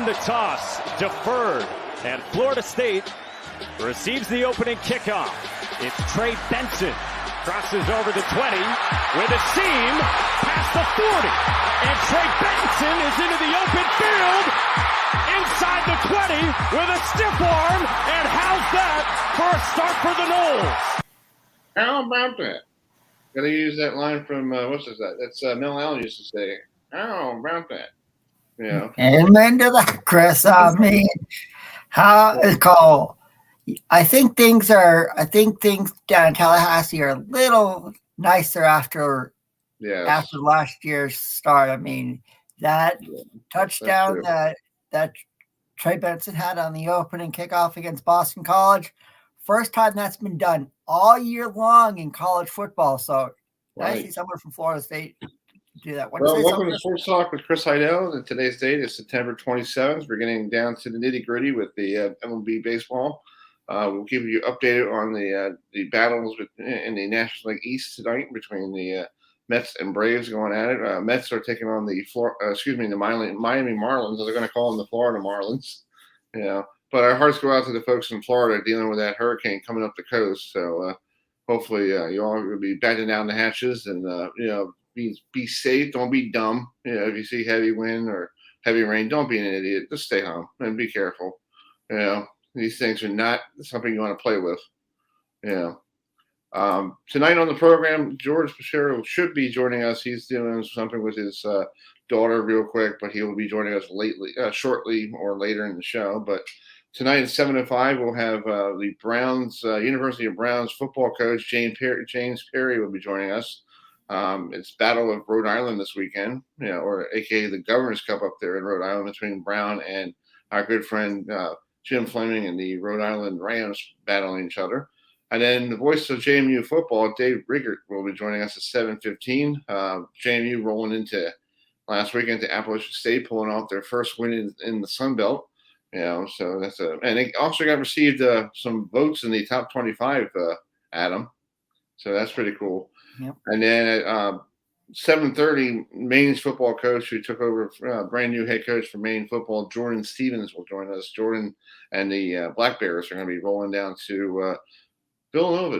won the toss, deferred, and Florida State receives the opening kickoff. It's Trey Benson, crosses over the 20 with a seam past the 40, and Trey Benson is into the open field inside the 20 with a stiff arm, and how's that for a start for the Noles? How about that? Gotta use that line from, what's that? That's Mel Allen used to say, how about that? Yeah. Amen to that, Chris. I mean, how it's called. I think things down in Tallahassee are a little nicer after last year's start. I mean, that touchdown that Trey Benson had on the opening kickoff against Boston College, first time that's been done all year long in college football. So nice to see someone from Florida State do that. Welcome to SportsTalk with Chris Heidel. And today's date is September 27th. We're getting down to the nitty-gritty with the MLB baseball. We'll keep you updated on the battles in the National League East tonight between the Mets and Braves going at it. Mets are taking on the Miami Marlins. They're going to call them the Florida Marlins. But our hearts go out to the folks in Florida dealing with that hurricane coming up the coast. So hopefully you all will be batting down the hatches and be safe. Don't be dumb. If you see heavy wind or heavy rain, don't be an idiot. Just stay home and be careful. These things are not something you want to play with. Tonight on the program, George Pachero should be joining us. He's doing something with his daughter real quick, but he will be joining us shortly or later in the show. But tonight at 7:05, we'll have the Browns, University of Browns football coach James Perry will be joining us. It's Battle of Rhode Island this weekend, or AKA the Governor's Cup up there in Rhode Island between Brown and our good friend Jim Fleming and the Rhode Island Rams battling each other. And then the voice of JMU football, Dave Riggert, will be joining us at 7:15. JMU rolling into last weekend to Appalachian State, pulling off their first win in the Sun Belt. So that's and they also got received some votes in the top 25, Adam. So that's pretty cool. Yep. And then at 7:30, Maine's football coach who took over, brand new head coach for Maine football, Jordan Stevens, will join us. Jordan and the Black Bears are going to be rolling down to Villanova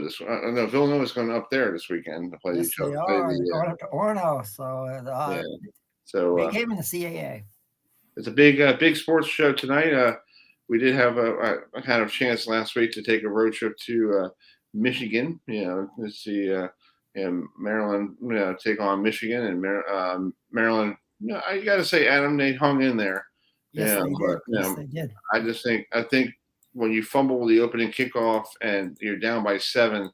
Villanova's going up there this weekend to play each other. They are going up to Orono, so big game in the CAA. It's a big sports show tonight. We did have a kind of chance last week to take a road trip to Michigan. To see Maryland take on Michigan, and Maryland. I got to say, Adam, they hung in there. Yes, they did. I think when you fumble the opening kickoff and you're down by 7,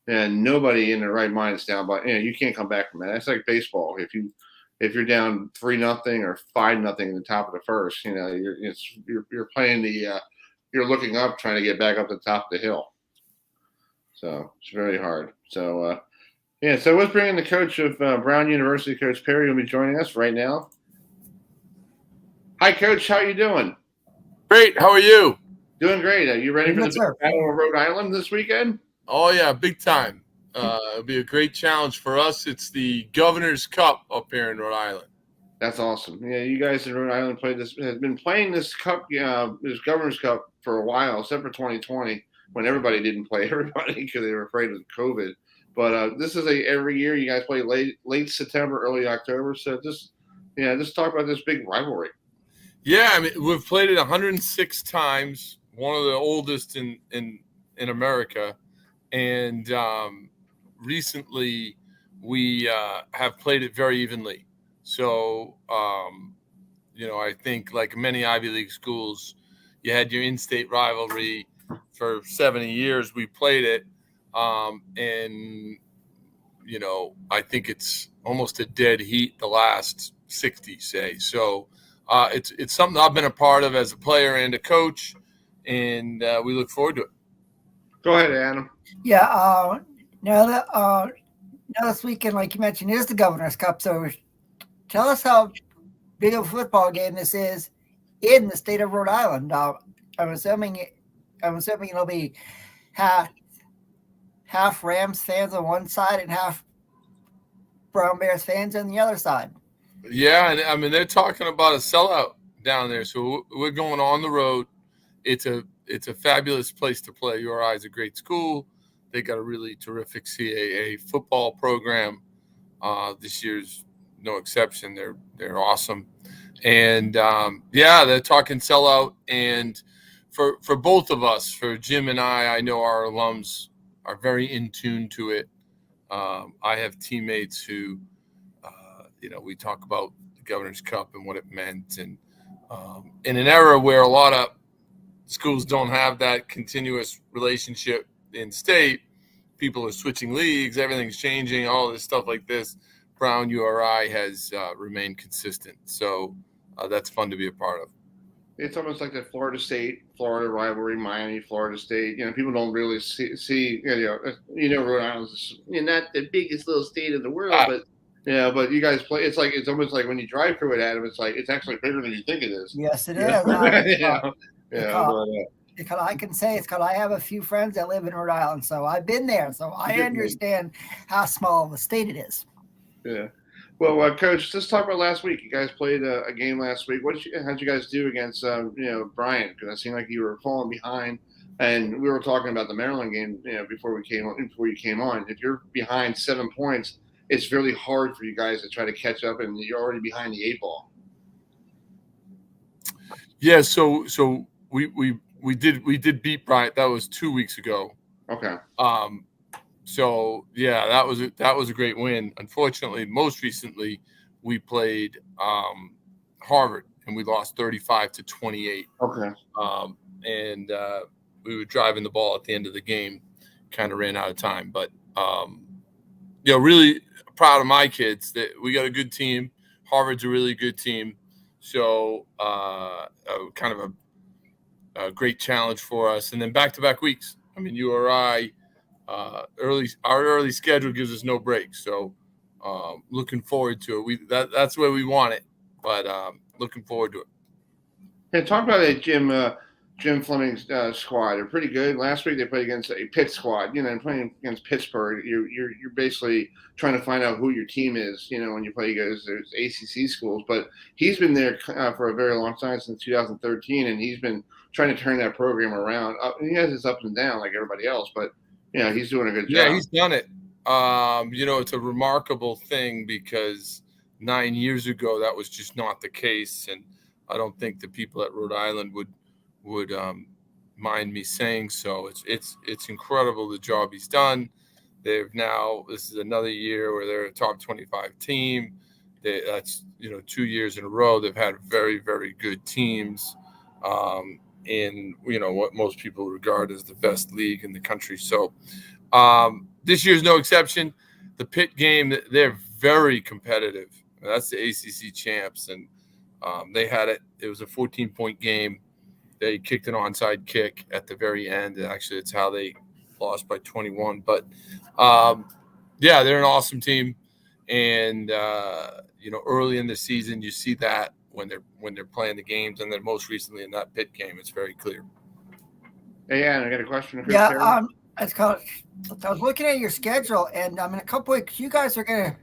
and nobody in their right mind is down by, you can't come back from that. That's like baseball. If you're down 3-0 or 5-0 in the top of the first, you're playing you're looking up trying to get back up the top of the hill. So it's very hard. So so let's bring in the coach of Brown University, Coach Perry, will be joining us right now. Hi, Coach. How you doing? Great. How are you? Doing great. Are you ready for the Battle of Rhode Island this weekend? Oh, yeah, big time. It'll be a great challenge for us. It's the Governor's Cup up here in Rhode Island. That's awesome. Yeah, you guys in Rhode Island has been playing this cup, this Governor's Cup for a while, except for 2020 when everybody didn't play everybody because they were afraid of COVID. But this is every year you guys play late September, early October. So just talk about this big rivalry. Yeah, I mean, we've played it 106 times. One of the oldest in America, and recently we have played it very evenly. So I think like many Ivy League schools, you had your in-state rivalry for 70 years. We played it, and I think it's almost a dead heat the last 60, say. So it's something I've been a part of as a player and a coach. And we look forward to it. Go ahead, Adam. Yeah. Now this weekend, like you mentioned, is the Governor's Cup. So tell us how big of a football game this is in the state of Rhode Island. I'm assuming it'll be half Rams fans on one side and half Brown Bears fans on the other side. Yeah, and I mean they're talking about a sellout down there. So we're going on the road. It's a fabulous place to play. URI is a great school. They got a really terrific CAA football program. This year's no exception. They're awesome. And they're talking sellout. And for both of us, for Jim and I know our alums are very in tune to it. I have teammates who, we talk about the Governor's Cup and what it meant. And in an era where a lot of schools don't have that continuous relationship in state, people are switching leagues, everything's changing, all this stuff like this. Brown URI has remained consistent. So that's fun to be a part of. It's almost like the Florida rivalry, Miami, Florida State. People don't really see Rhode Island's not the biggest little state in the world, but you guys play. It's almost like when you drive through it, Adam. It's actually bigger than you think it is. Yes, it is. Because I can say it's because I have a few friends that live in Rhode Island, so I've been there, so I understand how small of a state it is. Yeah. Well, Coach, let's talk about last week. You guys played a game last week. How'd you guys do against Bryant? Because it seemed like you were falling behind, and we were talking about the Maryland game before you came on. If you're behind 7 points, it's really hard for you guys to try to catch up, and you're already behind the 8 ball. Yeah. So we did beat Bryant. That was 2 weeks ago. Okay. So yeah, that was a great win. Unfortunately, most recently we played Harvard and we lost 35-28. Okay. And we were driving the ball at the end of the game, kind of ran out of time. But really proud of my kids that we got a good team. Harvard's a really good team. So kind of a great challenge for us. And then back-to-back weeks. I mean, URI. Our early schedule gives us no breaks, so looking forward to it. That's where we want it, but looking forward to it. Hey, talk about that Jim Fleming's squad. They're pretty good. Last week they played against a Pitt squad. And playing against Pittsburgh, you're basically trying to find out who your team is. When you play against those ACC schools. But he's been there for a very long time, since 2013, and he's been trying to turn that program around. He has his ups and downs like everybody else, but he's doing a good job. Yeah, he's done it. It's a remarkable thing because 9 years ago that was just not the case, and I don't think the people at Rhode Island would mind me saying so. It's incredible the job he's done. This is another year where they're a top 25 team. That's 2 years in a row they've had very, very good teams. In what most people regard as the best league in the country. So this year's no exception. The Pitt game, they're very competitive. That's the ACC champs, and they had it. It was a 14-point game. They kicked an onside kick at the very end. And actually, it's how they lost by 21. But they're an awesome team. And early in the season, you see that when they're playing the games, and then most recently in that Pitt game, it's very clear. Hey, Ann, I got a question. Yeah, I was looking at your schedule, and in a couple weeks, you guys are gonna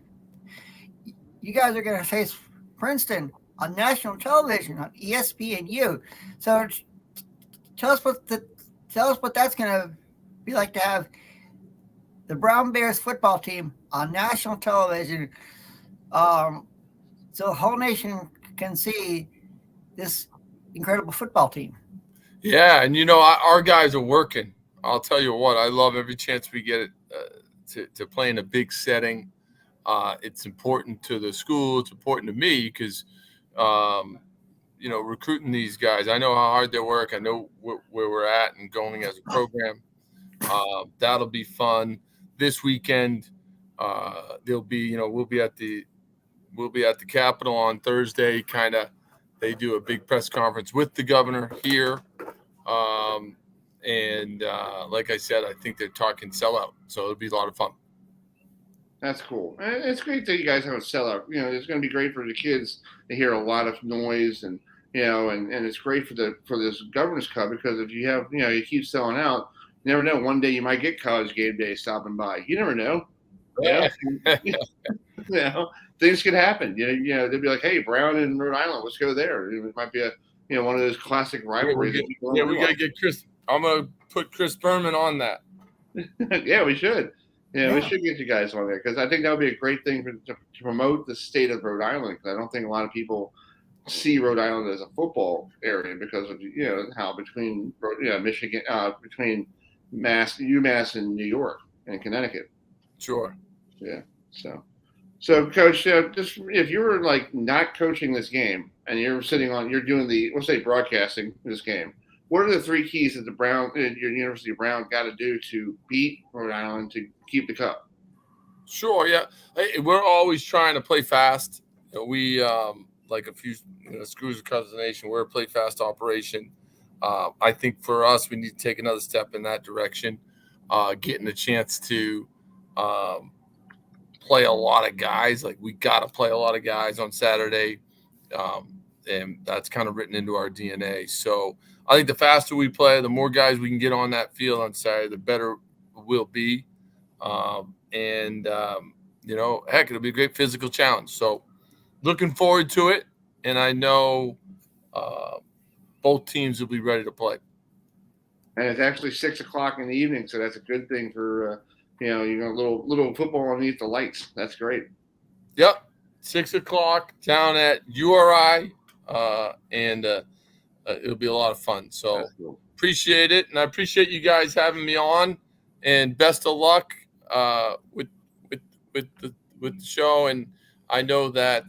face Princeton on national television on ESPNU. So tell us what that's gonna be like to have the Brown Bears football team on national television, so the whole nation can see this incredible football team. Yeah, and our guys are working. I'll tell you what, I love every chance we get to play in a big setting. It's important to the school. It's important to me because, recruiting these guys, I know how hard they work. I know where we're at and going as a program. That'll be fun. This weekend, we'll be at the Capitol on Thursday. They do a big press conference with the governor here. Like I said, I think they're talking sellout. So it'll be a lot of fun. That's cool. It's great that you guys have a sellout. It's going to be great for the kids to hear a lot of noise and it's great for this Governor's Cup because if you have, you keep selling out, you never know. One day you might get College Game Day stopping by. You never know. Things could happen. They'd be like, hey, Brown and Rhode Island, let's go there. It might be one of those classic rivalries. We gotta get Chris. I'm gonna put Chris Berman on that. Yeah, we should. We should get you guys on there because I think that would be a great thing to promote the state of Rhode Island. Because I don't think a lot of people see Rhode Island as a football area because of how between Michigan, between UMass and New York and Connecticut. Sure. Yeah. So Coach, just if you were like not coaching this game and you're doing we'll say broadcasting this game, what are the 3 keys that your University of Brown got to do to beat Rhode Island to keep the cup? Sure. Yeah. We're always trying to play fast. We like a few screws across the nation. We're a play fast operation. I think for us, we need to take another step in that direction. Getting a chance to play a lot of guys. Like we got to play a lot of guys on Saturday. And that's kind of written into our DNA. So I think the faster we play, the more guys we can get on that field on Saturday, the better we'll be. Heck, it'll be a great physical challenge. So looking forward to it. And I know both teams will be ready to play. And it's actually 6:00 in the evening. So that's a good thing for, little football underneath the lights. That's great. Yep. 6:00 down at URI. And it'll be a lot of fun. So cool. Appreciate it. And I appreciate you guys having me on, and best of luck with the show. And I know that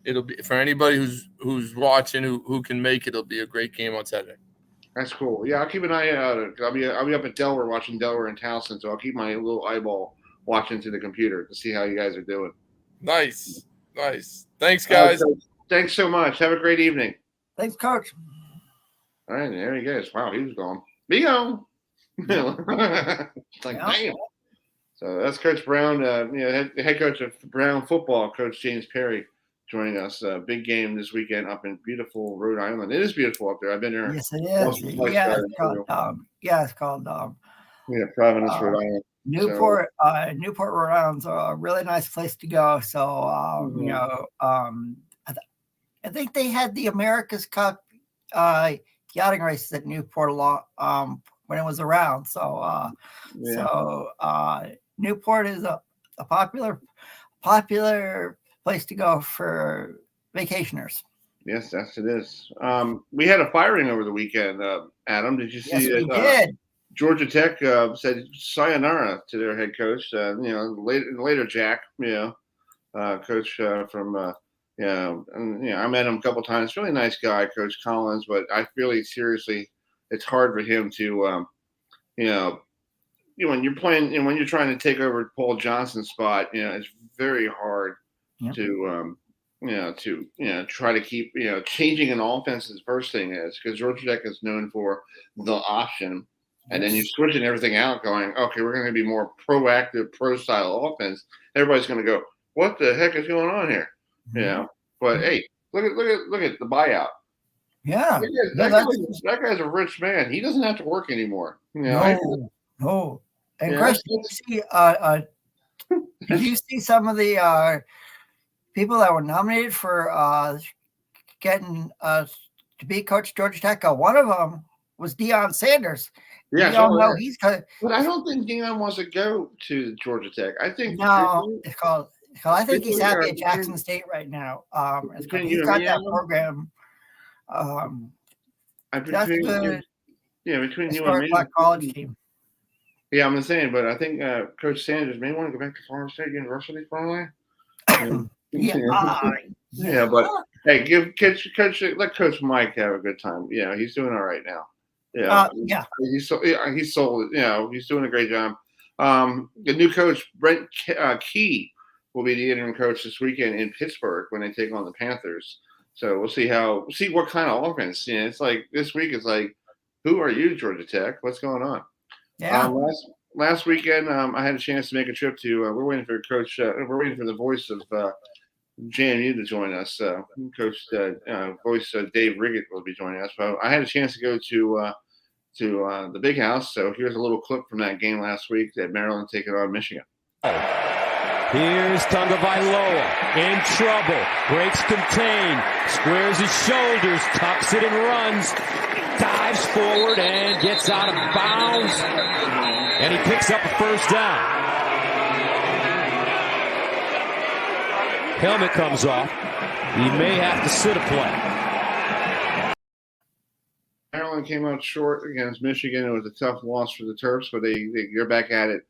it'll be for anybody who's watching who can make it. It'll be a great game on Saturday. That's cool. Yeah, I'll keep an eye out. I'll be up at Delaware watching Delaware and Towson, so I'll keep my little eyeball watching to the computer to see how you guys are doing. Nice. Thanks, guys. Thanks so much. Have a great evening. Thanks, Coach. All right, there he goes. Wow, he was gone. Be gone. It's like, damn. So that's Coach Brown, head coach of Brown football, Coach James Perry, joining us. Big game this weekend up in beautiful Rhode Island. It is beautiful up there. I've been there. Yes, it is. Yeah, it's called Providence, Rhode Island. Newport, Rhode Island's a really nice place to go. So, I think they had the America's Cup yachting races at Newport a lot when it was around. So, Newport is a popular place to go for vacationers. Yes, it is. We had a firing over the weekend. Adam, did you see it? Yes, we did. Georgia Tech said sayonara to their head coach. Later Jack, coach from. I met him a couple times. Really nice guy, Coach Collins. But I feel seriously, it's hard for him to, when you're playing and when you're trying to take over Paul Johnson's spot, it's very hard to try to keep, changing an offense is the first thing is because Georgia Tech is known for the option. And then you're switching everything out going, okay, we're going to be more proactive, pro-style offense. Everybody's going to go, what the heck is going on here? But hey, look at the buyout. Yeah. That guy's a rich man. He doesn't have to work anymore. No. And Chris, did you see some of the people that were nominated for getting to be coach Georgia Tech? One of them was Deion Sanders. Yeah, but I don't think Deion wants to go to Georgia Tech. I think it's called. I think he's happy at Jackson State right now. He's got that program. Between you and me, Black college team. Yeah, I'm saying, but I think Coach Sanders may want to go back to Florida State University, probably. But hey, let Coach Mike have a good time. He's doing all right now. He's sold it. He's doing a great job. The new coach Brent Key will be the interim coach this weekend in Pittsburgh when they take on the Panthers. So we'll see what kind of offense. It's like this week. It's like, who are you, Georgia Tech? What's going on? Yeah. Last weekend, I had a chance to make a trip to. We're waiting for Coach. We're waiting for the voice of JMU to join us. Coach voice Dave Riggett will be joining us. But I had a chance to go to the Big House. So here's a little clip from that game last week that Maryland taking on Michigan. Here's Tagovailoa in trouble. Breaks contain. Squares his shoulders. Tucks it and runs. Dives forward and gets out of bounds. And he picks up a first down. Helmet comes off. He may have to sit a play. Maryland came out short against Michigan. It was a tough loss for the Terps, but they're back at it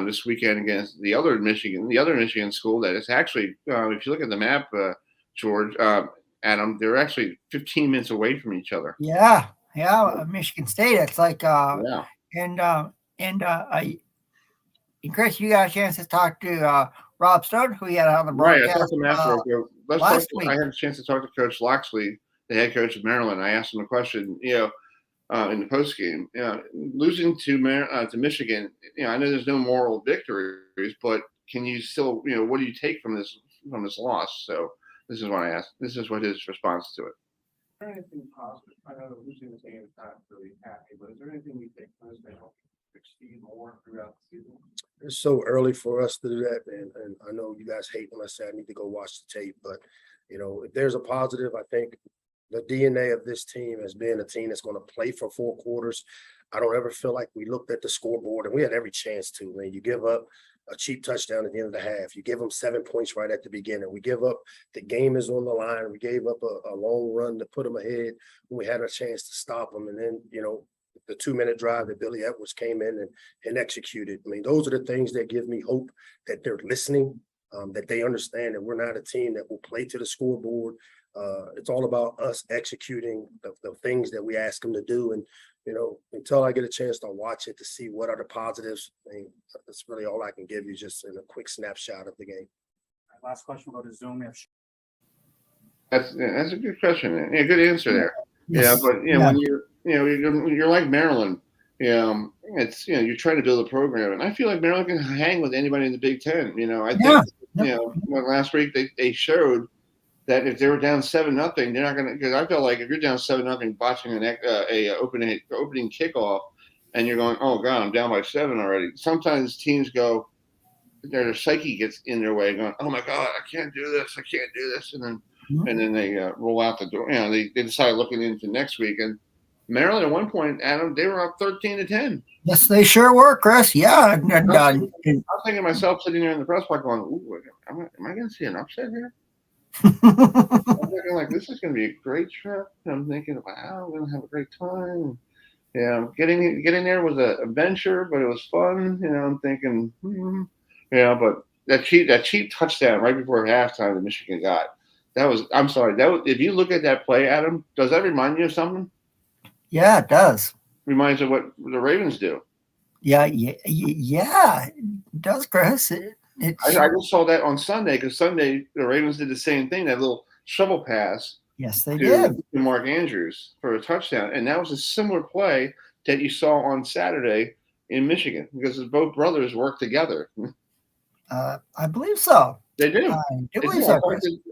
this weekend against the other Michigan school that is actually, if you look at the map, George, Adam, they're actually 15 minutes away from each other. Yeah, Michigan State. It's like, Yeah. And Chris, you got a chance to talk to Rob Stone, who he had on the broadcast. Right, I talked to him after. Last week. I had a chance to talk to Coach Loxley, the head coach of Maryland. I asked him a question, in the post game. Losing to Michigan, I know there's no moral victories, but can you still, what do you take from this loss? So this is what I asked. This is what his response to it. Is there anything positive? I know losing this game is not really happy, but is there anything we take from this that help succeed more throughout the season? It's so early for us to do that, and I know you guys hate when I say I need to go watch the tape, but if there's a positive, I think the DNA of this team has been a team that's going to play for 4 quarters. I don't ever feel like we looked at the scoreboard, and we had every chance to. When you give up a cheap touchdown at the end of the half, you give them 7 points right at the beginning. We give up, the game is on the line. We gave up a long run to put them ahead when we had a chance to stop them, and then the 2-minute drive that Billy Edwards came in and executed. I mean, those are the things that give me hope that they're listening, that they understand that we're not a team that will play to the scoreboard. It's all about us executing the things that we ask them to do. And, until I get a chance to watch it to see what are the positives, that's really all I can give you, just in a quick snapshot of the game. Last question about the Zoom. That's a good question. Yeah, good answer there. Yes. Yeah, but when you're like Maryland, it's you're trying to build a program, and I feel like Maryland can hang with anybody in the Big Ten. I think last week they showed that if they were down 7-0, they're not going to. Because I felt like if you're down 7-0, botching a opening kickoff, and you're going, oh God, I'm down by 7 already. Sometimes teams go, their psyche gets in their way, going, oh my God, I can't do this, and then they roll out the door. They decide looking into next week. And Maryland at one point, Adam, they were up 13-10. Yes, they sure were, Chris. Yeah. I'm thinking to myself sitting there in the press box going, ooh, am I going to see an upset here? I'm thinking like, this is going to be a great trip. And I'm thinking, wow, I'm going to have a great time. Getting there was an adventure, but it was fun. I'm thinking, but that cheap touchdown right before halftime that Michigan got, if you look at that play, Adam, does that remind you of something? Yeah, it does. Reminds you of what the Ravens do. Yeah, it does, Chris. I just saw that on Sunday, because Sunday the Ravens did the same thing, that little shovel pass. Yes, they did. To Mark Andrews for a touchdown. And that was a similar play that you saw on Saturday in Michigan, because both brothers work together. I believe so. They do. I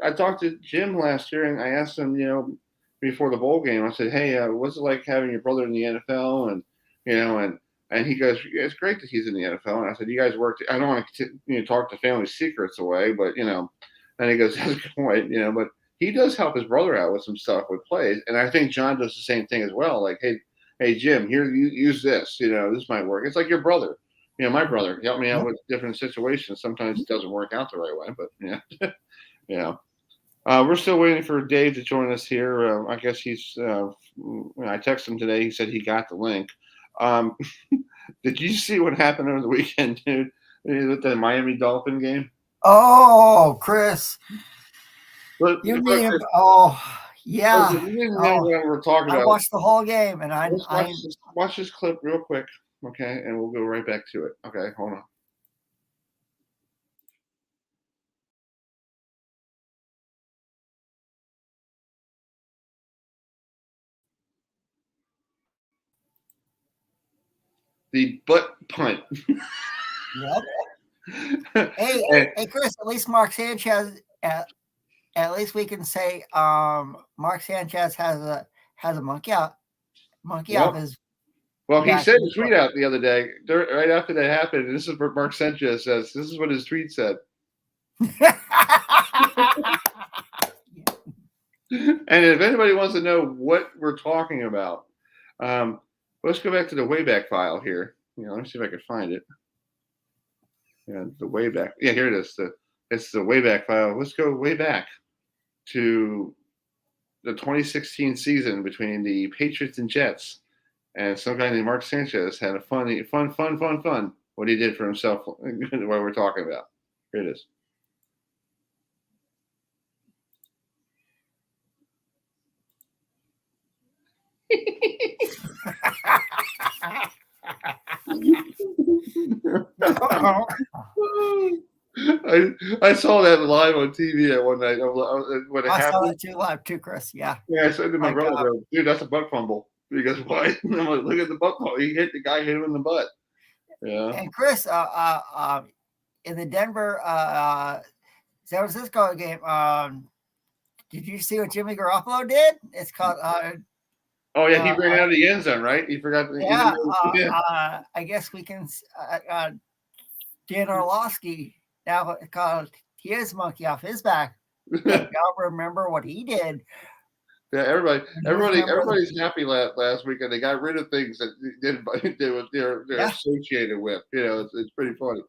I talked to Jim last year, and I asked him, before the bowl game, I said, hey, what's it like having your brother in the NFL? And he goes, yeah, it's great that he's in the NFL. And I said, you guys worked. I don't want to talk the family secrets away, but, and he goes, that's a good point, but he does help his brother out with some stuff with plays. And I think John does the same thing as well. Like, hey, Jim, here, use this, this might work. It's like your brother. My brother helped me out with different situations. Sometimes it doesn't work out the right way, but we're still waiting for Dave to join us here. I guess he's. I texted him today. He said he got the link. Did you see what happened over the weekend, dude? With the Miami Dolphin game? Oh, Chris. Yeah. You didn't know what we're talking about. I watched the whole game, and watch this clip real quick, okay? And we'll go right back to it. Okay, hold on. The butt punt. Yep. Hey, Chris. At least Mark Sanchez. At least we can say Mark Sanchez has a monkey off his Well, he Yeah, sent a tweet out the other day, right after that happened. And this is what Mark Sanchez says. This is what his tweet said. And if anybody wants to know what we're talking about, let's go back to the Wayback File here. Let me see if I can find it. Yeah, the Wayback. Yeah, here it is. It's the Wayback File. Let's go way back to the 2016 season between the Patriots and Jets. And some guy named Mark Sanchez had a fun what he did for himself, what we're talking about. Here it is. I saw that live on TV at one night. When it I saw happened. that too live too, Chris. Yeah. Yeah, I said to my brother, dude, that's a butt fumble. He goes, what? And I'm like, look at the butt fumble. The guy hit him in the butt. Yeah. And Chris, in the Denver San Francisco game, did you see what Jimmy Garoppolo did? It's called oh yeah, he ran out of the end zone, right? He forgot. I guess we can. Dan Orlovsky now called his monkey off his back. Y'all remember what he did? Yeah, everybody's happy last weekend. They got rid of things that they're associated with. It's pretty funny.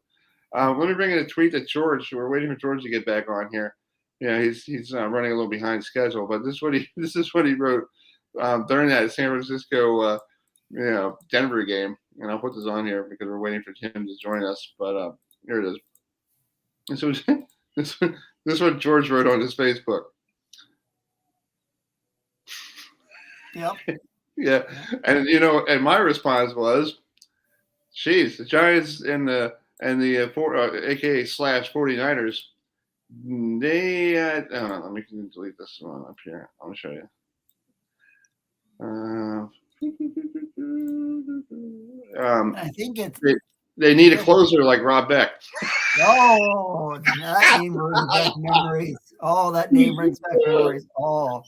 Let me bring in a tweet to George. We're waiting for George to get back on here. He's running a little behind schedule, but this is what he wrote during that San Francisco Denver game. And I'll put this on here because we're waiting for Tim to join us. But here it is. This is what George wrote on his Facebook. Yep. Yeah, and my response was, "Geez, the Giants and the AKA / 49ers, they let me delete this one up here. I'll show you. I think it's they need a closer like Rob Beck. Oh, that name brings back memories. Oh, that name brings back memories. Oh,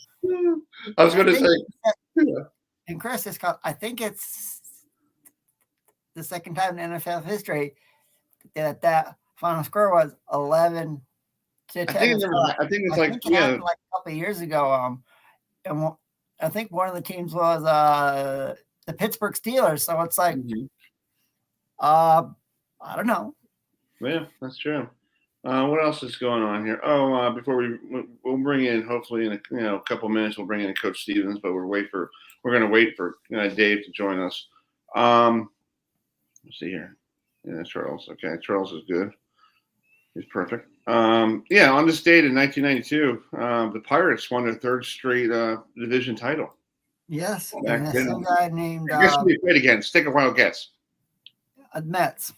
I was going to say. And Chris, I think it's the second time in NFL history that final score was 11 to 10. I think it happened like a couple of years ago. And I think one of the teams was the Pittsburgh Steelers. So it's like, I don't know. Yeah, that's true. What else is going on here? Oh, before we'll bring in, hopefully in a couple minutes, we'll bring in Coach Stevens, but we're going to wait for Dave to join us. Let's see here. Yeah, Charles. Okay, Charles is good. He's perfect. On this date in 1992, the Pirates won their third straight division title. Yes, and some guy named. I guess we played again. Take a wild guess. Mets.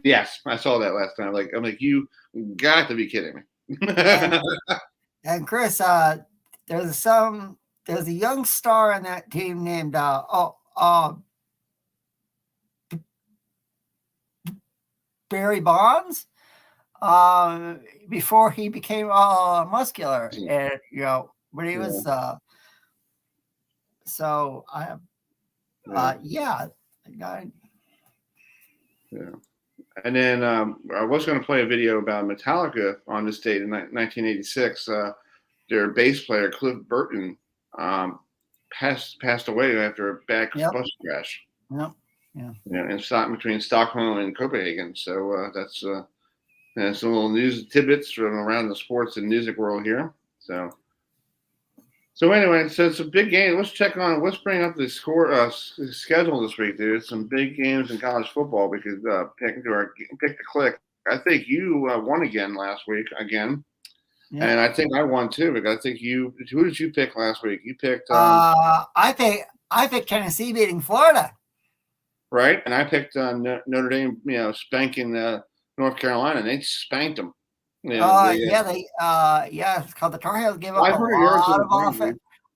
Yes, I saw that last time. I'm like, you got to be kidding me. And Chris, there's a young star on that team named Barry Bonds. Before he became muscular, and when he was Yeah. And then I was going to play a video about Metallica on this date in 1986. Their bass player, Cliff Burton, passed away after a bad bus crash. Yep. Yeah. And between Stockholm and Copenhagen. So that's some little news tidbits from around the sports and music world here. So anyway, so it's a big game. Let's bring up the schedule this week, dude. Some big games in college football. We could pick the click. I think you won again last week again, and I think I won too because I think who did you pick last week? You picked. I picked Tennessee beating Florida. Right, and I picked Notre Dame. Spanking North Carolina, and they spanked them. It's called the Tar Heels gave up a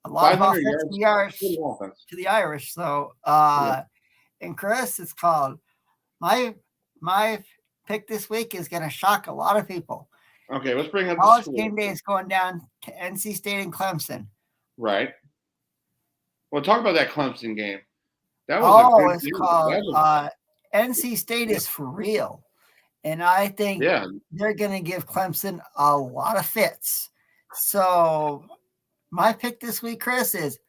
lot of offense to the Irish. So, and Chris, it's called my pick this week is going to shock a lot of people. Okay, let's bring up College game day is going down to NC State and Clemson. Right. Well, talk about that Clemson game. That was a good it's game. called NC State is for real. And I think they're going to give Clemson a lot of fits. So my pick this week, Chris, is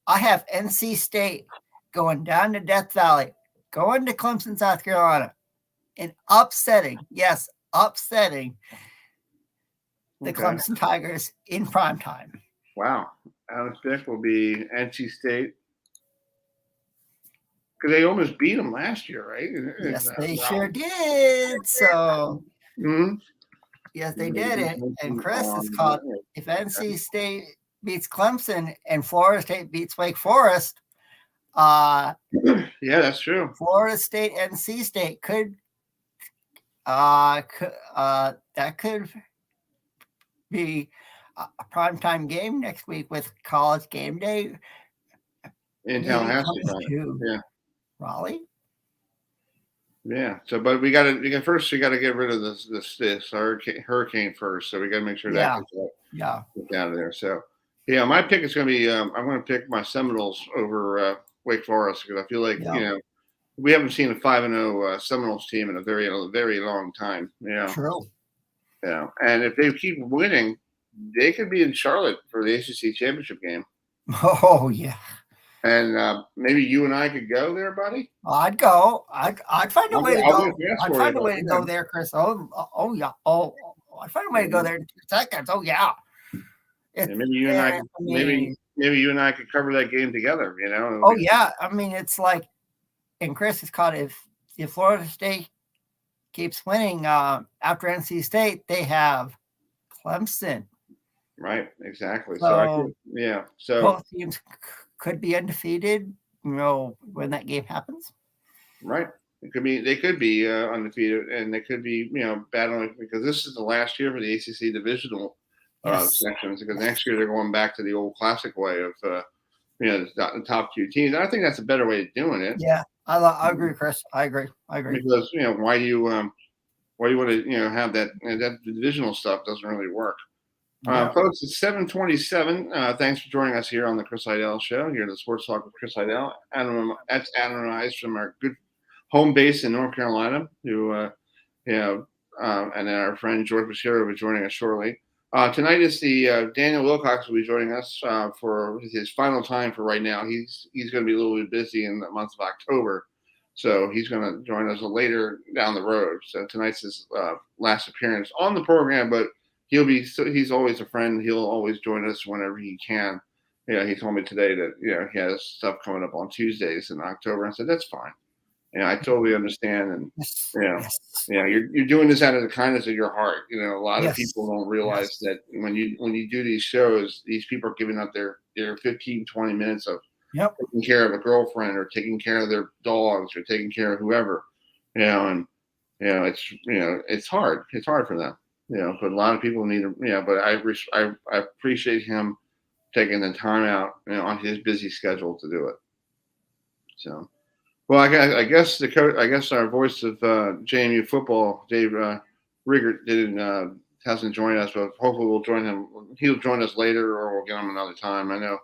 I have NC State going down to Death Valley, going to Clemson, South Carolina, and upsetting the Clemson Tigers in prime time. Wow. Alex pick will be NC State. Because they almost beat them last year, right? Yes, they sure did. So, yes, they did it. And Chris, it's called if NC State beats Clemson and Florida State beats Wake Forest. Yeah, that's true. Florida State, NC State could be a primetime game next week with College Game Day in Tallahassee. Yeah. Raleigh. Yeah. So, but we got to get rid of this hurricane first. So we got to make sure that gets out of there. So, yeah, my pick is going to be I'm going to pick my Seminoles over Wake Forest because I feel like we haven't seen a 5-0 Seminoles team in a very long time. Yeah. True. Yeah, and if they keep winning, they could be in Charlotte for the ACC championship game. Oh yeah. And maybe you and I could go there, buddy. I'd go. I'd find a way to go. I'd find a way to go there, Chris. Oh yeah. I'd find a way to go there in 2 seconds. Oh yeah. Maybe you and I. Maybe you and I could cover that game together. You know. Oh yeah. I mean, it's like, and Chris, it's called if Florida State keeps winning after NC State, they have Clemson. Right. Exactly. So both teams could be undefeated, when that game happens. Right. They could be undefeated, and they could be, battling because this is the last year for the ACC divisional sections. Because next year they're going back to the old classic way of, the top 2 teams. I think that's a better way of doing it. Yeah, I agree, Chris. I agree. Because why do you want to have that divisional stuff doesn't really work. Folks, it's 7:27. Thanks for joining us here on the Chris Heidel Show, here at the Sports Talk with Chris Heidel. That's Adam and I from our good home base in North Carolina, who, and then our friend George Bashiro will be joining us shortly. Tonight is the Daniel Wilcox will be joining us for his final time for right now. He's going to be a little bit busy in the month of October, so he's going to join us later down the road. So tonight's his last appearance on the program, but he's always a friend. He'll always join us whenever he can. He told me today that he has stuff coming up on Tuesdays in October. I said that's fine. I totally understand. And you're doing this out of the kindness of your heart. A lot of people don't realize that when you do these shows, these people are giving up their 15, 20 minutes of taking care of a girlfriend or taking care of their dogs or taking care of whoever. It's hard. It's hard for them. But a lot of people need to, but I appreciate him taking the time out, on his busy schedule to do it. So, well, I guess the coach, our voice of JMU football, Dave Riggert, hasn't joined us, but hopefully we'll join him. He'll join us later, or we'll get him another time. I know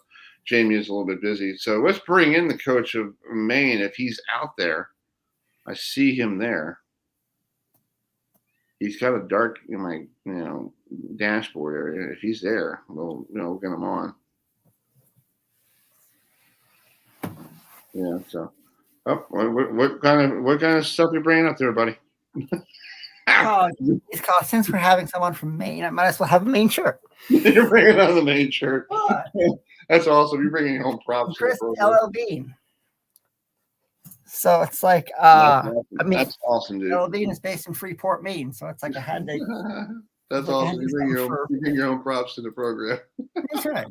JMU is a little bit busy, so let's bring in the coach of Maine if he's out there. I see him there. He's got a dark in my, dashboard area. If he's there, we'll get him on. Yeah. So, what kind of stuff you bringing up there, buddy? It's called, since we're having someone from Maine, I might as well have a Maine shirt. You're bringing on the Maine shirt. That's awesome. You're bringing home props. Chris LL Bean. So it's like, that's awesome, dude. LL Bean is based in Freeport, Maine. So it's like I had to. That's awesome. You bring your own props to the program. That's right.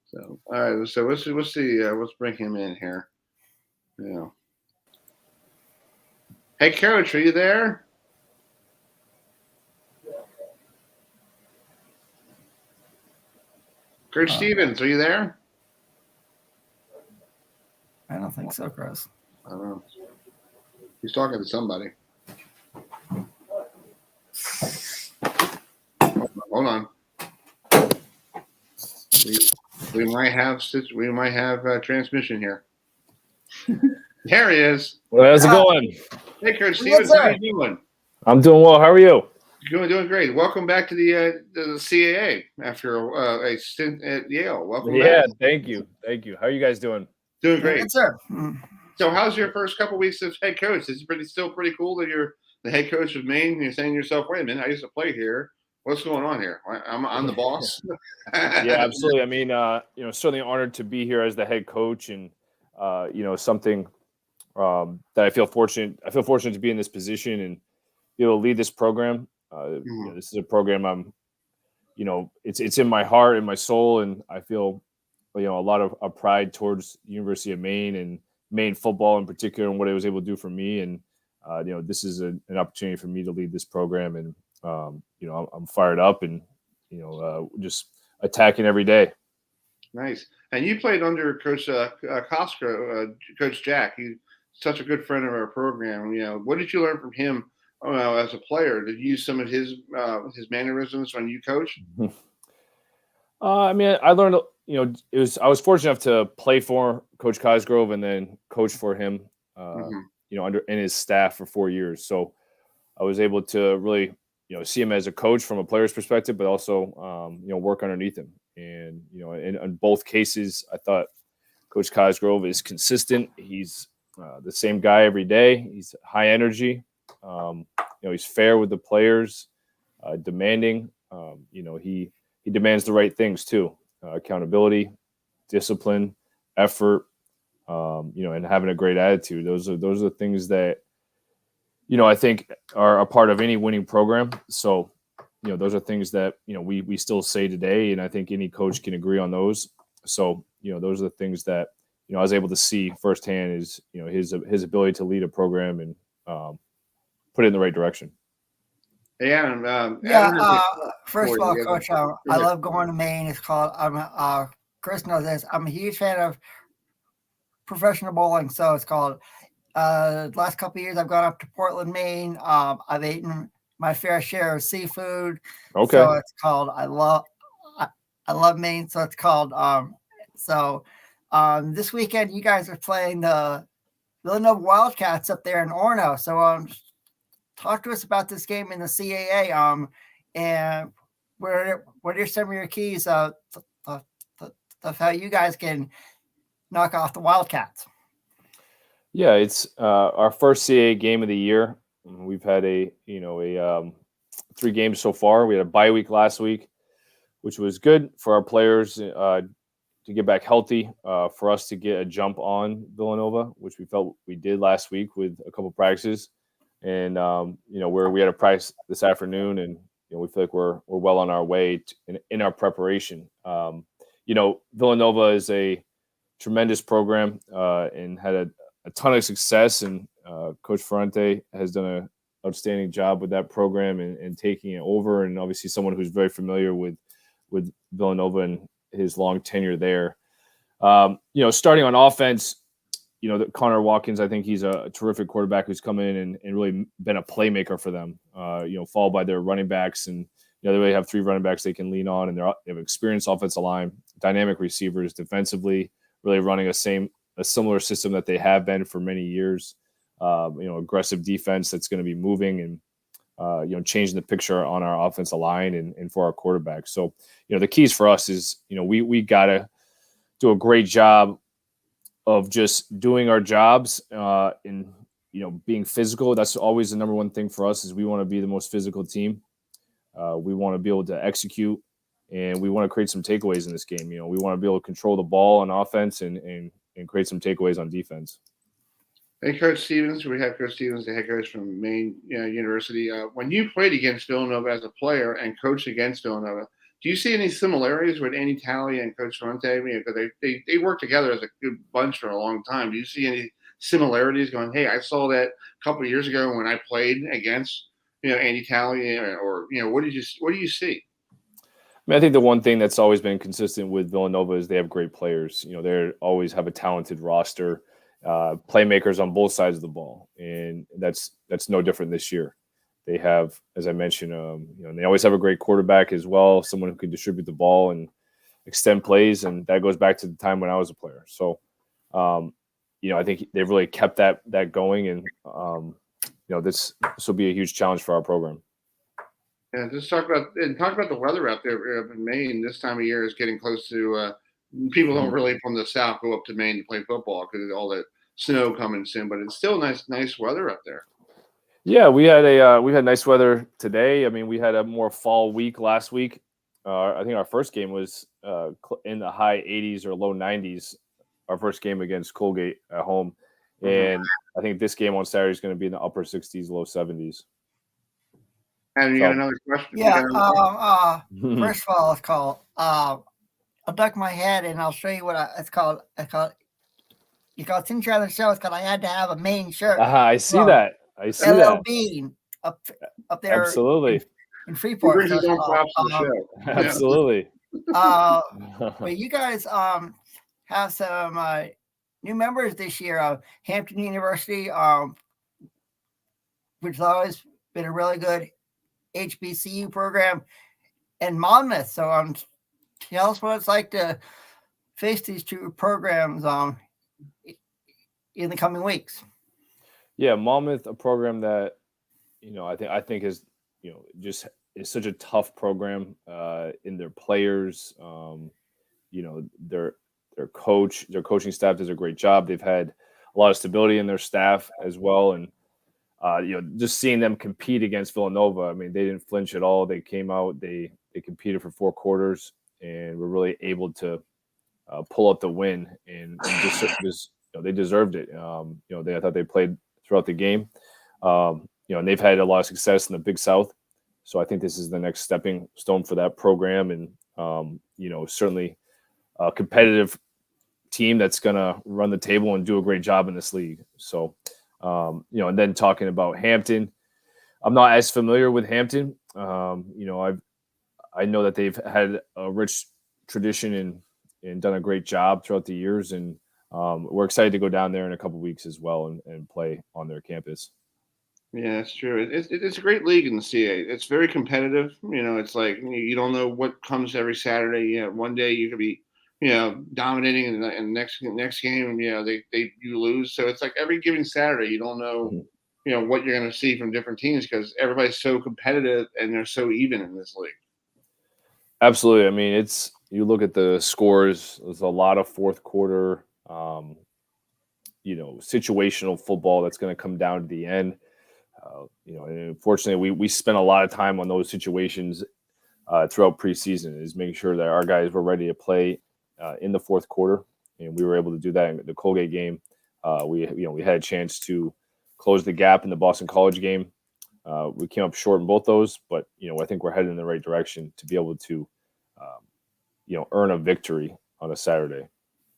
So, all right. So let's bring him in here. Yeah. Hey, Coach, are you there? Kurt Stevens, are you there? I don't think so, Chris. I don't know. He's talking to somebody. Hold on. We might have transmission here. There he is. Well, how's it going? Hey, Coach Stevens, how you doing? I'm doing well. How are you? Doing great. Welcome back to the CAA after a stint at Yale. Welcome Yeah, back. thank you. How are you guys doing? Doing great. Good, sir. So, how's your first couple weeks as head coach? It's still pretty cool that you're the head coach of Maine. And you're saying to yourself, "Wait a minute, I used to play here. What's going on here? I'm the boss." Yeah, absolutely. I mean, certainly honored to be here as the head coach, and something that I feel fortunate. I feel fortunate to be in this position and be able to lead this program. This is a program I'm, it's in my heart and my soul, and I feel, a lot of pride towards the University of Maine and Maine football in particular, and what it was able to do for me. And this is an opportunity for me to lead this program, and I'm fired up and just attacking every day. Nice. And you played under Coach Costco, Coach Jack. He's such a good friend of our program. What did you learn from him as a player? Did you use some of his mannerisms when you coach? I mean, I learned. I was fortunate enough to play for Coach Cosgrove and then coach for him. Under in his staff for 4 years. So I was able to really, see him as a coach from a player's perspective, but also, work underneath him. And, in both cases, I thought Coach Cosgrove is consistent. He's the same guy every day. He's high energy. He's fair with the players, demanding. He demands the right things too. Accountability, discipline, effort, and having a great attitude. Those are the things that, I think are a part of any winning program. So, those are things that, we still say today. And I think any coach can agree on those. So, those are the things that, I was able to see firsthand is, his ability to lead a program and put it in the right direction. Yeah. First of all, Coach, I love going to Maine. It's called, Chris knows this. I'm a huge fan of professional bowling. So it's called, last couple of years, I've gone up to Portland, Maine. I've eaten my fair share of seafood. Okay. So it's called, I love Maine. So it's called, this weekend, you guys are playing the Villanova Wildcats up there in Orono. So, talk to us about this game in the CAA. And what are some of your keys of how you guys can knock off the Wildcats? Yeah, it's our first CAA game of the year. We've had 3 games so far. We had a bye week last week, which was good for our players to get back healthy, for us to get a jump on Villanova, which we felt we did last week with a couple practices. And where we had a practice this afternoon, and we feel like we're well on our way in our preparation. Villanova is a tremendous program and had a ton of success, and Coach Ferrante has done an outstanding job with that program and taking it over. And obviously, someone who's very familiar with Villanova and his long tenure there. Starting on offense. Connor Watkins, I think he's a terrific quarterback who's come in and really been a playmaker for them, followed by their running backs. And, they really have 3 running backs they can lean on, and they have experienced offensive line, dynamic receivers defensively, really running a similar system that they have been for many years, aggressive defense that's going to be moving and, changing the picture on our offensive line and for our quarterback. So, the keys for us is, we got to do a great job of just doing our jobs and being physical. That's always the number one thing for us is we want to be the most physical team. We want to be able to execute, and we want to create some takeaways in this game. We want to be able to control the ball on offense and create some takeaways on defense. Hey, Coach Stevens. We have Coach Stevens, the head coach from Maine University. When you played against Villanova as a player and coached against Villanova, do you see any similarities with Andy Talley and Coach Ferrante? Because they worked together as a good bunch for a long time. Do you see any similarities going, hey, I saw that a couple of years ago when I played against, Andy Talley, or what do you see? I mean, I think the one thing that's always been consistent with Villanova is they have great players. They always have a talented roster, playmakers on both sides of the ball. And that's no different this year. They have, as I mentioned, they always have a great quarterback as well, someone who can distribute the ball and extend plays. And that goes back to the time when I was a player. So, I think they've really kept that going, and this will be a huge challenge for our program. Yeah, just talk about the weather out there in Maine. This time of year is getting close to. People don't really from the south go up to Maine to play football because of all that snow coming soon. But it's still nice weather up there. Yeah, we had nice weather today. I mean, we had a more fall week last week. I think our first game was in the high 80s or low 90s. Our first game against Colgate at home, and I think this game on Saturday is going to be in the upper 60s, low 70s. And you got another question? Yeah. First of all, it's called. I'll duck my head and I'll show you what it's called. Since you're on the show, it's called. I had to have a Maine shirt. I see that. I see LL that. Bean up there. Absolutely. In Freeport. His own props to the show. Absolutely. But you guys have some new members this year. Hampton University, which has always been a really good HBCU program, and Monmouth. So tell us what it's like to face these two programs in the coming weeks. Yeah, Monmouth, a program that I think is just is such a tough program in their players. Their coaching staff does a great job. They've had a lot of stability in their staff as well, and just seeing them compete against Villanova. I mean, they didn't flinch at all. They came out, they competed for 4 quarters, and were really able to pull out the win. And just they deserved it. I thought they played throughout the game. And they've had a lot of success in the Big South. So I think this is the next stepping stone for that program, and certainly a competitive team that's going to run the table and do a great job in this league. So, and then talking about Hampton, I'm not as familiar with Hampton. I know that they've had a rich tradition and done a great job throughout the years, and we're excited to go down there in a couple of weeks as well and play on their campus. Yeah, that's true. It's a great league in the CA. It's very competitive. It's like you don't know what comes every Saturday. One day you could be, dominating, and the next game, you lose. So it's like every given Saturday you don't know, what you're going to see from different teams because everybody's so competitive and they're so even in this league. Absolutely. I mean, you look at the scores. There's a lot of fourth quarter, situational football that's going to come down to the end. And unfortunately, we spent a lot of time on those situations throughout preseason, is making sure that our guys were ready to play in the fourth quarter, and we were able to do that in the Colgate game. We had a chance to close the gap in the Boston College game. We came up short in both those, but I think we're headed in the right direction to be able to earn a victory on a Saturday.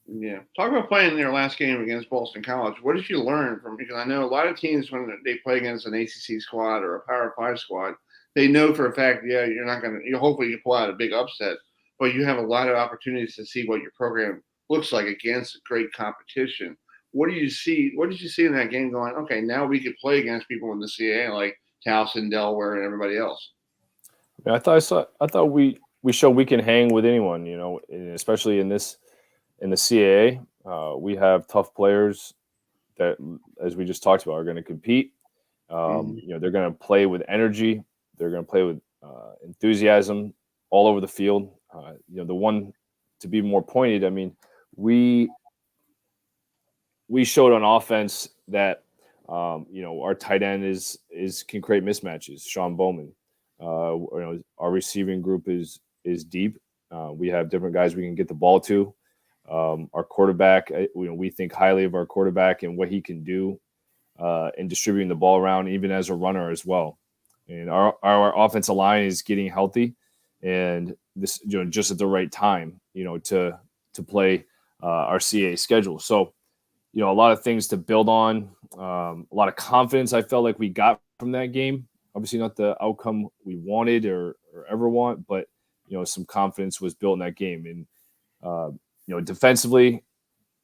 Yeah. Talk about playing in their last game against Boston College. What did you learn from? Because I know a lot of teams, when they play against an ACC squad or a Power 5 squad, they know for a fact, you're not going to. Hopefully, you pull out a big upset, but you have a lot of opportunities to see what your program looks like against great competition. What do you see? What did you see in that game? Going, okay, now we could play against people in the CAA like Towson, Delaware, and everybody else. I thought we showed we can hang with anyone. Especially in the CAA, we have tough players that, as we just talked about, are going to compete. They're going to play with energy. They're going to play with enthusiasm all over the field. The one to be more pointed, I mean, we showed on offense that our tight end can create mismatches. Sean Bowman, our receiving group is deep. We have different guys we can get the ball to. Our quarterback, we think highly of our quarterback and what he can do in distributing the ball around, even as a runner as well. And our offensive line is getting healthy, and this just at the right time, to play our CA schedule. So, a lot of things to build on, a lot of confidence I felt like we got from that game. Obviously not the outcome we wanted or ever want, but some confidence was built in that game. And defensively,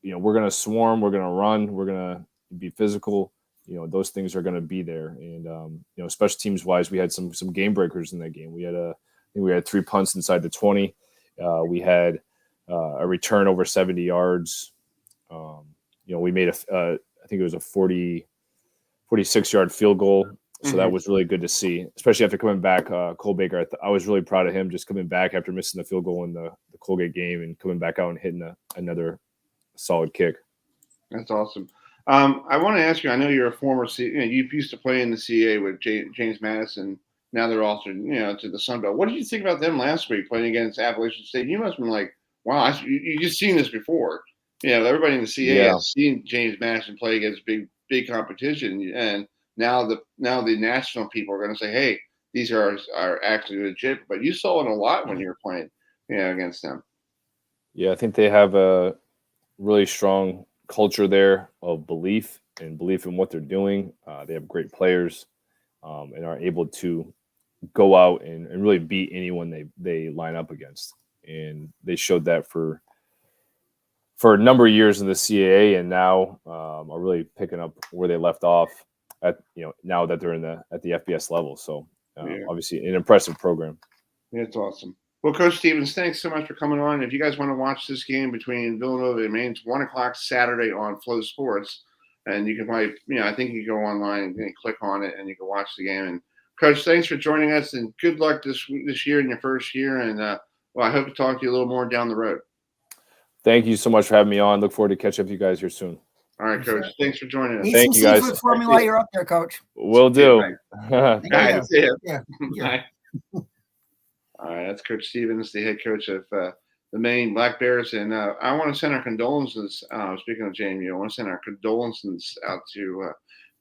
we're going to swarm, we're going to run, we're going to be physical. Those things are going to be there. And special teams wise, we had some game breakers in that game. We had 3 punts inside the 20. We had a return over 70 yards. we made I think it was a 46-yard field goal. So that was really good to see, especially after coming back. Cole Baker, I was really proud of him just coming back after missing the field goal in the Colgate game and coming back out and hitting another solid kick. That's awesome. I want to ask you, I know you're a former you used to play in the CAA with James Madison. Now they're also, to the Sun Belt. What did you think about them last week playing against Appalachian State? You must have been like, wow, you just seen this before. Everybody in the CAA has seen James Madison play against big competition, and now the national people are going to say, hey, these are actually legit. But you saw it a lot when you were playing, against them. Yeah, I think they have a really strong culture there of belief in what they're doing. They have great players and are able to go out and really beat anyone they line up against. And they showed that for a number of years in the CAA, and now are really picking up where they left off at now that they're at the FBS level. So obviously an impressive program. That's awesome. Well, Coach Stevens, thanks so much for coming on. If you guys want to watch this game between Villanova and Maine, it's 1:00 Saturday on Flow Sports, and you can probably, I think you can go online and click on it, and you can watch the game. And Coach, thanks for joining us, and good luck this year in your first year. And I hope to talk to you a little more down the road. Thank you so much for having me on. Look forward to catching up with you guys here soon. All right, Coach. Thanks for joining us. Thank you, guys. Seafood for me while you're up there, Coach. Will do. Guys, Yeah. All right, that's Coach Stevens, the head coach of the Maine Black Bears. And I want to send our condolences. Speaking of Jamie, I want to send our condolences out to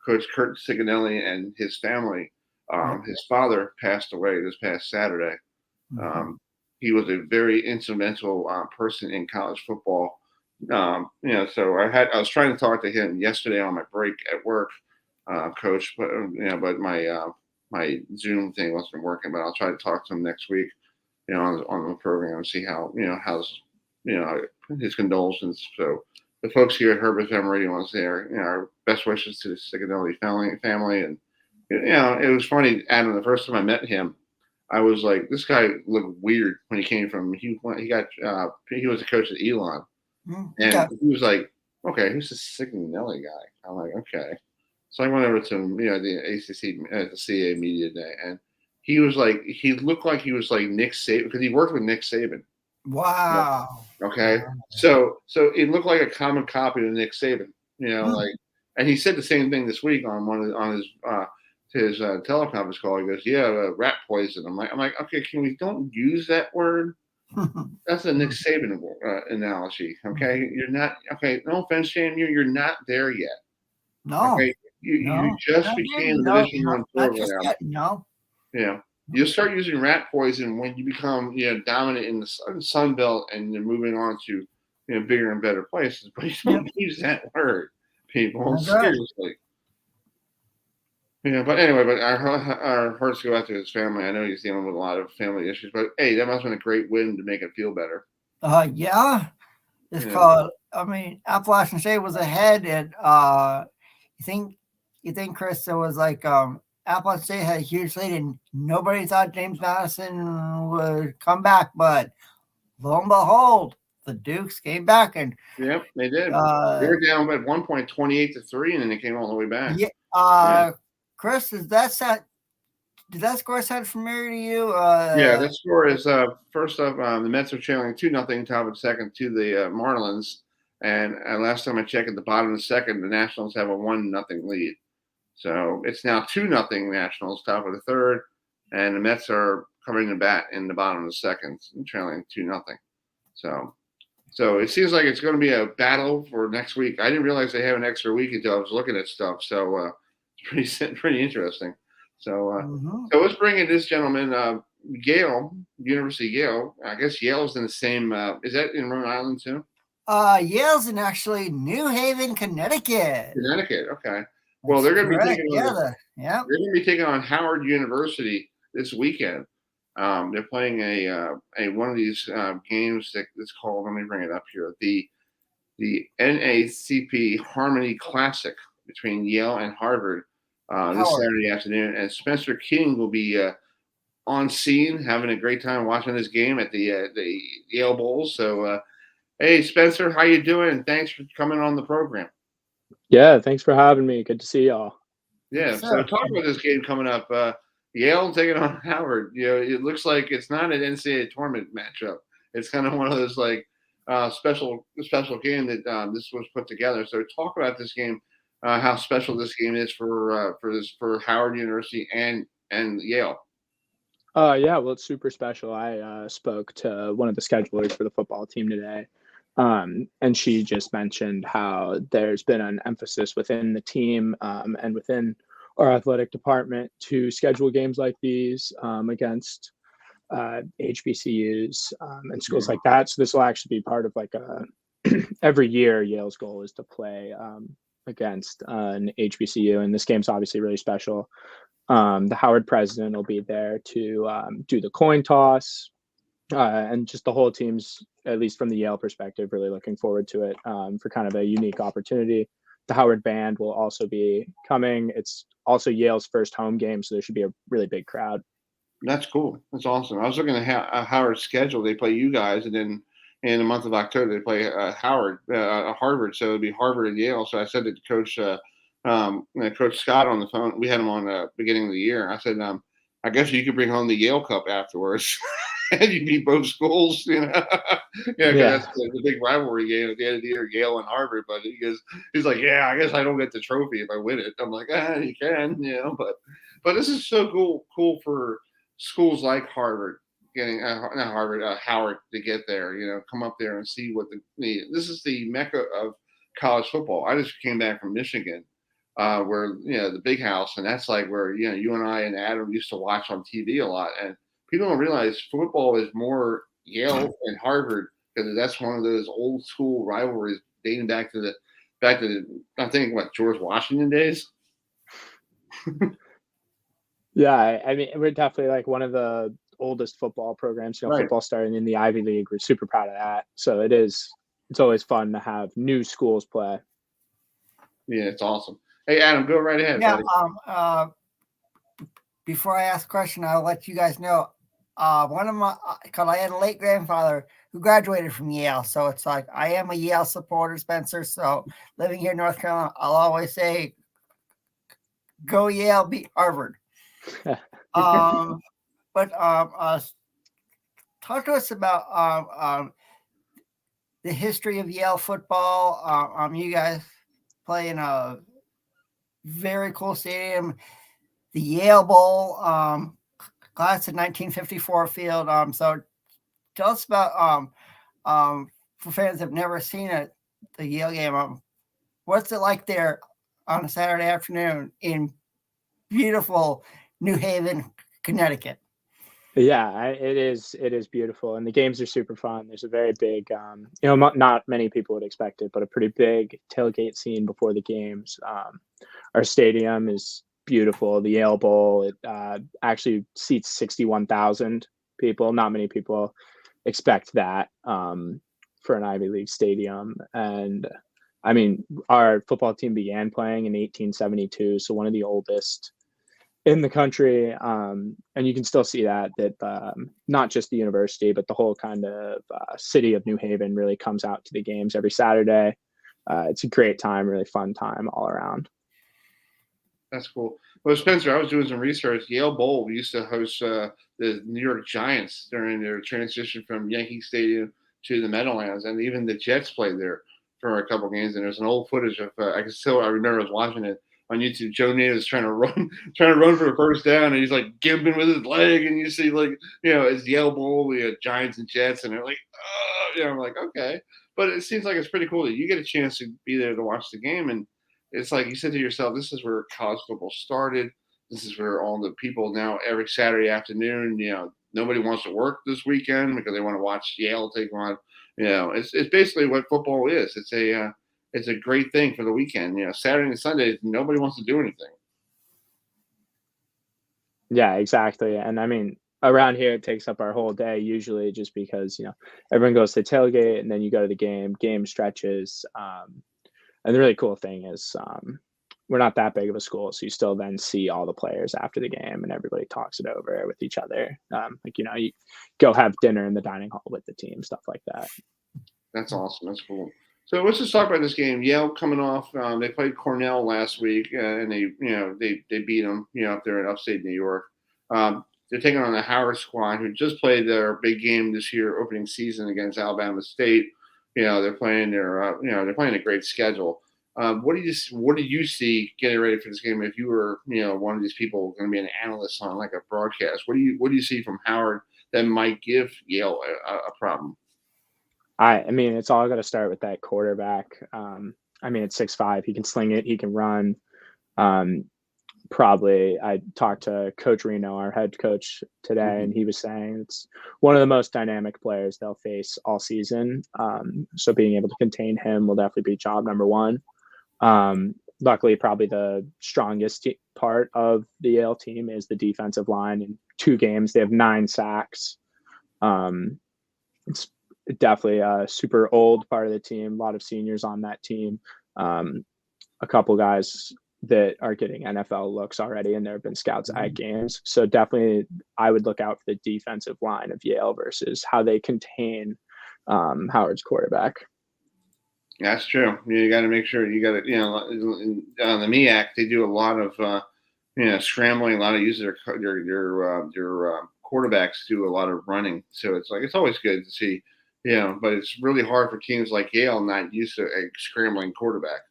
Coach Kurt Sigonelli and his family. His father passed away this past Saturday. He was a very instrumental person in college football. So I was trying to talk to him yesterday on my break at work, Coach, but my Zoom thing wasn't working. But I'll try to talk to him next week, on the program and see how how's his condolences. So the folks here at Herbert FM Radio want to say our best wishes to the Sigonelli family, and it was funny, Adam. The first time I met him, I was like, this guy looked weird when he came from. He was a coach at Elon, and he was like, okay, who's this Sigonelli guy? I'm like, okay. So I went over to him, the ACC, the CA Media Day, and he looked like he was like Nick Saban, because he worked with Nick Saban. Wow. Okay. So it looked like a common copy of Nick Saban, and he said the same thing this week on his teleconference call. He goes, rat poison. I'm like, okay, don't use that word. That's a Nick Saban analogy. Okay. You're not, okay. No offense, Shane, you're not there yet. No. Okay. You just became the Division I program. No. Yeah. You'll start using rat poison when you become, dominant in the Sun Belt and you're moving on to, bigger and better places. But you don't use that word, people. Seriously. But anyway, our hearts go out to his family. I know he's dealing with a lot of family issues, but hey, that must have been a great win to make it feel better. Yeah. It's called, Appalachian State was ahead, and you think, Chris, there was like Appalachian State had a huge lead, and nobody thought James Madison would come back, but lo and behold, the Dukes came back, and yep, they did. They were down at 1 point, 28-3, and then they came all the way back. Yeah. Chris, did that score sound familiar to you? That score is first up. The Mets are trailing 2-0, top of second to the Marlins, and last time I checked, at the bottom of the second, the Nationals have a 1-0 lead. So it's now 2-0 Nationals, top of the third, and the Mets are coming to bat in the bottom of the second, trailing 2-0. So it seems like it's going to be a battle for next week. I didn't realize they have an extra week until I was looking at stuff. So it's pretty interesting. So let's bring in this gentleman, Yale, University of Yale. I guess Yale's in the same. Is that in Rhode Island too? Yale's in actually New Haven, Connecticut. Connecticut, okay. Well, they're going to be taking on. They're going to be taking on Howard University this weekend. They're playing a one of these games that's called. Let me bring it up here. The NACP Harmony Classic between Yale and Harvard this Saturday afternoon, and Spencer King will be on scene, having a great time watching this game at the Yale Bowl. So Hey, Spencer, how you doing? And thanks for coming on the program. Yeah, thanks for having me. Good to see y'all. Yeah, so talk about this game coming up. Yale taking on Howard. It looks like it's not an NCAA tournament matchup. It's kind of one of those like special game that this was put together. So talk about this game, how special this game is for Howard University and Yale. Yeah, well, it's super special. I spoke to one of the schedulers for the football team today, and she just mentioned how there's been an emphasis within the team and within our athletic department to schedule games like these against HBCUs and schools like that. So this will actually be part of like every year Yale's goal is to play against an HBCU, and this game's obviously really special. The Howard president will be there to do the coin toss, and just the whole team's, at least from the Yale perspective, really looking forward to it for kind of a unique opportunity. The Howard band will also be coming. It's also Yale's first home game, so there should be a really big crowd. That's cool. That's awesome. I was looking at Howard's schedule. They play you guys, and then in the month of October they play Harvard. So it'd be Harvard and Yale. So I said to Coach Scott on the phone. We had him on the beginning of the year. I said, I guess you could bring home the Yale Cup afterwards. And you beat both schools, that's the big rivalry game at the end of the year, Yale and Harvard. But he's like, yeah, I guess I don't get the trophy if I win it. I'm like, you can, but this is so cool for schools like Harvard getting Howard to get there, come up there and see what this is the mecca of college football. I just came back from Michigan, where the big house, and that's like where you and I and Adam used to watch on TV a lot. And people don't realize football is more Yale and Harvard, because that's one of those old school rivalries dating back to the I think George Washington days. Yeah, I mean, we're definitely like one of the oldest football programs. Right. Football starting in the Ivy League. We're super proud of that. So it's always fun to have new schools play. Yeah, it's awesome. Hey, Adam, go right ahead. Yeah. Buddy. Before I ask a question, I'll let you guys know. Because I had a late grandfather who graduated from Yale, so it's like I am a Yale supporter, Spencer. So living here in North Carolina, I'll always say, "Go Yale, beat Harvard." But talk to us about the history of Yale football. You guys play in a very cool stadium, the Yale Bowl, class of 1954 field. So tell us about for fans that have never seen the Yale game. What's it like there on a Saturday afternoon in beautiful New Haven, Connecticut? Yeah, it is beautiful, and the games are super fun. There's a very big, not many people would expect it, but a pretty big tailgate scene before the games. Our stadium is beautiful. The Yale Bowl, it actually seats 61,000 people. Not many people expect that for an Ivy League stadium. And I mean, our football team began playing in 1872, so one of the oldest in the country, and you can still see that not just the university, but the whole kind of city of New Haven really comes out to the games every Saturday. It's a great time, really fun time all around. That's cool. Well, Spencer, I was doing some research. Yale Bowl, we used to host the New York Giants during their transition from Yankee Stadium to the Meadowlands, and even the Jets played there for a couple games. And there's an old footage of I remember I was watching it on YouTube. Joe Namath's trying to run for a first down, and he's like gimping with his leg, and you see it's Yale Bowl, we had Giants and Jets, and they're like, I'm like, okay. But it seems like it's pretty cool that you get a chance to be there to watch the game, and it's like you said to yourself, this is where college football started. This is where all the people now every Saturday afternoon, nobody wants to work this weekend because they want to watch Yale take on. It's basically what football is. It's a great thing for the weekend. Saturday and Sunday, nobody wants to do anything. Yeah, exactly. And I mean, around here, it takes up our whole day usually just because, everyone goes to tailgate and then you go to the game stretches. And the really cool thing is we're not that big of a school, so you still then see all the players after the game and everybody talks it over with each other. You go have dinner in the dining hall with the team, stuff like that. That's awesome. That's cool. So let's just talk about this game. Yale coming off. They played Cornell last week, and they beat them. Up there in upstate New York. They're taking on the Howard squad, who just played their big game this year, opening season against Alabama State. They're playing they're playing a great schedule. What do you see getting ready for this game? If you were one of these people going to be an analyst on like a broadcast, what do you see from Howard that might give Yale a problem? I mean, it's all going to start with that quarterback. I mean, it's 6'5". He can sling it. He can run. Probably, I talked to Coach Reno, our head coach, today, and he was saying it's one of the most dynamic players they'll face all season. So being able to contain him will definitely be job number one. Luckily, probably the strongest part of the Yale team is the defensive line. In 2 games, they have 9 sacks. It's definitely a super old part of the team. A lot of seniors on that team. A couple guys that are getting NFL looks already, and there have been scouts at games. So definitely I would look out for the defensive line of Yale versus how they contain Howard's quarterback. That's true. You got to make sure you got to, on the MEAC, they do a lot of, scrambling, a lot of using their quarterbacks do a lot of running. So it's always good to see, but it's really hard for teams like Yale not used to a scrambling quarterback.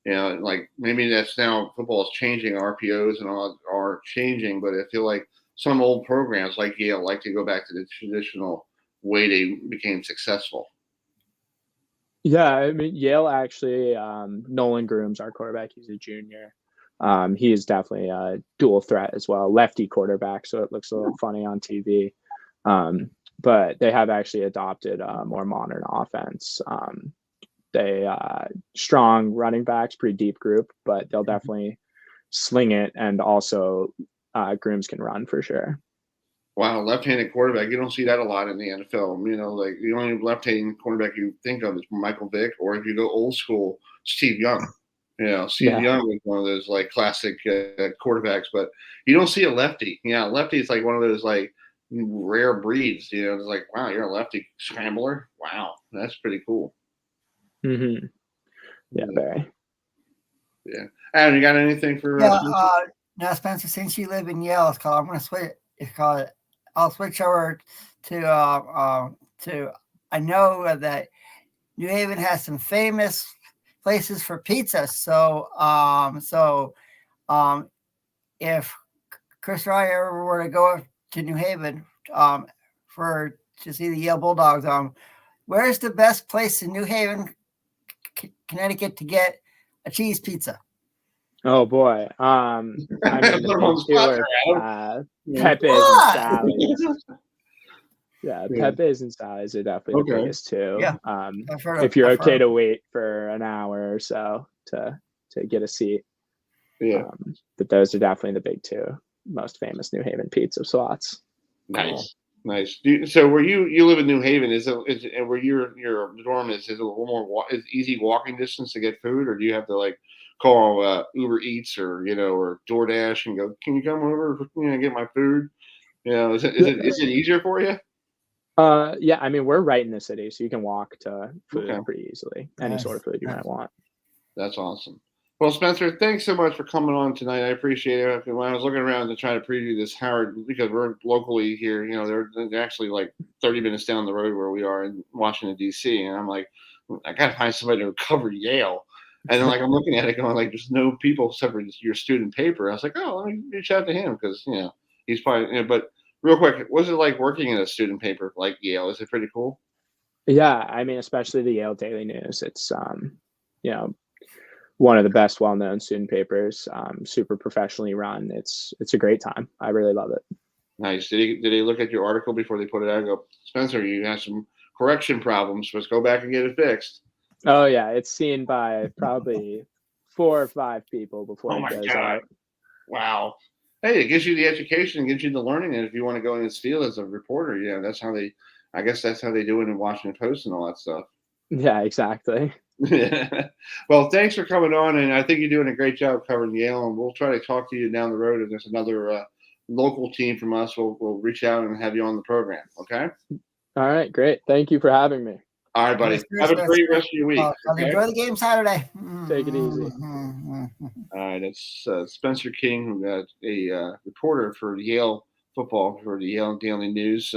Like maybe that's now football is changing, RPOs and all are changing, but I feel like some old programs like Yale like to go back to the traditional way they became successful. Yeah, I mean, Yale actually, Nolan Groom's our quarterback. He's a junior. He is definitely a dual threat as well, lefty quarterback, so it looks a little funny on TV. But they have actually adopted a more modern offense. They strong running backs, pretty deep group, but they'll definitely sling it, and also Grooms can run for sure. Wow, left-handed quarterback. You don't see that a lot in the NFL. Like the only left-handed quarterback you think of is Michael Vick, or if you go old school, Steve Young. Steve Young was one of those like classic quarterbacks, but you don't see a lefty. Lefty is like one of those like rare breeds. It's like, wow, you're a lefty scrambler. Wow, that's pretty cool. Mm-hmm. Yeah, very. Yeah. Adam, you got anything for? Now, Spencer, since you live in Yale, I'll switch over to I know that New Haven has some famous places for pizza. So if Chris and I ever were to go to New Haven to see the Yale Bulldogs, where's the best place in New Haven, Connecticut, to get a cheese pizza? Oh boy. I mean, Pepe's and Sally's. Yeah, Pepe's and Sally's are definitely the biggest two. Yeah. If you're okay to wait for an hour or so to get a seat. Yeah. But those are definitely the big 2 most famous New Haven pizza slots. Nice. So where you live in New Haven, is it where your dorm is it a little more easy walking distance to get food, or do you have to like call Uber Eats or or DoorDash and go, can you come over get my food? Is it easier for you? Yeah, I mean, we're right in the city, so you can walk to food pretty easily. Any sort of food you might want. That's awesome. Well, Spencer, thanks so much for coming on tonight. I appreciate it. When I was looking around to try to preview this Howard, because we're locally here, they're actually like 30 minutes down the road where we are in Washington, D.C. And I'm like, I got to find somebody to cover Yale. And then I'm looking at it going like, there's no people except for your student paper. I was like, oh, let me reach out to him because, he's probably, but real quick, what's it like working in a student paper like Yale? Is it pretty cool? Yeah, I mean, especially the Yale Daily News. It's, one of the best well-known student papers, super professionally run. It's a great time. I really love it. Nice. Did they look at your article before they put it out and go, Spencer, you have some correction problems. Let's go back and get it fixed. Oh yeah, it's seen by probably 4 or 5 people before it goes out. Wow. Hey, it gives you the education, gives you the learning, and if you want to go in this field as a reporter, that's how they do it in Washington Post and all that stuff. Yeah, exactly. Well, thanks for coming on, and I think you're doing a great job covering Yale, and we'll try to talk to you down the road if there's another local team from us. We'll reach out and have you on the program, okay? All right, great. Thank you for having me. All right, buddy. Have a great rest of your week. Okay? Enjoy the game Saturday. Take it easy. All right, it's Spencer King, who got a reporter for Yale football for the Yale Daily News.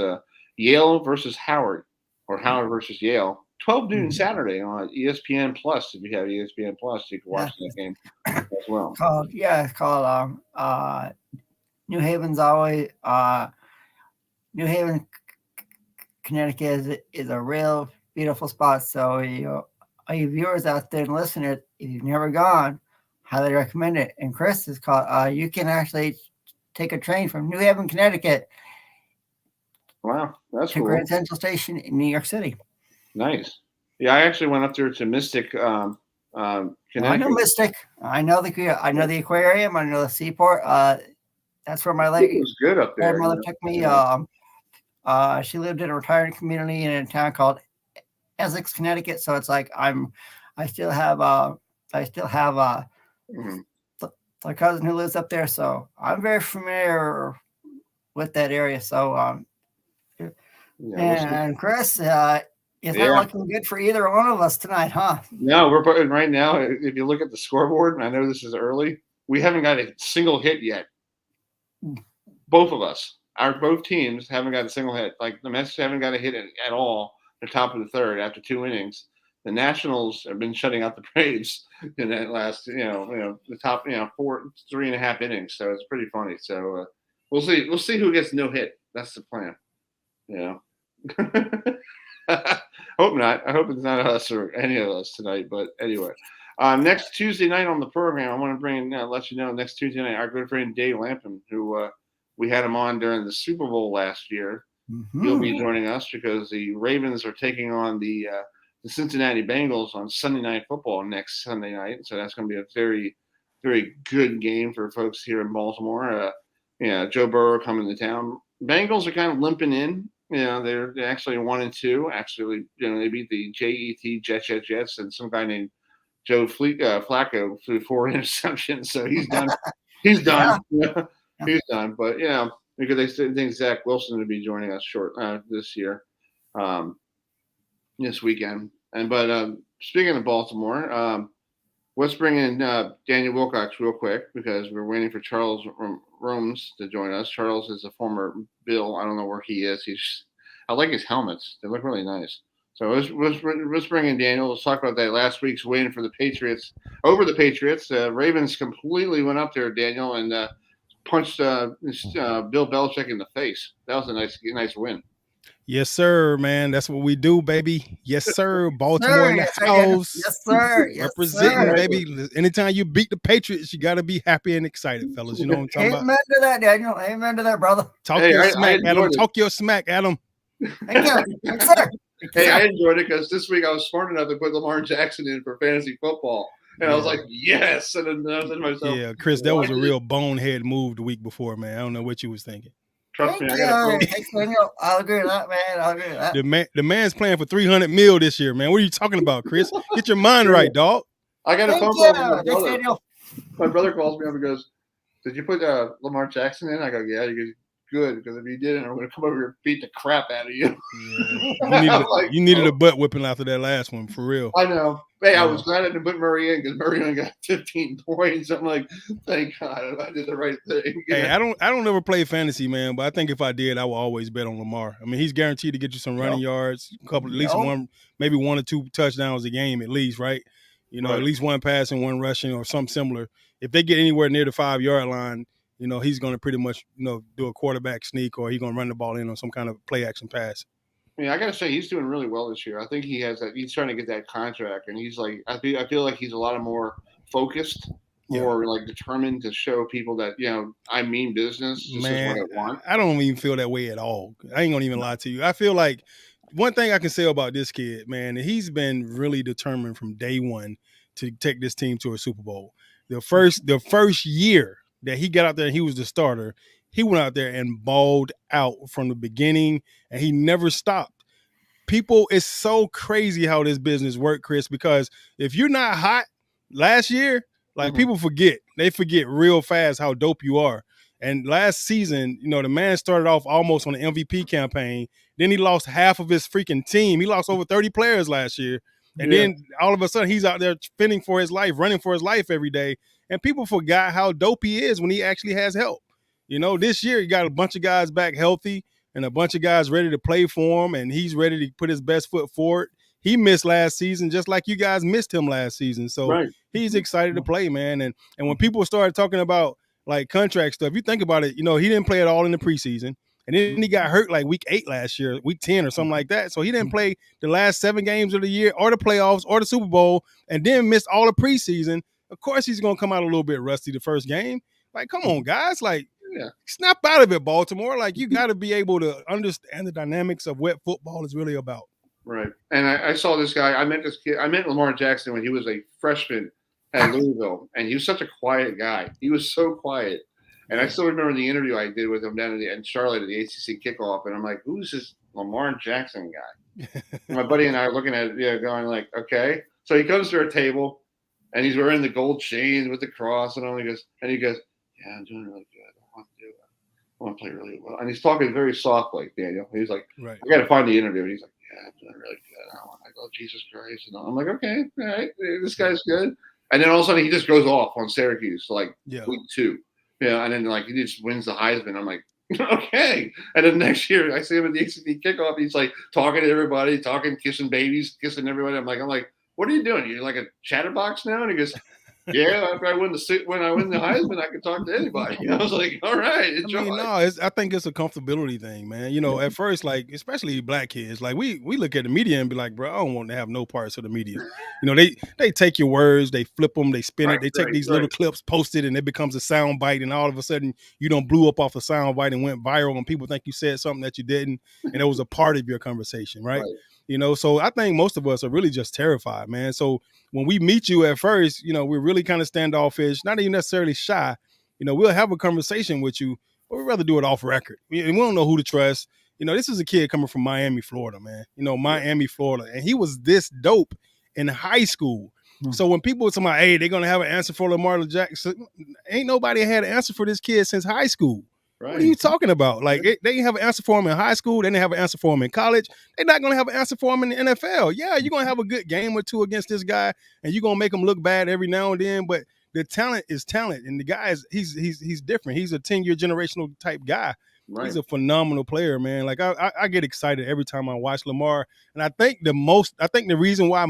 Yale versus Howard, or Howard versus Yale. 12 noon Saturday on ESPN Plus. If you have ESPN Plus, you can watch that game as well. It's called New Haven's always New Haven, Connecticut is a real beautiful spot. So all you viewers out there and listeners, if you've never gone, highly recommend it. And Chris is called. You can actually take a train from New Haven, Connecticut. Wow, that's to cool. Grand Central Station in New York City. Nice. Yeah, I actually went up there to Mystic, Connecticut. I know Mystic. I know the aquarium. I know the seaport. That's where my lady was good up there. Grandmother took me. She lived in a retirement community in a town called Essex, Connecticut. So it's like I still have my cousin who lives up there. So I'm very familiar with that area. So and Chris, it's not looking good for either one of us tonight, huh? No, we're putting right now. If you look at the scoreboard, and I know this is early, we haven't got a single hit yet. Both of us, both teams haven't got a single hit. Like the Mets haven't got a hit at all at the top of the third after 2 innings. The Nationals have been shutting out the Braves in that last, the top, 3.5 innings. So it's pretty funny. So we'll see. We'll see who gets no hit. That's the plan. Hope not. I hope it's not us or any of us tonight. But anyway, next Tuesday night on the program, I want to let you know next Tuesday night, our good friend Dave Lampton, who we had him on during the Super Bowl last year. Mm-hmm. He'll be joining us because the Ravens are taking on the Cincinnati Bengals on Sunday Night Football next Sunday night. So that's going to be a very, very good game for folks here in Baltimore. Joe Burrow coming to town. Bengals are kind of limping in. They're actually 1-2. Actually, they beat the Jets, and some guy named Joe Flacco threw 4 interceptions. So he's done. He's done. Yeah. He's done. But because they think Zach Wilson would be joining us this year, this weekend. But speaking of Baltimore, let's bring in Daniel Wilcox real quick because we're waiting for Charles Romes to join us. Charles is a former Bill. I don't know where he is. I like his helmets. They look really nice. So let's bring in Daniel. Let's talk about that. Last week's win for the Patriots over the Patriots. Ravens completely went up there, Daniel, and punched Bill Belichick in the face. That was a nice win. Yes, sir, man. That's what we do, baby. Yes, sir. Baltimore in the house. Yes, sir. Yes, representing, sir. baby. Anytime you beat the Patriots, you got to be happy and excited, fellas. You know what I'm talking about? Amen to that, Daniel. Amen to that, brother. Talk your smack, Adam. Talk your smack, Adam. Thank you. Yes, sir. Hey, I enjoyed it because this week I was smart enough to put Lamar Jackson in for fantasy football. And I was like, yes. And then I said to myself, yeah, Chris, that was a real bonehead move the week before, man. I don't know what you was thinking. Trust me, I'll agree with that, man. I'll agree with that. The man's playing for $300 million this year, man. What are you talking about, Chris? Get your mind right, dog. I got a phone call from my brother. My brother calls me up and goes, "Did you put Lamar Jackson in?" I go, "Yeah." He goes, "Good, because if you didn't, I'm going to come over here and beat the crap out of you." Yeah. You needed a butt whipping after that last one, for real. I know. Hey, I was glad I didn't put Murray in because Murray only got 15 points. I'm like, thank God I did the right thing. Hey, I don't ever play fantasy, man, but I think if I did, I would always bet on Lamar. I mean, he's guaranteed to get you some running yards, at least maybe 1 or 2 touchdowns a game at least, right? At least 1 passing, 1 rushing, or something similar. If they get anywhere near the 5-yard line, he's going to pretty much, do a quarterback sneak, or he's going to run the ball in on some kind of play action pass. I got to say, he's doing really well this year. I think he has that. He's trying to get that contract, and he's like, I feel like he's a lot more focused, more like determined to show people that I mean business. This Man, is what I want. I don't even feel that way at all. I ain't gonna even lie to you. I feel like one thing I can say about this kid, man, he's been really determined from day one to take this team to a Super Bowl. The first year that he got out there and he was the starter, he went out there and balled out from the beginning, and he never stopped. People, it's so crazy how this business works, Chris, because if you're not hot last year, people forget. They forget real fast how dope you are. And last season, the man started off almost on the MVP campaign. Then he lost half of his freaking team. He lost over 30 players last year. And then all of a sudden he's out there fending for his life, running for his life every day. And people forgot how dope he is when he actually has help. This year he got a bunch of guys back healthy and a bunch of guys ready to play for him, and he's ready to put his best foot forward. He missed last season just like you guys missed him last season. So he's excited to play, man. And when people started talking about like contract stuff, you think about it, he didn't play at all in the preseason. And then he got hurt like week 8 last year, week 10 or something like that. So he didn't play the last 7 games of the year or the playoffs or the Super Bowl, and then missed all the preseason. Of course, he's going to come out a little bit rusty the first game. Like, come on, guys. Like, snap out of it, Baltimore. Like, you got to be able to understand the dynamics of what football is really about. Right. And I saw this guy. I met this kid. I met Lamar Jackson when he was a freshman at Louisville, and he was such a quiet guy. He was so quiet. And I still remember the interview I did with him down in Charlotte at the ACC kickoff, and I'm like, who's this Lamar Jackson guy? And my buddy and I are looking at it, going like, okay. So he comes to our table, and he's wearing the gold chains with the cross, and he goes, yeah, I'm doing really good. I want to play really well. And he's talking very softly, Daniel. He's like, I got to find the interview. And he's like, yeah, I'm doing really good. I go, Jesus Christ. And I'm like, okay, all right, this guy's good. And then all of a sudden he just goes off on Syracuse, like week 2. And then like he just wins the Heisman. I'm like, okay. And then next year I see him at the ACC kickoff. He's like talking to everybody, kissing babies, kissing everybody. I'm like, what are you doing? You're like a chatterbox now? And he goes, yeah, after I win the Heisman, I can talk to anybody. I was like, all right. I think it's a comfortability thing, man. At first, like, especially black kids, like we look at the media and be like, bro, I don't want to have no parts of the media. They take your words, they flip them, they spin it, they take these little clips, post it, and it becomes a sound bite, and all of a sudden you don't blew up off a sound bite and went viral, and people think you said something that you didn't, and it was a part of your conversation, right? So I think most of us are really just terrified, man. So when we meet you at first, we're really kind of standoffish, not even necessarily shy. We'll have a conversation with you, but we'd rather do it off record. We don't know who to trust. This is a kid coming from Miami, Florida, man. Miami, Florida. And he was this dope in high school. So when people tell me, hey, they're going to have an answer for Lamar Jackson, ain't nobody had an answer for this kid since high school. Right. What are you talking about? Like, they didn't have an answer for him in high school. They didn't have an answer for him in college. They're not going to have an answer for him in the NFL. Yeah, you're going to have a good game or two against this guy, and you're going to make him look bad every now and then. But the talent is talent, and the guy he's different. He's a 10-year generational type guy. Right. He's a phenomenal player, man. Like, I get excited every time I watch Lamar, and I think the reason why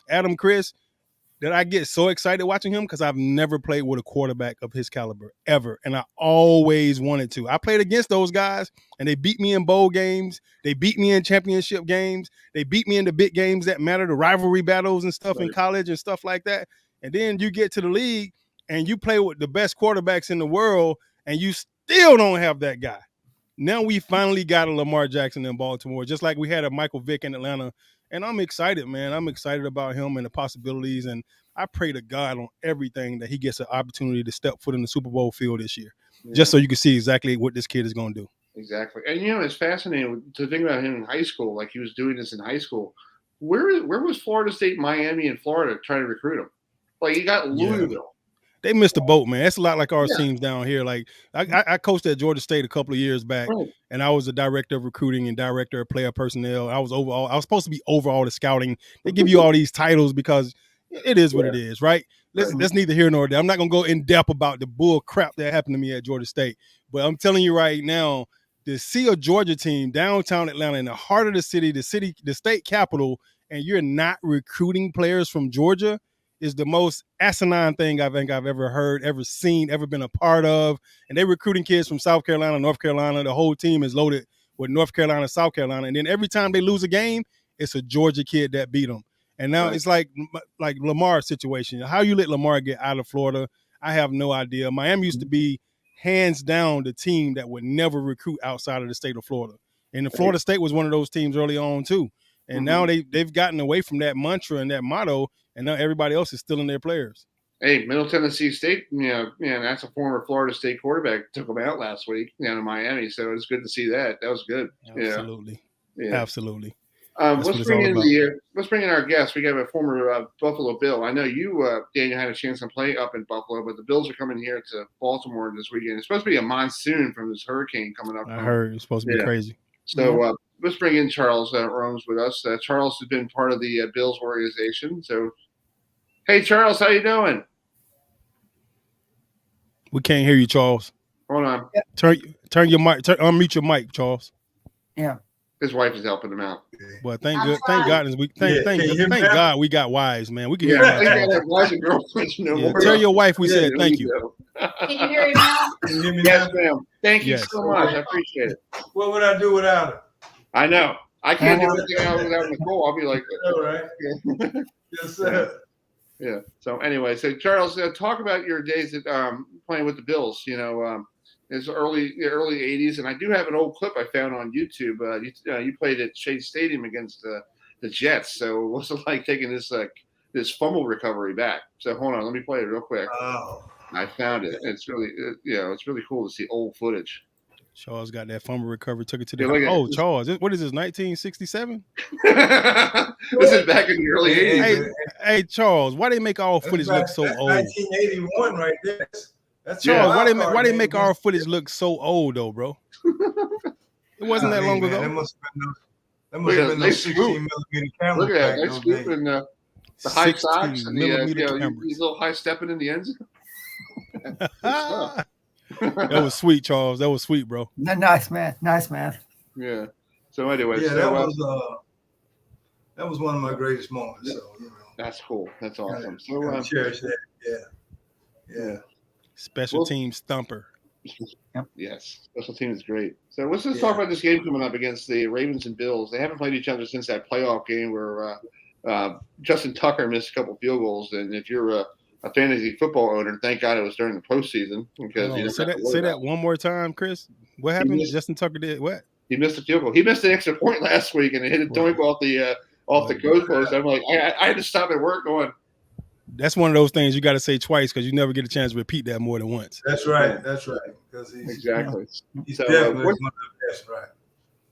Adam, Chris, that I get so excited watching him because I've never played with a quarterback of his caliber ever, and I always wanted to. I played against those guys, and they beat me in bowl games. They beat me in championship games. They beat me in the big games that matter, the rivalry battles and stuff in college and stuff like that. And then you get to the league, and you play with the best quarterbacks in the world, and you still don't have that guy. Now we finally got a Lamar Jackson in Baltimore, just like we had a Michael Vick in Atlanta. And I'm excited, man. I'm excited about him and the possibilities. And I pray to God on everything that he gets an opportunity to step foot in the Super Bowl field this year, just so you can see exactly what this kid is going to do. Exactly. And, it's fascinating to think about him in high school, like he was doing this in high school. Where was Florida State, Miami, and Florida trying to recruit him? Like, he got Louisville. Yeah. They missed the boat, man. That's a lot like our teams down here. Like I coached at Georgia State a couple of years back, and I was the director of recruiting and director of player personnel. I was supposed to be over all the scouting. They give you all these titles because it is what it is, right? That's neither here nor there. I'm not gonna go in depth about the bull crap that happened to me at Georgia State, but I'm telling you right now, to see a Georgia team downtown Atlanta in the heart of the city, the state capital, and you're not recruiting players from Georgia is the most asinine thing I think I've ever heard, ever seen, ever been a part of. And they're recruiting kids from South Carolina, North Carolina. The whole team is loaded with North Carolina, South Carolina. And then every time they lose a game, it's a Georgia kid that beat them. And now it's like Lamar's situation. How you let Lamar get out of Florida, I have no idea. Miami used to be hands down the team that would never recruit outside of the state of Florida. And the Florida State was one of those teams early on too. And now they've gotten away from that mantra and that motto, and now everybody else is stealing their players. Hey, Middle Tennessee State, that's a former Florida State quarterback. Took them out last week down in Miami, so it's good to see that. That was good. Absolutely. Yeah. Absolutely. Let's bring in our guest. We got a former Buffalo Bill. I know you, Daniel, had a chance to play up in Buffalo, but the Bills are coming here to Baltimore this weekend. It's supposed to be a monsoon from this hurricane coming up. I heard it's supposed to be crazy. So let's bring in Charles Rome's with us. Charles has been part of the Bills organization. So, hey, Charles, how you doing? We can't hear you, Charles. Hold on. Yeah. Turn your mic. Unmute your mic, Charles. Yeah. His wife is helping him out. Well, thank God we got wives, man. We can hear you. Wives and girlfriends no more. Tell your wife we said thank you. Can you hear me now? Yes, ma'am. Thank you so much. I appreciate it. What would I do without her? I know. I can't do anything else without Nicole. I'll be like this. All right. Yes, sir. Yeah. So anyway, Charles, talk about your days at playing with the Bills. It's early 80s, and I do have an old clip I found on YouTube. You played at Shea Stadium against the Jets. So what's it like taking this fumble recovery back? So hold on, let me play it real quick. Oh. I found it. It's really it's really cool to see old footage. Charles got that fumble recovery, took it to the Charles, what is this, 1967? This is back in the early 80s. Hey, Charles, why they make our footage look so old? 1981 right there. That's Charles, why they make our footage look so old though, bro? It wasn't that long ago. That must have been those 16 millimeter cameras. Look at that, nice scoop and the high socks and these little high stepping in the end zone. That was sweet, Charles. That was sweet, bro. Nice man. Yeah. So anyway, that was one of my greatest moments. So that's cool. That's awesome. So I cherish that. Yeah. Special team stumper. Yep. Yes, special team is great. So let's just talk about this game coming up against the Ravens and Bills. They haven't played each other since that playoff game where Justin Tucker missed a couple field goals. And if you're a fantasy football owner, thank God it was during the postseason because say that one more time, Chris. What happened? Justin Tucker did what? He missed a field goal. He missed an extra point last week and it hit a doink off the goal post. I'm like, I had to stop at work going. That's one of those things you got to say twice because you never get a chance to repeat that more than once. That's right. Exactly. He's definitely one of the best, right?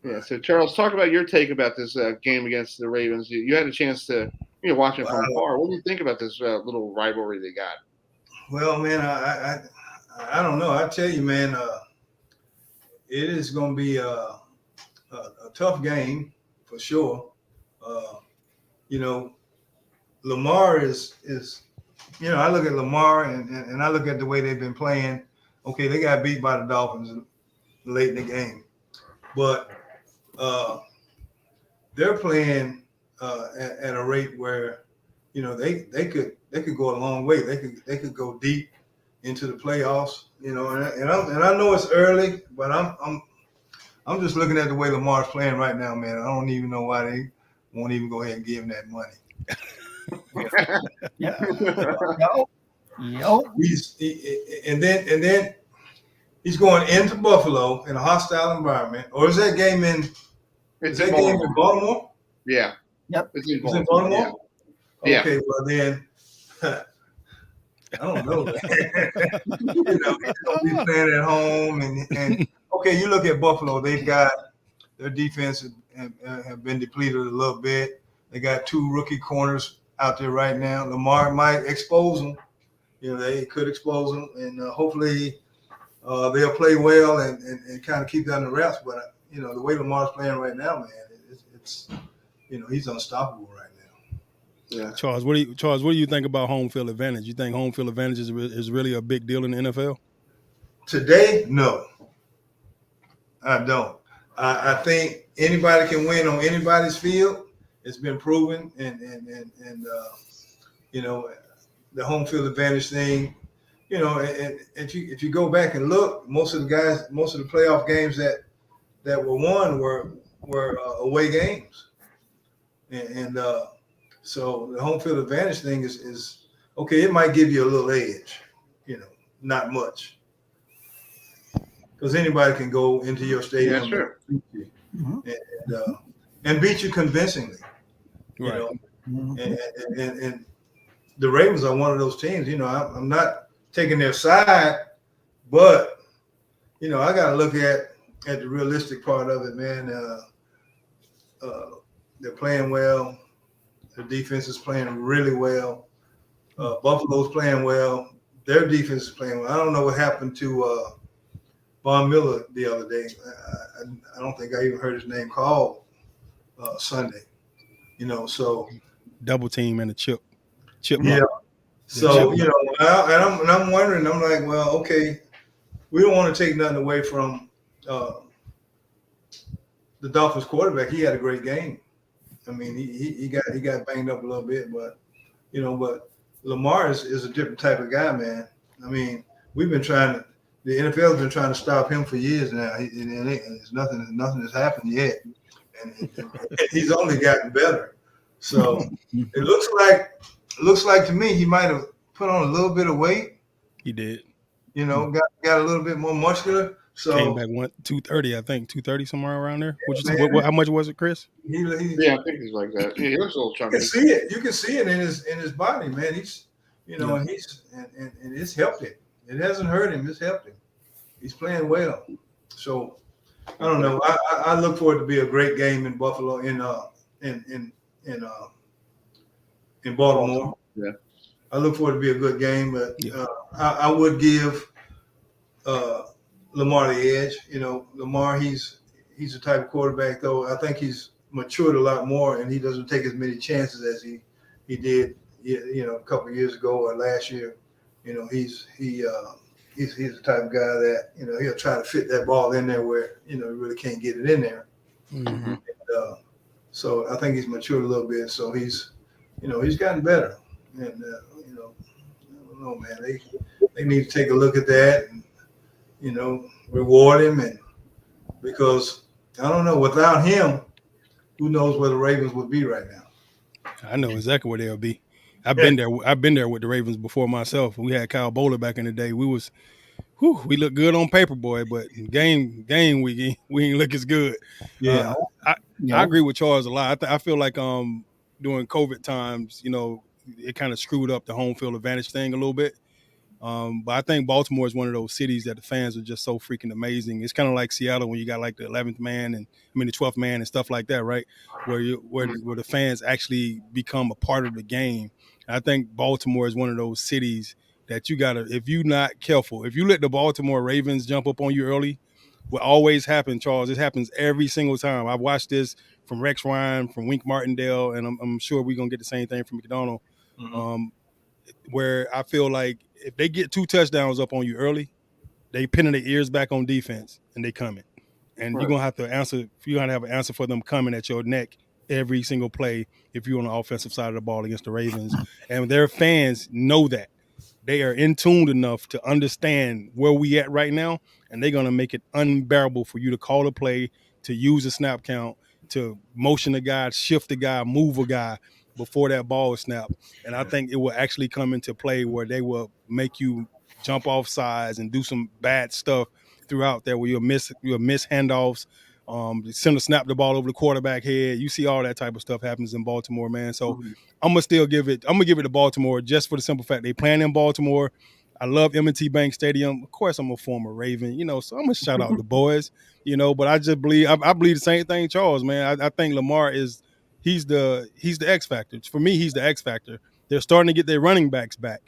Yeah. So Charles, talk about your take about this game against the Ravens. You had a chance to watch it from afar. What do you think about this little rivalry they got? Well, man, I don't know. I tell you, man, it is going to be a tough game for sure. Lamar is I look at Lamar and I look at the way they've been playing. Okay, they got beat by the Dolphins late in the game, but they're playing at a rate where they could go a long way. They could go deep into the playoffs. And I know it's early, but I'm just looking at the way Lamar's playing right now, man. I don't even know why they won't even go ahead and give him that money. And then he's going into Buffalo in a hostile environment. Or is that game in Baltimore? Yeah. Yep. It's in Baltimore. Yeah. Okay, well then I don't know. He's gonna be playing at home and okay, you look at Buffalo, they've got their defense have been depleted a little bit. They got two rookie corners out there right now. Lamar might expose them. They could expose them, and hopefully they'll play well and kind of keep that in the wraps. But the way Lamar's playing right now, man, it's he's unstoppable right now. Yeah, Charles. What do you think about home field advantage? You think home field advantage is really a big deal in the NFL? Today, no, I don't. I think anybody can win on anybody's field. It's been proven, and the home field advantage thing, and if you go back and look, most of the playoff games that were won were away games, and so the home field advantage thing is okay. It might give you a little edge, not much, because anybody can go into your stadium and beat you convincingly. Right. And the Ravens are one of those teams. I'm not taking their side, but I got to look at the realistic part of it, man. They're playing well. Their defense is playing really well. Buffalo's playing well. Their defense is playing well. I don't know what happened to Von Miller the other day. I don't think I even heard his name called Sunday. So double team and a chip. Yeah. So and I'm wondering. I'm like, well, okay, we don't want to take nothing away from the Dolphins quarterback. He had a great game. I mean, he got banged up a little bit, but Lamar is a different type of guy, man. I mean, the NFL has been trying to stop him for years now, and it's nothing has happened yet, and he's only gotten better. So it looks like to me he might have put on a little bit of weight. He did. Got a little bit more muscular. So came back 230, I think 230 somewhere around there. How much was it, Chris? Yeah, I think he's like that. Yeah, he looks a little chunky. You can see it in his body, man. He's and it's helped him. It hasn't hurt him. It's helped him. He's playing well. So I don't know. I look for it to be a great game in Buffalo in Baltimore. Yeah. I look for it to be a good game, but I would give Lamar the edge. Lamar, he's the type of quarterback, though. I think he's matured a lot more, and he doesn't take as many chances as he did, a couple of years ago or last year. He's the type of guy that he'll try to fit that ball in there where he really can't get it in there. Mm-hmm. And, so I think he's matured a little bit. So he's gotten better, and I don't know, man. They need to take a look at that and reward him, and because I don't know, without him, who knows where the Ravens would be right now. I know exactly where they'll be. I've been there with the Ravens before myself. We had Kyle Bowler back in the day. We looked good on paper, boy, but game we ain't look as good. Yeah. I agree with Charles a lot. I feel like during COVID times, it kind of screwed up the home field advantage thing a little bit. But I think Baltimore is one of those cities that the fans are just so freaking amazing. It's kind of like Seattle when you got like the 11th man the 12th man and stuff like that, right? Where the fans actually become a part of the game. And I think Baltimore is one of those cities that you gotta, if you're not careful, if you let the Baltimore Ravens jump up on you early, what always happens, Charles, it happens every single time. I've watched this from Rex Ryan, from Wink Martindale, and I'm sure we're gonna get the same thing from McDonald. Mm-hmm. Where I feel like if they get 2 touchdowns up on you early, they pinning their ears back on defense and they coming. And right. You're gonna have to have an answer for them coming at your neck every single play if you're on the offensive side of the ball against the Ravens. And their fans know that. They are in tune enough to understand where we at right now, and they're gonna make it unbearable for you to call a play, to use a snap count, to motion a guy, shift a guy, move a guy before that ball is snapped. And I think it will actually come into play where they will make you jump off sides and do some bad stuff throughout there where you'll miss handoffs, center snap the ball over the quarterback head. You see all that type of stuff happens in Baltimore, man. So I'm gonna give it to Baltimore just for the simple fact they playing in Baltimore. I love M&T Bank Stadium. Of course, I'm a former Raven, so I'm gonna shout out the boys, but I just believe I believe the same thing, Charles, man. I think Lamar is he's the X factor. For me, he's the X factor. They're starting to get their running backs back.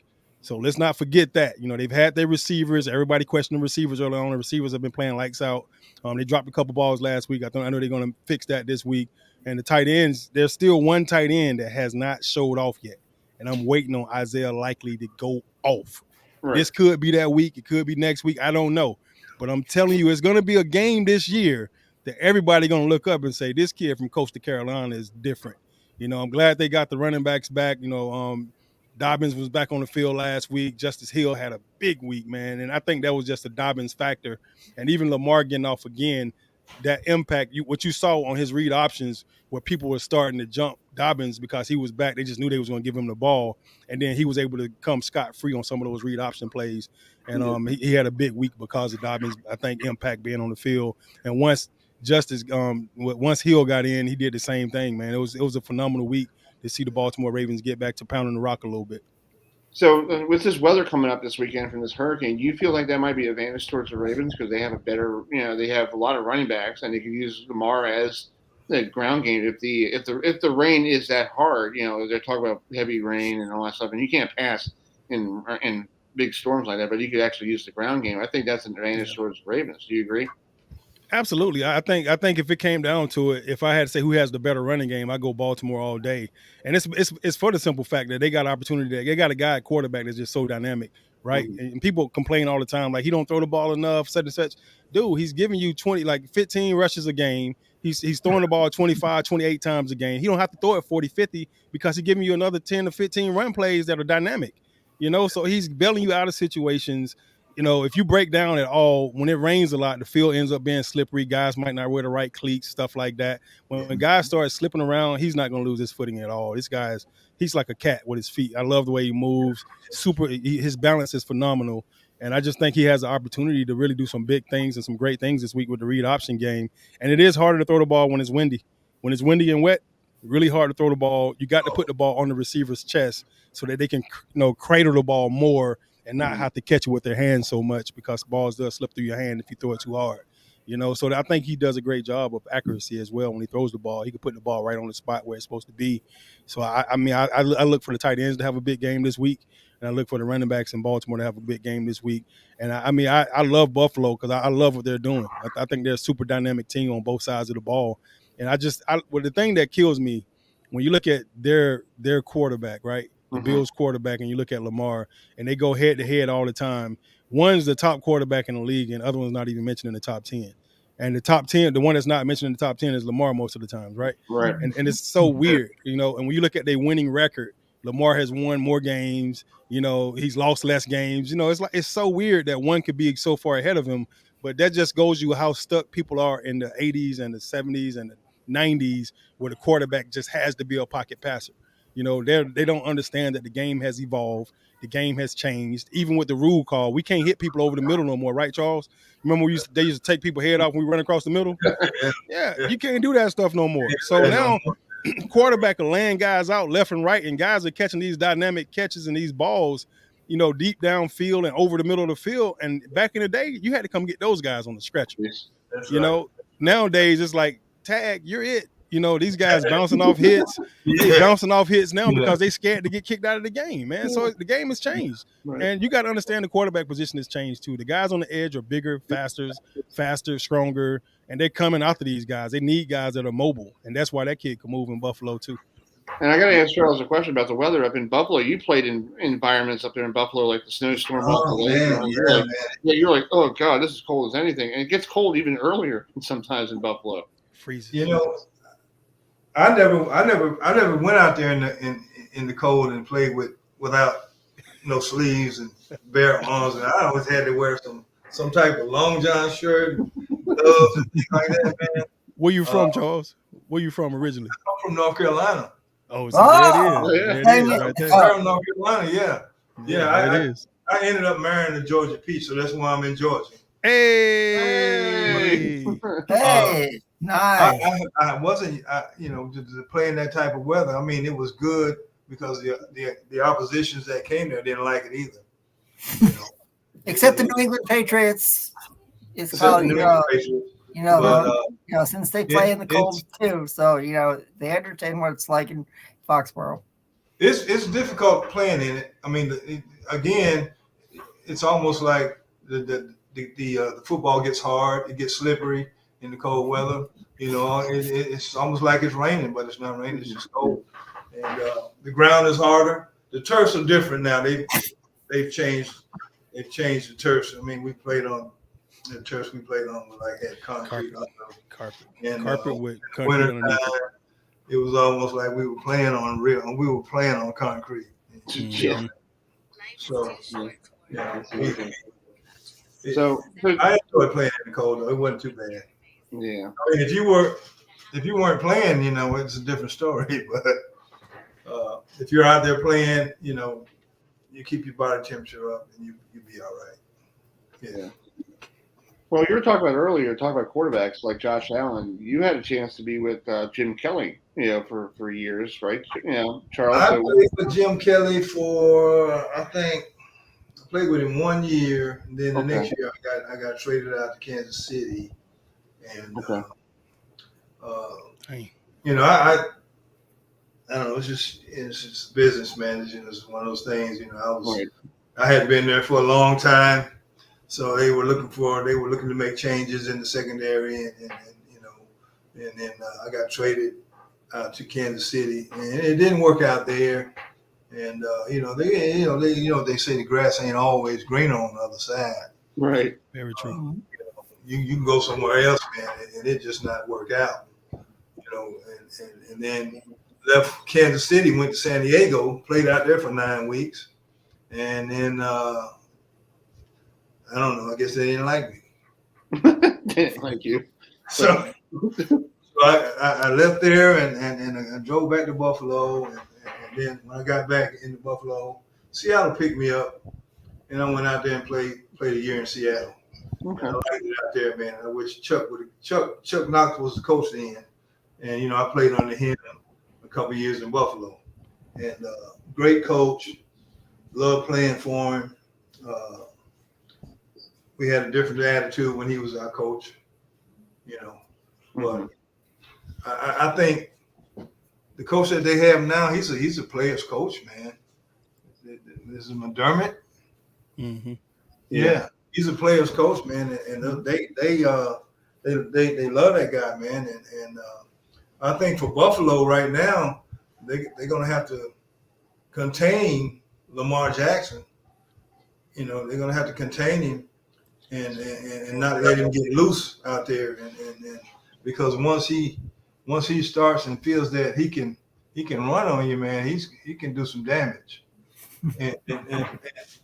So let's not forget that. They've had their receivers. Everybody questioned the receivers early on. The receivers have been playing lights out. They dropped a couple balls last week. I know they're going to fix that this week. And the tight ends, there's still one tight end that has not showed off yet. And I'm waiting on Isaiah Likely to go off. Right. This could be that week. It could be next week. I don't know. But I'm telling you, it's going to be a game this year that everybody going to look up and say, this kid from Coastal Carolina is different. I'm glad they got the running backs back. Dobbins was back on the field last week. Justice Hill had a big week, man. And I think that was just a Dobbins factor. And even Lamar getting off again, that impact, what you saw on his read options where people were starting to jump Dobbins because he was back. They just knew they was going to give him the ball. And then he was able to come scot-free on some of those read option plays. And he had a big week because of Dobbins, I think, impact being on the field. And once Hill got in, he did the same thing, man. It was a phenomenal week to see the Baltimore Ravens get back to pounding the rock a little bit. So with this weather coming up this weekend from this hurricane, do you feel like that might be an advantage towards the Ravens because they have they have a lot of running backs and they can use Lamar as the ground game. If the rain is that hard, they're talking about heavy rain and all that stuff, and you can't pass in big storms like that, but you could actually use the ground game. I think that's an advantage towards Ravens. Do you agree? Absolutely. I think if it came down to it, if I had to say who has the better running game, I go Baltimore all day. And it's for the simple fact that they got opportunity. They got a guy at quarterback that's just so dynamic, right? Mm-hmm. And people complain all the time, like he don't throw the ball enough, such and such. Dude, he's giving you 15 rushes a game. He's throwing the ball 25, 28 times a game. He don't have to throw it 40, 50 because he's giving you another 10 to 15 run plays that are dynamic. So he's bailing you out of situations. If you break down at all, when it rains a lot, the field ends up being slippery. Guys might not wear the right cleats, stuff like that. When guys start slipping around, he's not going to lose his footing at all. He's like a cat with his feet. I love the way he moves. His balance is phenomenal. And I just think he has the opportunity to really do some big things and some great things this week with the read option game. And it is harder to throw the ball when it's windy. When it's windy and wet, really hard to throw the ball. You got to put the ball on the receiver's chest so that they can, cradle the ball more and not have to catch it with their hands so much because balls does slip through your hand if you throw it too hard. So I think he does a great job of accuracy as well. When he throws the ball, he can put the ball right on the spot where it's supposed to be. So I look for the tight ends to have a big game this week, and I look for the running backs in Baltimore to have a big game this week. And I love Buffalo because I love what they're doing. I think they're a super dynamic team on both sides of the ball. And the thing that kills me when you look at their quarterback, right? The Bills quarterback, and you look at Lamar, and they go head to head all the time. One's the top quarterback in the league, and the other one's not even mentioned in the top 10. And the top 10, the one that's not mentioned in the top 10 is Lamar most of the times, right? Right. And it's so weird, and when you look at their winning record, Lamar has won more games, he's lost less games. It's so weird that one could be so far ahead of him, but that just goes you how stuck people are in the 80s and the 70s and the 90s where the quarterback just has to be a pocket passer. They don't understand that the game has evolved. The game has changed. Even with the rule call, we can't hit people over the middle no more, right, Charles? Remember they used to take people's head off when we run across the middle? Yeah, you can't do that stuff no more. So now quarterback are laying guys out left and right, and guys are catching these dynamic catches and these balls, deep downfield and over the middle of the field. And back in the day, you had to come get those guys on the stretcher. Nowadays it's like, tag, you're it. These guys bouncing off hits. They bouncing off hits now because they scared to get kicked out of the game, man. So the game has changed. Right. And you got to understand the quarterback position has changed too. The guys on the edge are bigger, faster, stronger, and they're coming after these guys. They need guys that are mobile, and that's why that kid can move in Buffalo too. And I got to ask Charles a question about the weather up in Buffalo. You played in environments up there in Buffalo, like the snowstorm off the lake. You're like, oh God, this is cold as anything. And it gets cold even earlier sometimes in Buffalo. Freezes. I never went out there in the cold and played without sleeves and bare arms, and I always had to wear some type of long john shirt, gloves, and things like that, man. Where you from, Charles? Where you from originally? I'm from North Carolina. Oh, so there it is, right there. From North Carolina, yeah. I ended up marrying a Georgia peach, so that's why I'm in Georgia. Hey. Nice. I wasn't, to play in that type of weather. I mean, it was good because the oppositions that came there didn't like it either. Except the New England Patriots. It's called, since they play in the cold too, so they entertain what it's like in Foxborough. It's difficult playing in it. I mean, again, it's almost like the football gets hard, it gets slippery in the cold weather. It's almost like it's raining, but it's not raining, it's just cold. And the ground is harder. The turfs are different now. They've changed the turfs. I mean, we played on the turfs we played on had concrete carpet. And carpet with concrete underneath. It was almost like we were playing on concrete. Mm-hmm. So So I enjoyed playing in the cold though. It wasn't too bad. Yeah. I mean, if you weren't playing, it's a different story. But if you're out there playing, you keep your body temperature up and you'll be all right. Yeah. Well, you were talking about earlier, about quarterbacks like Josh Allen. You had a chance to be with Jim Kelly, for years, right? Charles. I played with Jim Kelly for, I played with him 1 year, and then the next year I got traded out to Kansas City. And You know, I don't know. It's just business managing. It's one of those things. You know, I had been there for a long time, so they were looking to make changes in the secondary, and you know, and then I got traded to Kansas City, and it didn't work out there. And you know, they say the grass ain't always greener on the other side. Right. Very true. You can go somewhere else, man, and it just not work out. You know, and then left Kansas City, went to San Diego, played out there for 9 weeks, and then I don't know. I guess they didn't like me. Didn't like you. So I left there and I drove back to Buffalo, and then when I got back into Buffalo, Seattle picked me up, and I went out there and played a year in Seattle. Okay. I liked it out there, man. I wish Chuck Knox was the coach then, and you know I played under him a couple of years in Buffalo, and great coach. Loved playing for him. We had a different attitude when he was our coach, you know. But I think the coach that they have now, he's a player's coach, man. This is McDermott. Mm-hmm. Yeah, he's a player's coach, man, and they love that guy, man. And I think for Buffalo right now, they're gonna have to contain Lamar Jackson. You know, they're gonna have to contain him and not let him get loose out there, and because once he starts and feels that he can run on you, man, he can do some damage. And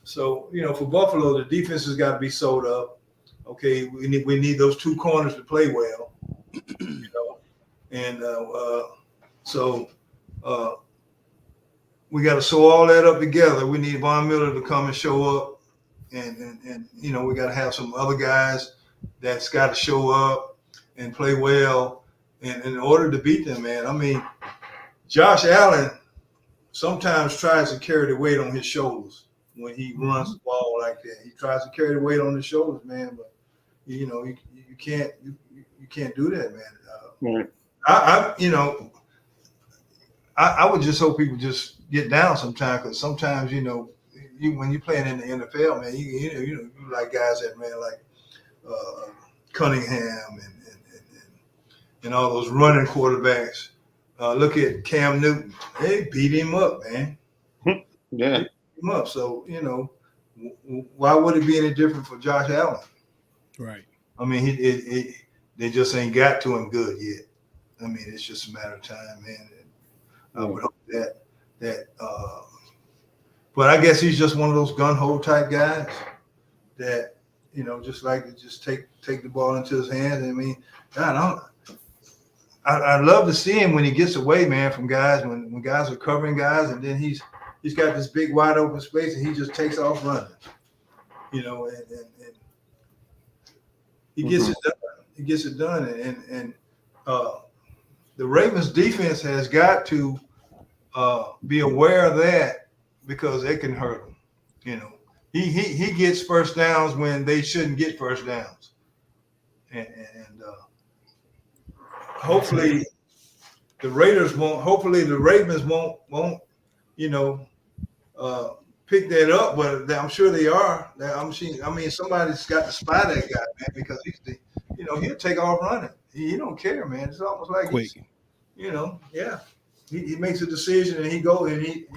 so, you know, for Buffalo, the defense has got to be sewed up. Okay, we need those two corners to play well, you know, and so we got to sew all that up together. We need Von Miller to come and show up, and you know, we got to have some other guys that's got to show up and play well, and in order to beat them, man. I mean, Josh Allen sometimes tries to carry the weight on his shoulders when he runs the ball like that. He tries to carry the weight on his shoulders, man. But you know, you can't do that, man. I would just hope people just get down sometimes, because sometimes, you know, when you're playing in the NFL, man, you like guys that, man, like Cunningham and all those running quarterbacks. Look at Cam Newton. They beat him up, man. Yeah. Beat him up. So, you know, why would it be any different for Josh Allen? Right. I mean, they just ain't got to him good yet. I mean, it's just a matter of time, man. I would hope that but I guess he's just one of those gun-ho type guys that, you know, just like to just take the ball into his hands. I mean, God, I love to see him when he gets away, man, from guys, when guys are covering guys, and then he's got this big wide open space and he just takes off running, you know, and he gets it done. He gets it done, and the Ravens defense has got to be aware of that, because it can hurt him. You know, he gets first downs when they shouldn't get first downs, and hopefully the Ravens won't, you know, pick that up, but I'm sure they are. I mean, somebody's got to spy that guy, man, because he'll take off running. He don't care, man. It's almost like Quick. You know, yeah. He makes a decision and he goes, and he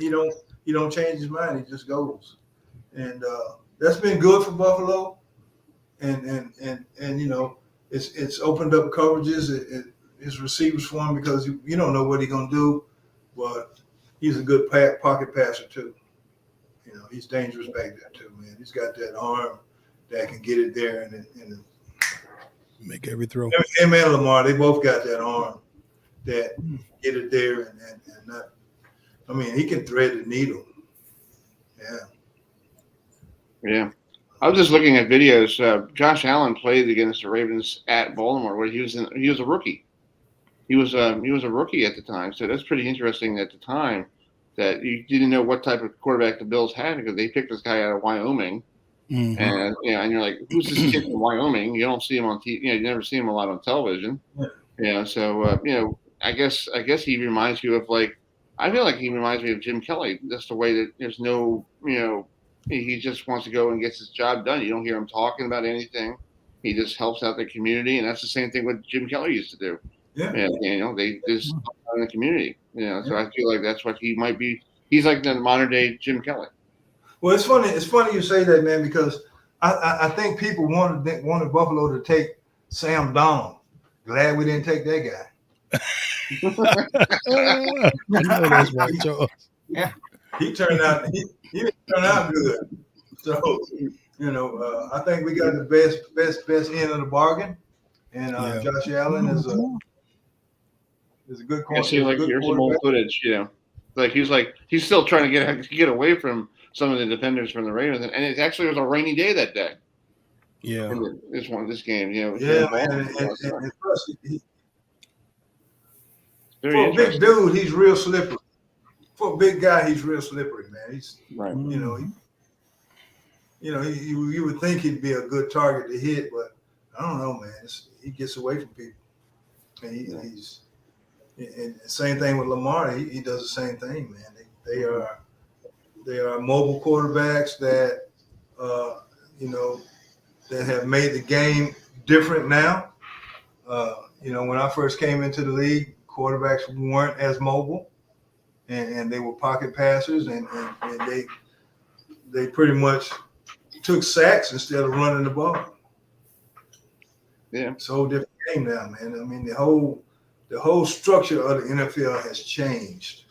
don't change his mind. He just goes, and that's been good for Buffalo, and you know, it's opened up coverages. His receivers for him, because you don't know what he's gonna do, but he's a good pocket passer too. You know, he's dangerous back there too, man. He's got that arm that can get it there and make every throw. Him and Lamar, they both got that arm that get it there and not. I mean, he can thread the needle. Yeah. Yeah. I was just looking at videos. Josh Allen played against the Ravens at Baltimore, where he was a rookie. He was a rookie at the time, so that's pretty interesting at the time that you didn't know what type of quarterback the Bills had, because they picked this guy out of Wyoming, and and you're like, who's this kid from Wyoming? You don't see him on TV. You never see him a lot on television. So I guess he reminds you of I feel like he reminds me of Jim Kelly. That's the way that there's no, he just wants to go and gets his job done. You don't hear him talking about anything. He just helps out the community, and that's the same thing what Jim Kelly used to do. Yeah. They just help out in the community. So I feel like that's what he might be. He's like the modern day Jim Kelly. Well, it's funny. It's funny you say that, man, because I think people wanted Buffalo to take Sam Donald. Glad we didn't take that guy. I know that's right, Charles. Yeah. He turned out he didn't turn out good. So I think we got the best end of the bargain, and Josh Allen is a good corner. Here's some old footage, he's still trying to get away from some of the defenders from the Ravens, and it actually was a rainy day that day. Yeah, this game, and plus, for a big dude, he's real slippery. For a big guy, he's real slippery, man. He's right. You would think he'd be a good target to hit, but I don't know, man. He gets away from people, and he's. And same thing with Lamar. He does the same thing, man. They are mobile quarterbacks that that have made the game different now. When I first came into the league, quarterbacks weren't as mobile, and they were pocket passers, and they pretty much took sacks instead of running the ball. Yeah, it's a whole different game now, man. I mean, the whole structure of the NFL has changed.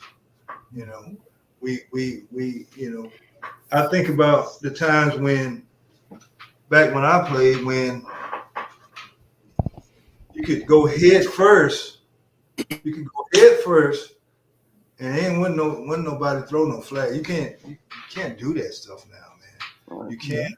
I think about the times back when I played, when you could go head first. You could go head first, and wouldn't nobody throw no flag. You can't do that stuff now, man. You can't.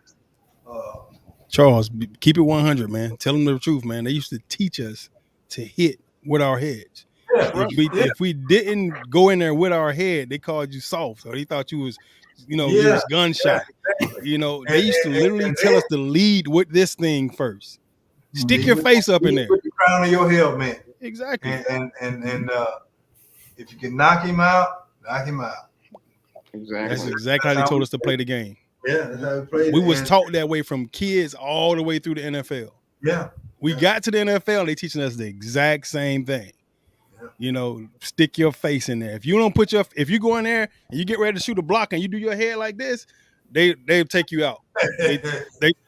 Charles, keep it 100, man. Tell them the truth, man. They used to teach us to hit with our heads. Yeah, if we didn't go in there with our head, they called you soft, or they thought you was, you was gunshot. Yeah, exactly. They used to literally tell us to lead with this thing first. Stick your face up in there. Put the crown of your head, man. Exactly. And if you can knock him out, knock him out. Exactly. That's exactly how they told us to play the game. Yeah, that's how we played. We was taught that way from kids all the way through the NFL. Yeah. We got to the NFL, they teaching us the exact same thing. Yeah. Stick your face in there. If you go in there and you get ready to shoot a block and you do your head like this, they take you out. They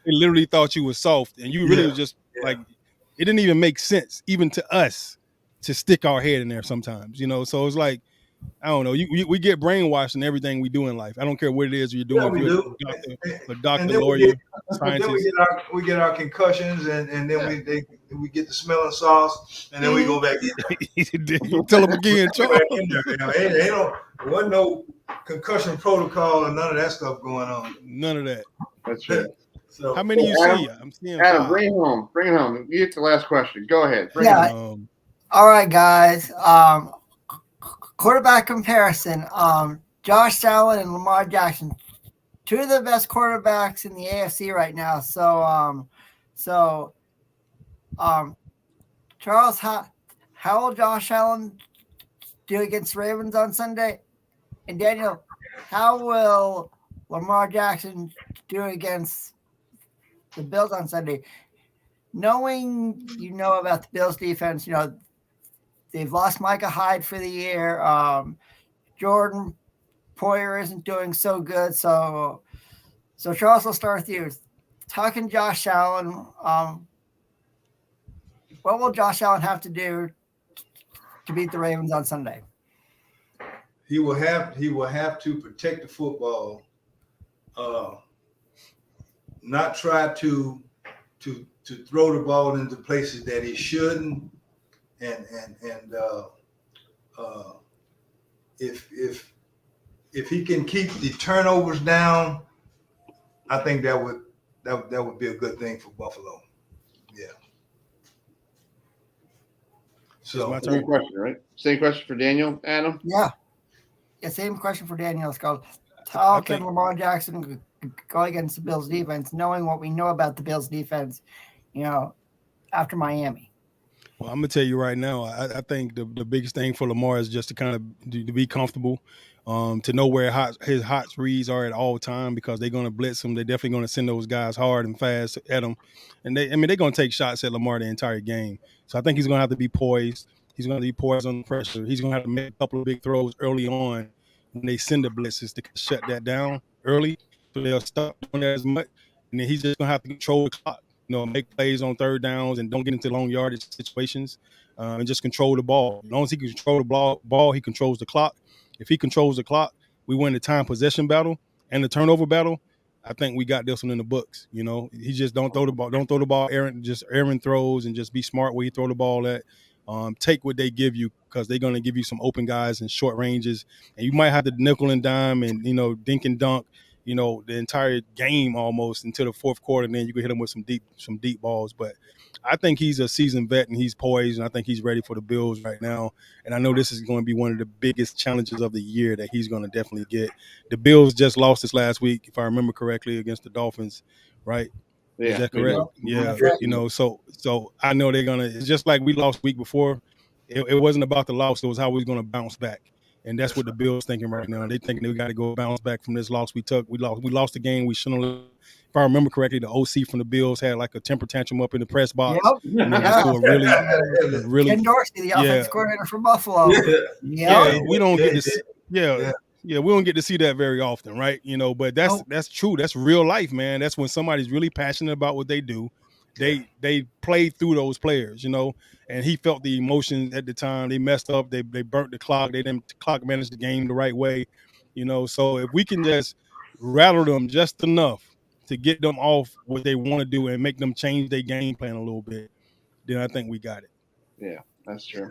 literally thought you was soft, and you really was just like, it didn't even make sense even to us to stick our head in there sometimes. So it's like, I don't know. We get brainwashed in everything we do in life. I don't care what it is you're doing. Yeah, a doctor, lawyer, scientist. Then we get our concussions, and then we get the smelling sauce, and then we go back in. Tell them again, Charles. There wasn't no concussion protocol or none of that stuff going on. None of that. That's right. So, how many you see? I'm seeing Adam, 5. bring it home. You get the last question. Go ahead. All right, guys. Quarterback comparison. Josh Allen and Lamar Jackson, two of the best quarterbacks in the AFC right now. So Charles, how will Josh Allen do against Ravens on Sunday? And Daniel, how will Lamar Jackson do against the Bills on Sunday? Knowing about the Bills defense, they've lost Micah Hyde for the year. Jordan Poyer isn't doing so good. So Charles, will start with you. Talking Josh Allen, what will Josh Allen have to do to beat the Ravens on Sunday? He will have to protect the football, not try to throw the ball into places that he shouldn't, and if he can keep the turnovers down, I think that would be a good thing for Buffalo. Yeah. So same question, right? Same question for Daniel, Adam? Yeah, same question for Daniel. It's called, how can Lamar Jackson go against the Bills defense, knowing what we know about the Bills defense, after Miami? Well, I'm gonna tell you right now. I think the biggest thing for Lamar is just to kind of to be comfortable, to know where his hot reads are at all time, because they're gonna blitz him. They're definitely gonna send those guys hard and fast at him, and they're gonna take shots at Lamar the entire game. So I think he's gonna have to be poised. He's gonna be poised under pressure. He's gonna have to make a couple of big throws early on when they send the blitzes to shut that down early, so they'll stop doing that as much. And then he's just gonna have to control the clock. Make plays on third downs and don't get into long yardage situations, and just control the ball. As long as he can control the ball, he controls the clock. If he controls the clock, we win the time possession battle and the turnover battle. I think we got this one in the books. He just don't throw the ball. Don't throw the ball errant throws, and just be smart where you throw the ball at. Take what they give you, because they're going to give you some open guys in short ranges, and you might have to nickel and dime and dink and dunk. The entire game almost until the fourth quarter, and then you can hit him with some deep balls. But I think he's a seasoned vet, and he's poised, and I think he's ready for the Bills right now. And I know this is going to be one of the biggest challenges of the year that he's going to definitely get. The Bills just lost this last week, if I remember correctly, against the Dolphins, right? Yeah. Is that correct? Yeah. So I know they're gonna. It's just like we lost week before. It wasn't about the loss; it was how we was going to bounce back. And that's what the Bills thinking right now. They thinking they got to go bounce back from this loss we took. We lost the game. We shouldn't have. If I remember correctly, the OC from the Bills had like a temper tantrum up in the press box. Yep. Really. Ken Dorsey, the offensive coordinator from Buffalo. Yeah, we don't get to. We don't get to see that very often, right? But that's true. That's real life, man. That's when somebody's really passionate about what they do. They played through those players, and he felt the emotions at the time. They messed up. They burnt the clock. They didn't clock manage the game the right way, So if we can just rattle them just enough to get them off what they want to do and make them change their game plan a little bit, then I think we got it. Yeah, that's true.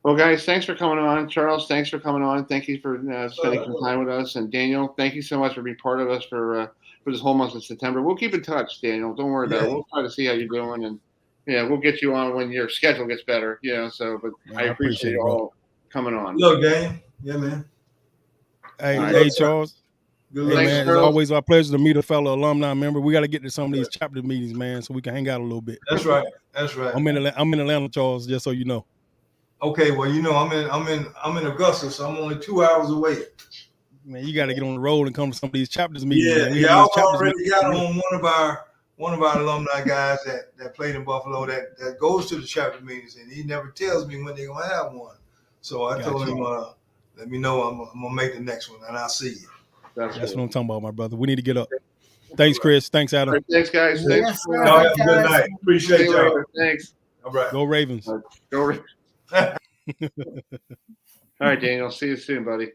Well, guys, thanks for coming on. Charles, thanks for coming on. Thank you for spending some time with us. And Daniel, thank you so much for being part of us for this whole month of September. We'll keep in touch, Daniel. Don't worry about it. We'll try to see how you're doing, and we'll get you on when your schedule gets better. But I appreciate you all coming on. Look, Daniel. Yeah, man. Hey, Charles. Good Hey, Thanks, man, Charles. it's always our pleasure to meet a fellow alumni member. We got to get to some of these chapter meetings, man, so we can hang out a little bit. That's right. I'm in Atlanta, Charles, just so you know. Okay, well, I'm in Augusta, so I'm only 2 hours away. Man, you got to get on the road and come to some of these chapters meetings. Yeah, I've already got on one of our alumni guys that played in Buffalo that goes to the chapter meetings, and he never tells me when they're gonna have one. So I told him, let me know. I'm gonna make the next one, and I'll see you. That's what I'm talking about, my brother. We need to get up. Thanks, Chris. Thanks, Adam. Right, thanks, guys. Thanks. Y'all have a good night. Appreciate y'all. Thanks. All right. Go Ravens. Go Ravens. All right, Daniel. See you soon, buddy.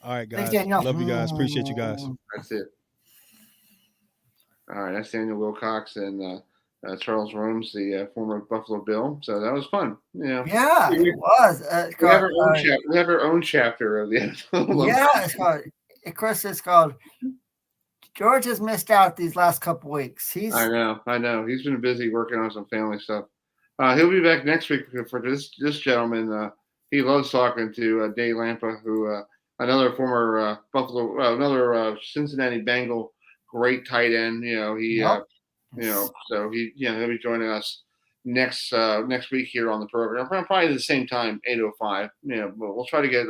All right, guys. Thanks, Daniel. Love you guys. Appreciate you guys. That's it. All right, that's Daniel Wilcox and Charles Romes, the former Buffalo Bill. So that was fun. Yeah, it was. We have our own chapter of the NFL. Yeah, it's called George has missed out these last couple weeks. I know. He's been busy working on some family stuff. He'll be back next week for this gentleman. He loves talking to Dave Lampa, who another former another Cincinnati Bengal, great tight end. So he'll be joining us next week here on the program, probably at the same time, 8:05. But we'll try to get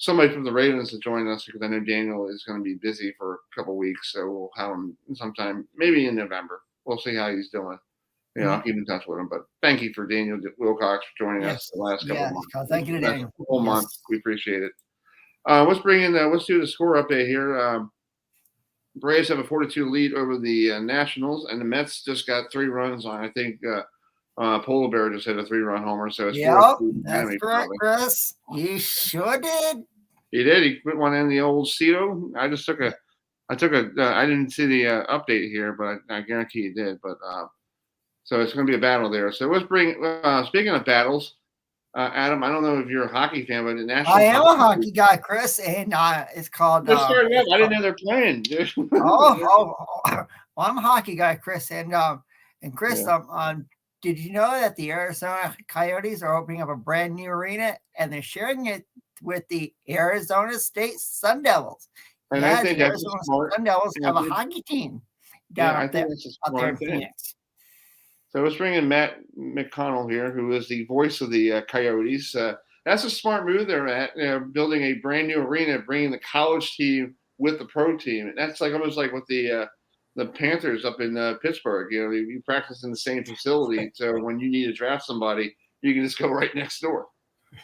somebody from the Ravens to join us, because I know Daniel is going to be busy for a couple weeks, so we'll have him sometime maybe in November. We'll see how he's doing. I'll keep in touch with him. But thank you for Daniel Wilcox for joining us the last couple of months. Thank you to Daniel. The whole month. We appreciate it. Let's do the score update here. Braves have a 4-2 lead over the Nationals, and the Mets just got 3 runs on. I think Polar Bear just hit a 3-run homer. So it's 4-2. That's correct, Chris. You sure did. He did. He put one in the old Cito. I didn't see the update here, but I guarantee he did. But so it's going to be a battle there. So let's bring. Speaking of battles, Adam, I don't know if you're a hockey fan, but the National. I am a hockey guy, Chris, and it's called. Let's start it up. I didn't know they're playing. Well, I'm a hockey guy, Chris, and Chris, did you know that the Arizona Coyotes are opening up a brand new arena, and they're sharing it with the Arizona State Sun Devils? And I think the Arizona Sun Devils have a hockey team down there in Phoenix. So let's bring in Matt McConnell here, who is the voice of the Coyotes. That's a smart move there, Matt. Building a brand new arena, bringing the college team with the pro team. And that's like almost like with the Panthers up in Pittsburgh. You practice in the same facility, so when you need to draft somebody, you can just go right next door.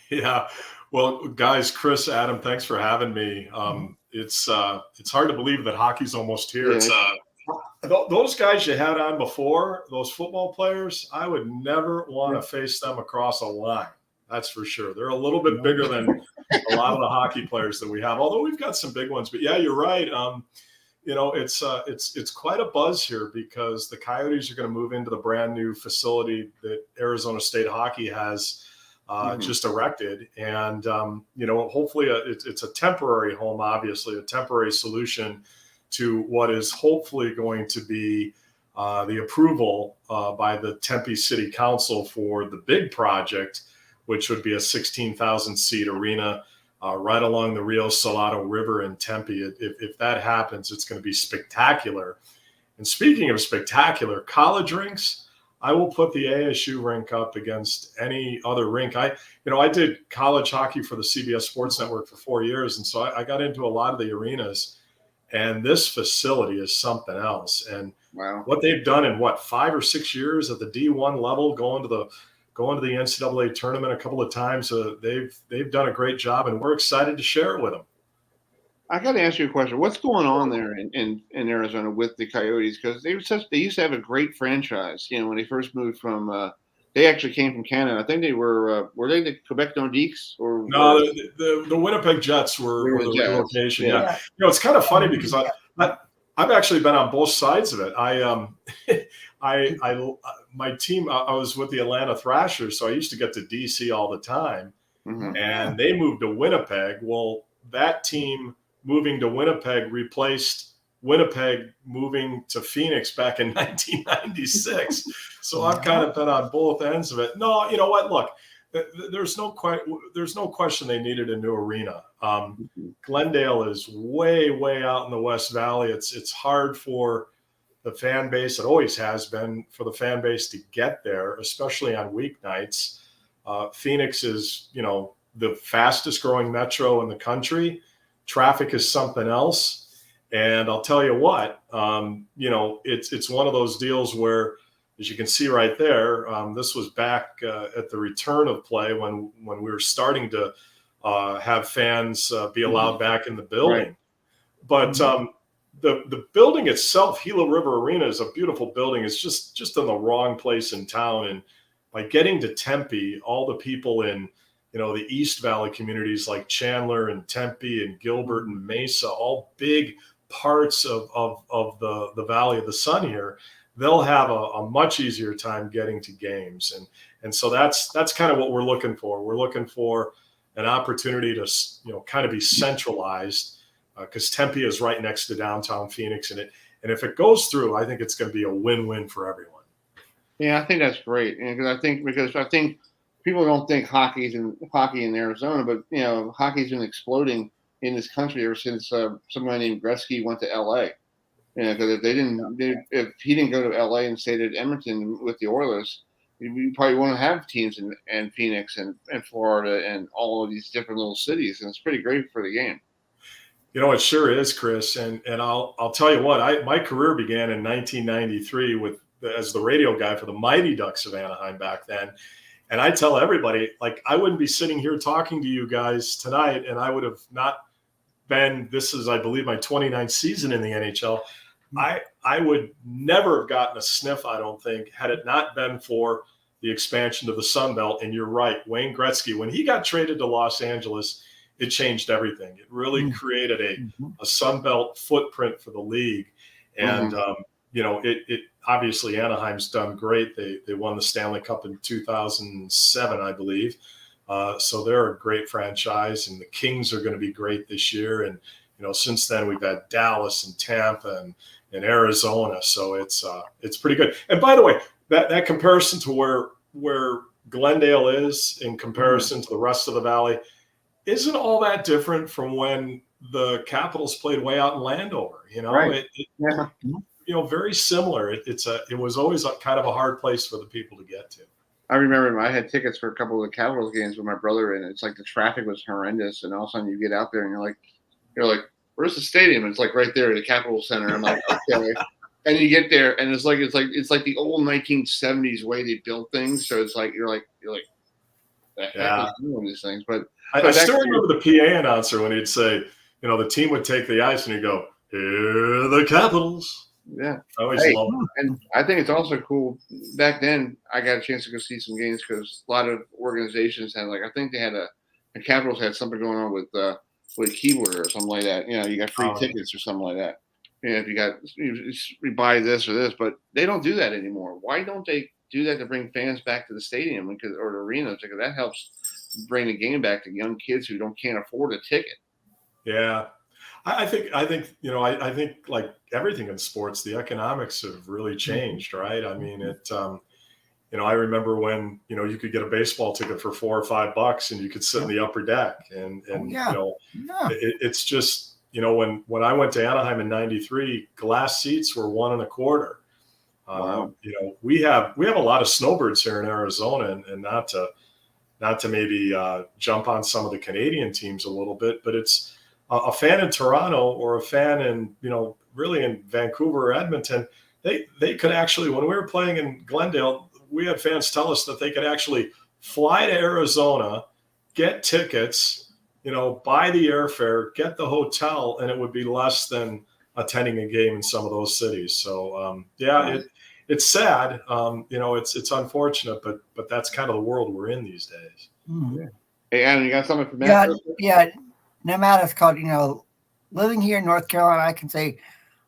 Yeah. Well, guys, Chris, Adam, thanks for having me. It's hard to believe that hockey's almost here. Yeah. It's those guys you had on before, those football players, I would never want to face them across a line. That's for sure. They're a little bit bigger than a lot of the hockey players that we have, although we've got some big ones. But yeah, you're right. It's quite a buzz here because the Coyotes are going to move into the brand new facility that Arizona State Hockey has just erected. And, hopefully it's a temporary home, obviously, a temporary solution to what is hopefully going to be the approval by the Tempe City Council for the big project, which would be a 16,000 seat arena right along the Rio Salado River in Tempe. If that happens, it's going to be spectacular. And speaking of spectacular, college rinks, I will put the ASU rink up against any other rink. I did college hockey for the CBS Sports Network for 4 years, and so I got into a lot of the arenas. And this facility is something else. And what they've done in 5 or 6 years at the D1 level, going to the NCAA tournament a couple of times, they've done a great job, and we're excited to share it with them. I got to ask you a question. What's going on there in Arizona with the Coyotes? Because they used to have a great franchise. When they first moved from, they actually came from Canada. I think they were they the Quebec Nordiques or no, the Winnipeg Jets were the relocation. Yeah. It's kind of funny because I've actually been on both sides of it. My team, I was with the Atlanta Thrashers, so I used to get to DC all the time, and they moved to Winnipeg. Well, that team moving to Winnipeg replaced Winnipeg moving to Phoenix back in 1996. So I've kind of been on both ends of it. No, you know what? Look, there's no question they needed a new arena. Glendale is way, way out in the West Valley. It's hard for the fan base. It always has been for the fan base to get there, especially on weeknights. Phoenix is, the fastest growing metro in the country. Traffic is something else. And I'll tell you what, it's one of those deals where, as you can see right there, this was back at the return of play when we were starting to have fans be allowed back in the building. Right. But the building itself, Gila River Arena, is a beautiful building. It's just in the wrong place in town. And by getting to Tempe, all the people in the East Valley communities like Chandler and Tempe and Gilbert and Mesa, all big parts of the Valley of the Sun here, they'll have a much easier time getting to games. And so that's kind of what we're looking for. We're looking for an opportunity to, kind of be centralized because Tempe is right next to downtown Phoenix. And if it goes through, I think it's going to be a win-win for everyone. Yeah, I think that's great. Because I think people don't think hockey in Arizona, but hockey's been exploding in this country ever since somebody named Gretzky went to LA. Because if he didn't go to LA and stayed at Edmonton with the Oilers, we probably wouldn't have teams in Phoenix and Florida and all of these different little cities, and it's pretty great for the game. It sure is, Chris. And I'll tell you what, my career began in 1993 as the radio guy for the Mighty Ducks of Anaheim back then. And I tell everybody, I wouldn't be sitting here talking to you guys tonight, and I would have not been, this is, I believe, my 29th season in the NHL. I would never have gotten a sniff, I don't think, had it not been for the expansion of the Sun Belt. And you're right, Wayne Gretzky, when he got traded to Los Angeles, it changed everything. It really created a Sun Belt footprint for the league. And, it obviously Anaheim's done great. They won the Stanley Cup in 2007, I believe. So they're a great franchise, and the Kings are going to be great this year. And, since then we've had Dallas and Tampa and Arizona. So it's pretty good. And by the way, that comparison to where Glendale is in comparison to the rest of the Valley isn't all that different from when the Capitals played way out in Landover. Right. very similar. It was always kind of a hard place for the people to get to. I remember I had tickets for a couple of the Capitals games with my brother, and it's like the traffic was horrendous. And all of a sudden, you get out there, and you're like, "Where's the stadium?" And it's like right there at the Capitol Center. I'm like, "Okay." And you get there, and it's like the old 1970s way they built things. So it's like you're like, the heck is doing these things? But I still remember the PA announcer when he'd say, the team would take the ice, and he'd go, "Here are the Capitals." Yeah, I always love it. And I think it's also cool. Back then, I got a chance to go see some games because a lot of organizations had, I think they had the Capitals had something going on with Keyword or something like that. You got free tickets or something like that. If you buy this or this, but they don't do that anymore. Why don't they do that to bring fans back to the stadium or the arenas? Because that helps bring the game back to young kids who can't afford a ticket. Yeah. I think like everything in sports, the economics have really changed, right? I mean, I remember when, you could get a baseball ticket for $4 or $5 and you could sit in the upper deck it's just, when I went to Anaheim in '93, glass seats were $1.25. Wow. We have a lot of snowbirds here in Arizona, and not to maybe jump on some of the Canadian teams a little bit, but it's a fan in Toronto or a fan in, really in Vancouver or Edmonton, they could actually, when we were playing in Glendale, we had fans tell us that they could actually fly to Arizona, get tickets, buy the airfare, get the hotel, and it would be less than attending a game in some of those cities. So, it's sad. It's unfortunate, but that's kind of the world we're in these days. Mm-hmm. Hey, Adam, you got something for Matt? Yeah. No matter it's called, living here in North Carolina, I can say,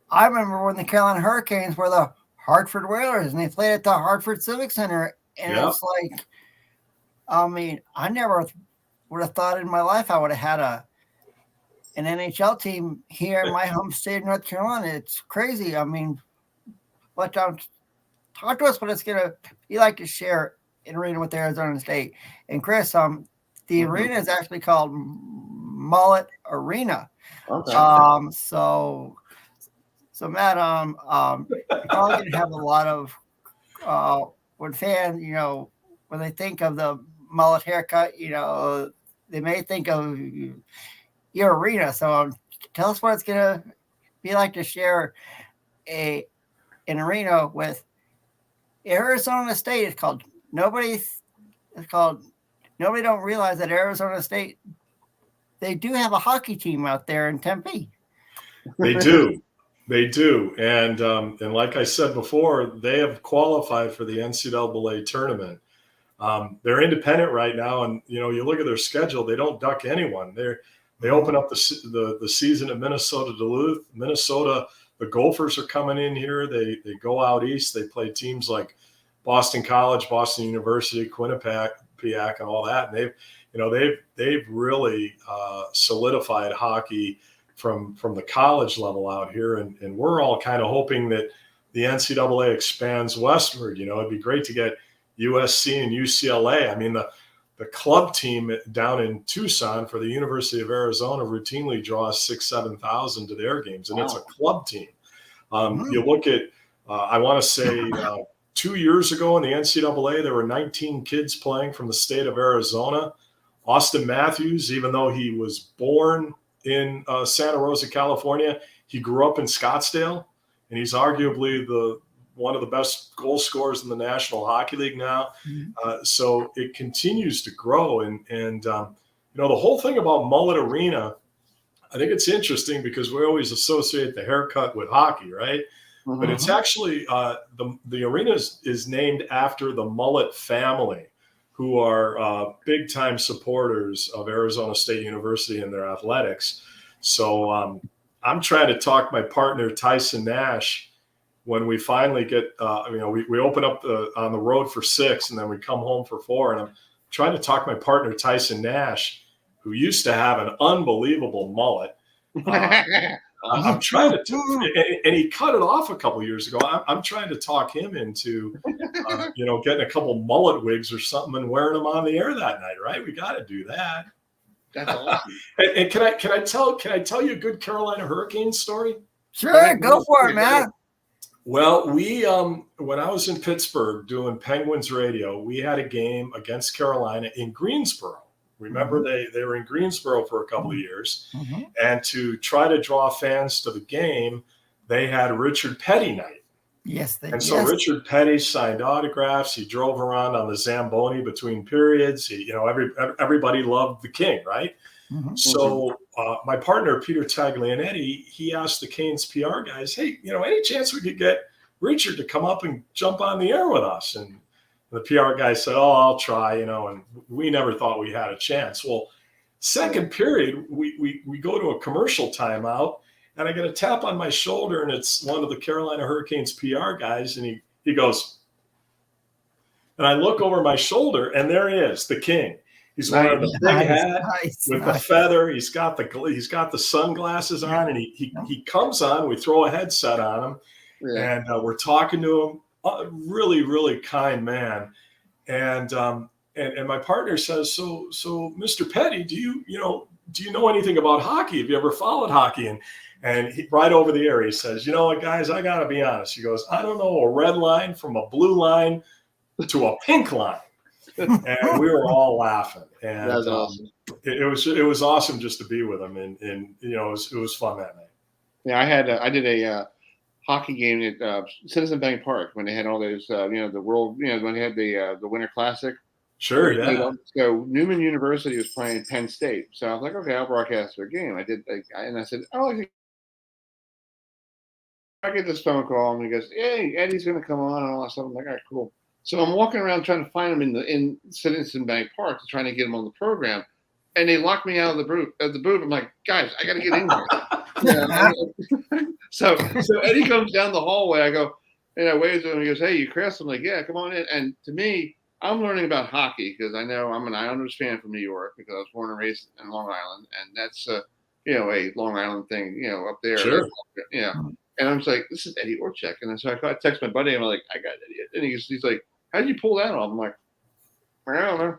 I remember when the Carolina Hurricanes were the Hartford Whalers, and they played at the Hartford Civic Center. And it's like, I never would have thought in my life I would have had an NHL team here in my home state of North Carolina. It's crazy. Talk to us what it's going to be like to share an arena with Arizona State. And Chris, the arena is actually called Mullet Arena. Okay. So Matt, you're probably going to have a lot of when fans, when they think of the mullet haircut, they may think of your arena. So tell us what it's going to be like to share an arena with Arizona State. It's called Nobody don't realize that Arizona State, they do have a hockey team out there in Tempe. They do. And like I said before, they have qualified for the NCAA tournament. They're independent right now. And, you look at their schedule, they don't duck anyone. They open up the season at Minnesota Duluth. Minnesota, the Gophers are coming in here. They go out east. They play teams like Boston College, Boston University, Quinnipiac, and all that. And they've really solidified hockey from the college level out here. And we're all kind of hoping that the NCAA expands westward. It'd be great to get USC and UCLA. The club team down in Tucson for the University of Arizona routinely draws 6,000-7,000 to their games, and It's a club team. You look at, I want to say 2 years ago in the NCAA, there were 19 kids playing from the state of Arizona. Austin Matthews, even though he was born in Santa Rosa, California, he grew up in Scottsdale, and he's arguably one of the best goal scorers in the National Hockey League now. So it continues to grow. And the whole thing about Mullet Arena, I think it's interesting because we always associate the haircut with hockey, right? Mm-hmm. But it's actually the arena is named after the Mullet family, who are big-time supporters of Arizona State University and their athletics. So I'm trying to talk my partner, Tyson Nash, when we finally get, we open up on the road for 6 and then we come home for 4. And I'm trying to talk my partner, Tyson Nash, who used to have an unbelievable mullet. I'm trying to, and he cut it off a couple of years ago. I'm trying to talk him into, getting a couple mullet wigs or something and wearing them on the air that night. Right? We got to do that. That's awesome. And can I tell you a good Carolina Hurricanes story? Sure, go for it, man. Well, we when I was in Pittsburgh doing Penguins radio, we had a game against Carolina in Greensboro. Remember, they were in Greensboro for a couple of years, and to try to draw fans to the game, they had Richard Petty night. Yes, So Richard Petty signed autographs. He drove around on the Zamboni between periods. Everybody loved the King, right? So my partner, Peter Taglianetti, he asked the Canes PR guys, hey, any chance we could get Richard to come up and jump on the air with us? And the PR guy said, oh, I'll try, and we never thought we had a chance. Well, second period, we go to a commercial timeout, and I get a tap on my shoulder, and it's one of the Carolina Hurricanes PR guys, and he goes, and I look over my shoulder, and there he is, the King. He's wearing the big hat with the feather. He's got the sunglasses on, and he comes on. We throw a headset on him, and we're talking to him. Really, really kind man. And my partner says, so Mr. Petty, do you know anything about hockey? Have you ever followed hockey? And he, right over the air, he says, you know what, guys, I got to be honest. He goes, I don't know a red line from a blue line to a pink line. And we were all laughing, and That's awesome. It was awesome just to be with him, and it was fun that night. Yeah, I did a hockey game at Citizen Bank Park when they had all those the world when they had the Winter Classic. Sure, yeah. So Newman University was playing Penn State, so I was like, okay, I'll broadcast their game. I did, and I said, oh, I get this phone call, and he goes, hey, Eddie's going to come on and all that stuff. I'm like, all right, cool. So I'm walking around trying to find him in Citizen Bank Park, trying to get him on the program, and they locked me out of the booth. I'm like, guys, I got to get in here. So Eddie comes down the hallway. I go, and I wave to him. He goes, hey, you Chris? I'm like, yeah, come on in. And to me, I'm learning about hockey because I know I'm an Islanders fan from New York because I was born and raised in Long Island, and that's a Long Island thing, up there. Sure. And I'm just like, this is Eddie Orchek. And so I text my buddy, and I'm like, I got Eddie. And he's like, how did you pull that off? I'm like, I don't know.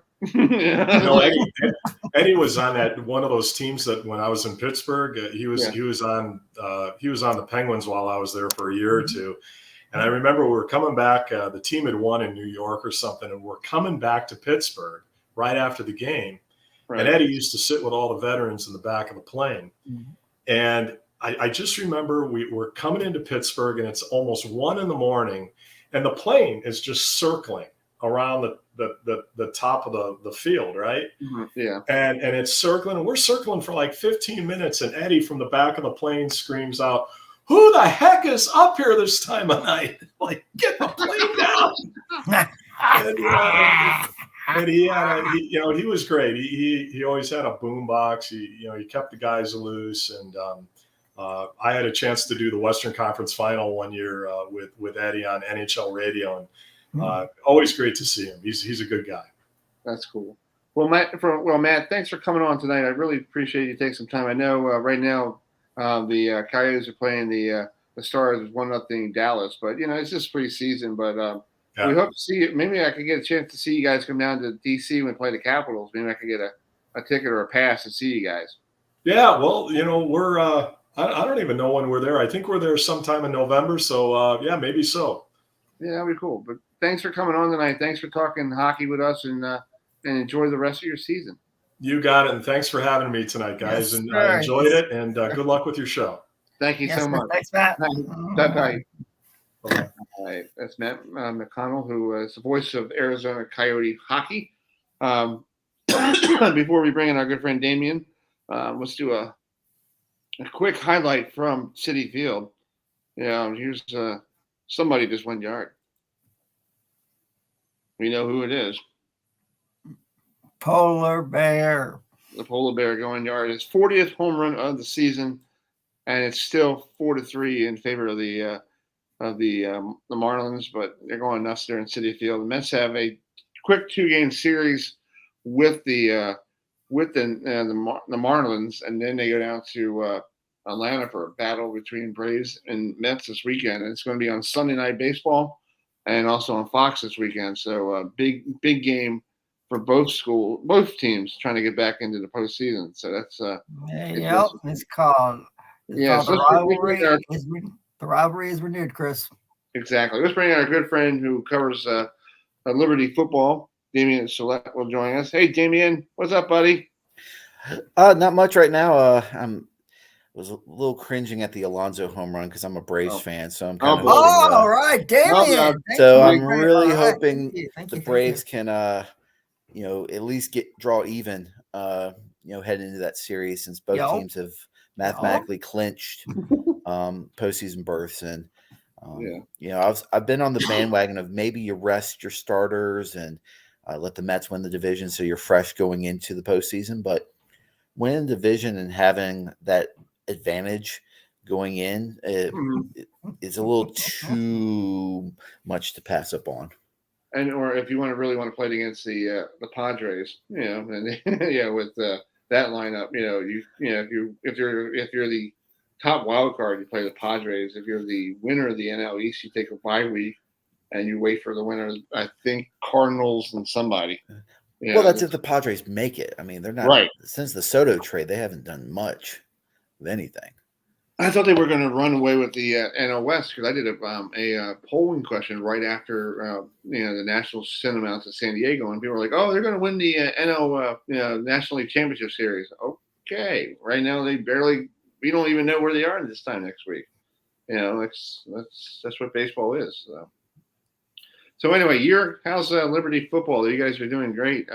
Eddie was on that one of those teams that when I was in Pittsburgh, he was on the Penguins while I was there for a year or two. And I remember we were coming back. The team had won in New York or something, and we're coming back to Pittsburgh right after the game. Right. And Eddie used to sit with all the veterans in the back of the plane. And I just remember we're coming into Pittsburgh, and it's almost 1 a.m, and the plane is just circling around the top of the field, right? Yeah. And it's circling, and we're circling for like 15 minutes, and Eddie from the back of the plane screams out, who the heck is up here this time of night? Like, get the plane down. and he was great. He always had a boom box. He kept the guys loose, and I had a chance to do the Western Conference Final one year with Eddie on NHL radio, and always great to see him. He's a good guy. That's cool. Well, Matt, thanks for coming on tonight. I really appreciate you taking some time. I know right now the Coyotes are playing the Stars 1-0 Dallas, but it's just preseason. But we hope to see you. Maybe I could get a chance to see you guys come down to DC when we play the Capitals. Maybe I could get a ticket or a pass to see you guys. Yeah, well, we're I don't even know when we're there. I think we're there sometime in November. So yeah, maybe so. Yeah, that'd be cool. But thanks for coming on tonight. Thanks for talking hockey with us, and enjoy the rest of your season. You got it, and thanks for having me tonight, guys. Yes, and I enjoyed it, and good luck with your show. Thank you so much. Thanks, Matt. Bye. All right, that's Matt McConnell, who is the voice of Arizona Coyote hockey. Before we bring in our good friend Damien, let's do a quick highlight from Citi Field. Here's somebody just 1 yard. We know who it is. Polar Bear. The Polar Bear going yard. His 40th home run of the season, and it's still 4-3 in favor of the Marlins, but they're going nuts there in Citi Field. The Mets have a quick 2-game series with the Marlins, and then they go down to Atlanta for a battle between Braves and Mets this weekend. And it's going to be on Sunday Night Baseball and also on Fox this weekend. So a big game for both teams trying to get back into the postseason. So that's it's called. The rivalry is renewed, Chris. Exactly. Let's bring in our good friend who covers Liberty football. Damian Select will join us. Hey, Damian, what's up, buddy? Not much right now. Was a little cringing at the Alonso home run because I'm a Braves fan, so I'm kind of hoping. All right, Damian. So I'm really hoping the Braves can, at least draw even, heading into that series since both teams have mathematically clinched postseason berths. And I've been on the bandwagon of maybe you rest your starters and let the Mets win the division so you're fresh going into the postseason. But winning the division and having that advantage going in is a little too much to pass up on. And or if you really want to play it against the Padres, and with that lineup, if you're the top wild card, you play the Padres. If you're the winner of the NL East, you take a bye week and you wait for the winner. I think Cardinals and somebody. Well, that's if the Padres make it. I mean, they're not right. Since the Soto trade, they haven't done much of anything. I thought they were going to run away with the NL West because I did a polling question right after the Nationals sent them out to San Diego, and people were like, "Oh, they're going to win the NL National League Championship Series." Okay, right now we don't even know where they are this time next week. That's what baseball is. So anyway, how's Liberty football? You guys are doing great.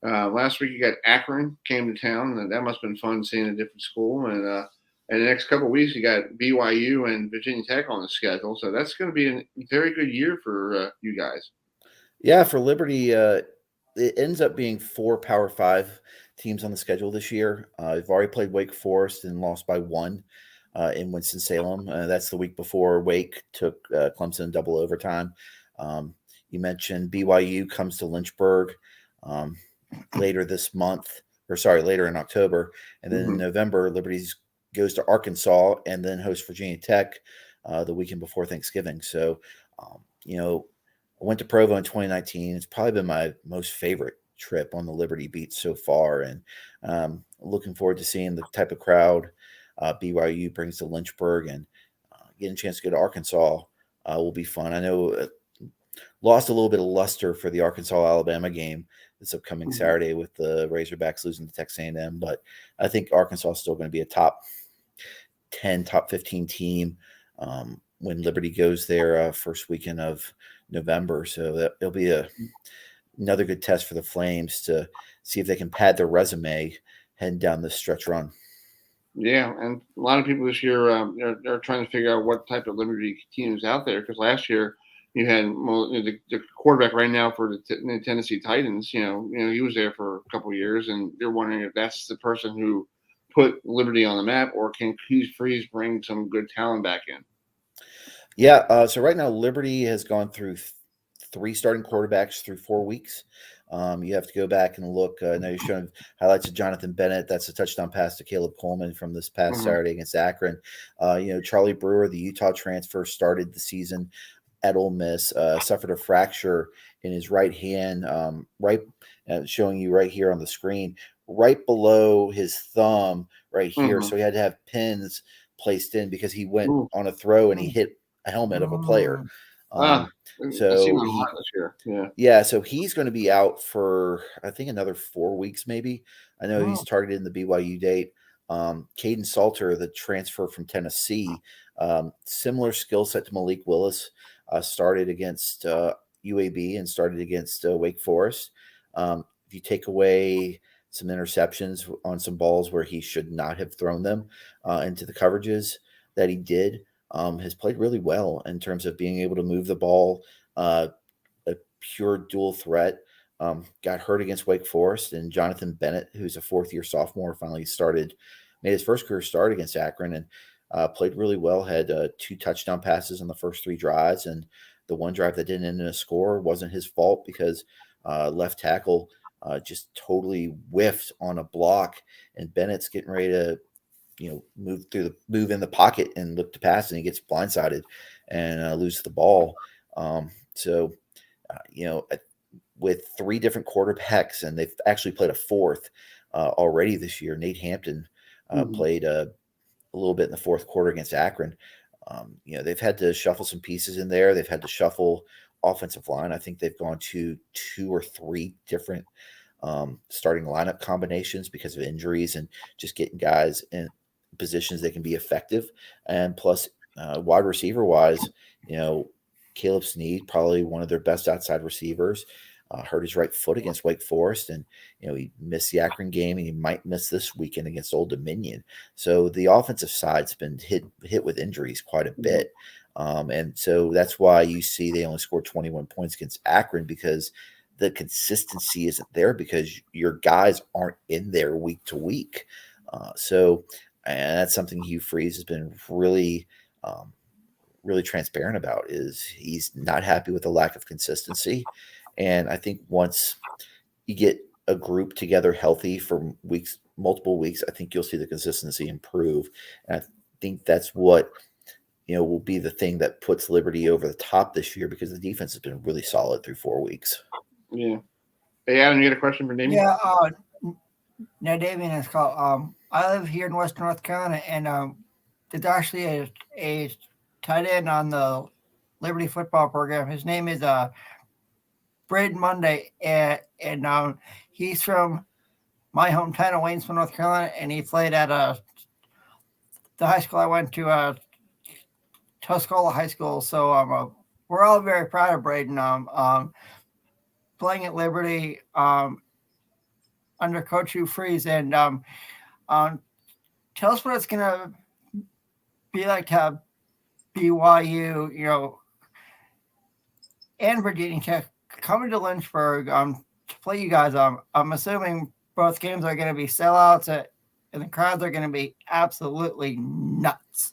Last week you got Akron came to town, and that must have been fun seeing a different school. And the next couple of weeks you got BYU and Virginia Tech on the schedule. So that's going to be a very good year for you guys. Yeah, for Liberty, it ends up being 4 Power 5 teams on the schedule this year. We've already played Wake Forest and lost by 1 in Winston-Salem. That's the week before Wake took Clemson in double overtime. You mentioned BYU comes to Lynchburg later in October. And then in November, Liberty goes to Arkansas and then hosts Virginia Tech the weekend before Thanksgiving. So, I went to Provo in 2019. It's probably been my most favorite trip on the Liberty beat so far. And looking forward to seeing the type of crowd BYU brings to Lynchburg, and getting a chance to go to Arkansas will be fun. I know lost a little bit of luster for the Arkansas-Alabama game this upcoming Saturday with the Razorbacks losing to Texas A&M, but I think Arkansas is still going to be a top 10, top 15 team when Liberty goes there first weekend of November. So it'll be another good test for the Flames to see if they can pad their resume heading down this stretch run. Yeah, and a lot of people this year are trying to figure out what type of Liberty team is out there, because last year you had the quarterback right now for the Tennessee Titans. He was there for a couple of years, and they're wondering if that's the person who put Liberty on the map, or can Hughes Freeze bring some good talent back in? Yeah, so right now Liberty has gone through 3 starting quarterbacks through 4 weeks. You have to go back and look. Now you're showing highlights of Jonathan Bennett. That's a touchdown pass to Caleb Coleman from this past Saturday against Akron. Charlie Brewer, the Utah transfer, started the season at Ole Miss, suffered a fracture in his right hand, showing you right here on the screen, right below his thumb right here. So he had to have pins placed in because he went on a throw and he hit a helmet of a player. So he's going to be out for, I think, another 4 weeks, maybe. I know he's targeted in the BYU date. Caden Salter, the transfer from Tennessee, similar skill set to Malik Willis, started against UAB and started against Wake Forest. If you take away some interceptions on some balls where he should not have thrown them into the coverages that he did, has played really well in terms of being able to move the ball, a pure dual threat. Got hurt against Wake Forest, and Jonathan Bennett, who's a 4th-year sophomore, finally made his first career start against Akron and played really well. Had 2 touchdown passes on the first 3 drives, and the one drive that didn't end in a score wasn't his fault because left tackle just totally whiffed on a block, and Bennett's getting ready to move in the pocket and look to pass, and he gets blindsided and loses the ball. With 3 different quarterbacks, and they've actually played a 4th already this year. Nate Hampton played a little bit in the 4th quarter against Akron. They've had to shuffle some pieces in there. They've had to shuffle offensive line. I think they've gone to 2 or 3 different starting lineup combinations because of injuries and just getting guys in positions that can be effective. And plus, wide receiver wise, Caleb Snead, probably one of their best outside receivers, hurt his right foot against Wake Forest, and he missed the Akron game, and he might miss this weekend against Old Dominion. So the offensive side's been hit with injuries quite a bit, and so that's why you see they only scored 21 points against Akron, because the consistency isn't there, because your guys aren't in there week to week. And that's something Hugh Freeze has been really transparent about, is he's not happy with the lack of consistency. And I think once you get a group together healthy for multiple weeks, I think you'll see the consistency improve. And I think that's what, will be the thing that puts Liberty over the top this year, because the defense has been really solid through 4 weeks. Yeah. Hey, Adam, you got a question for Damien? Yeah. Now, Damien is called. I live here in Western North Carolina, and there's actually a tight end on the Liberty football program. His name is Braden Monday, and he's from my hometown of Waynesville, North Carolina, and he played at the high school I went to, Tuscola High School. So we're all very proud of Braden. Playing at Liberty under Coach Hugh Freeze, and tell us what it's going to be like to have BYU, and Virginia Tech coming to Lynchburg to play you guys. I'm assuming both games are going to be sellouts, and the crowds are going to be absolutely nuts.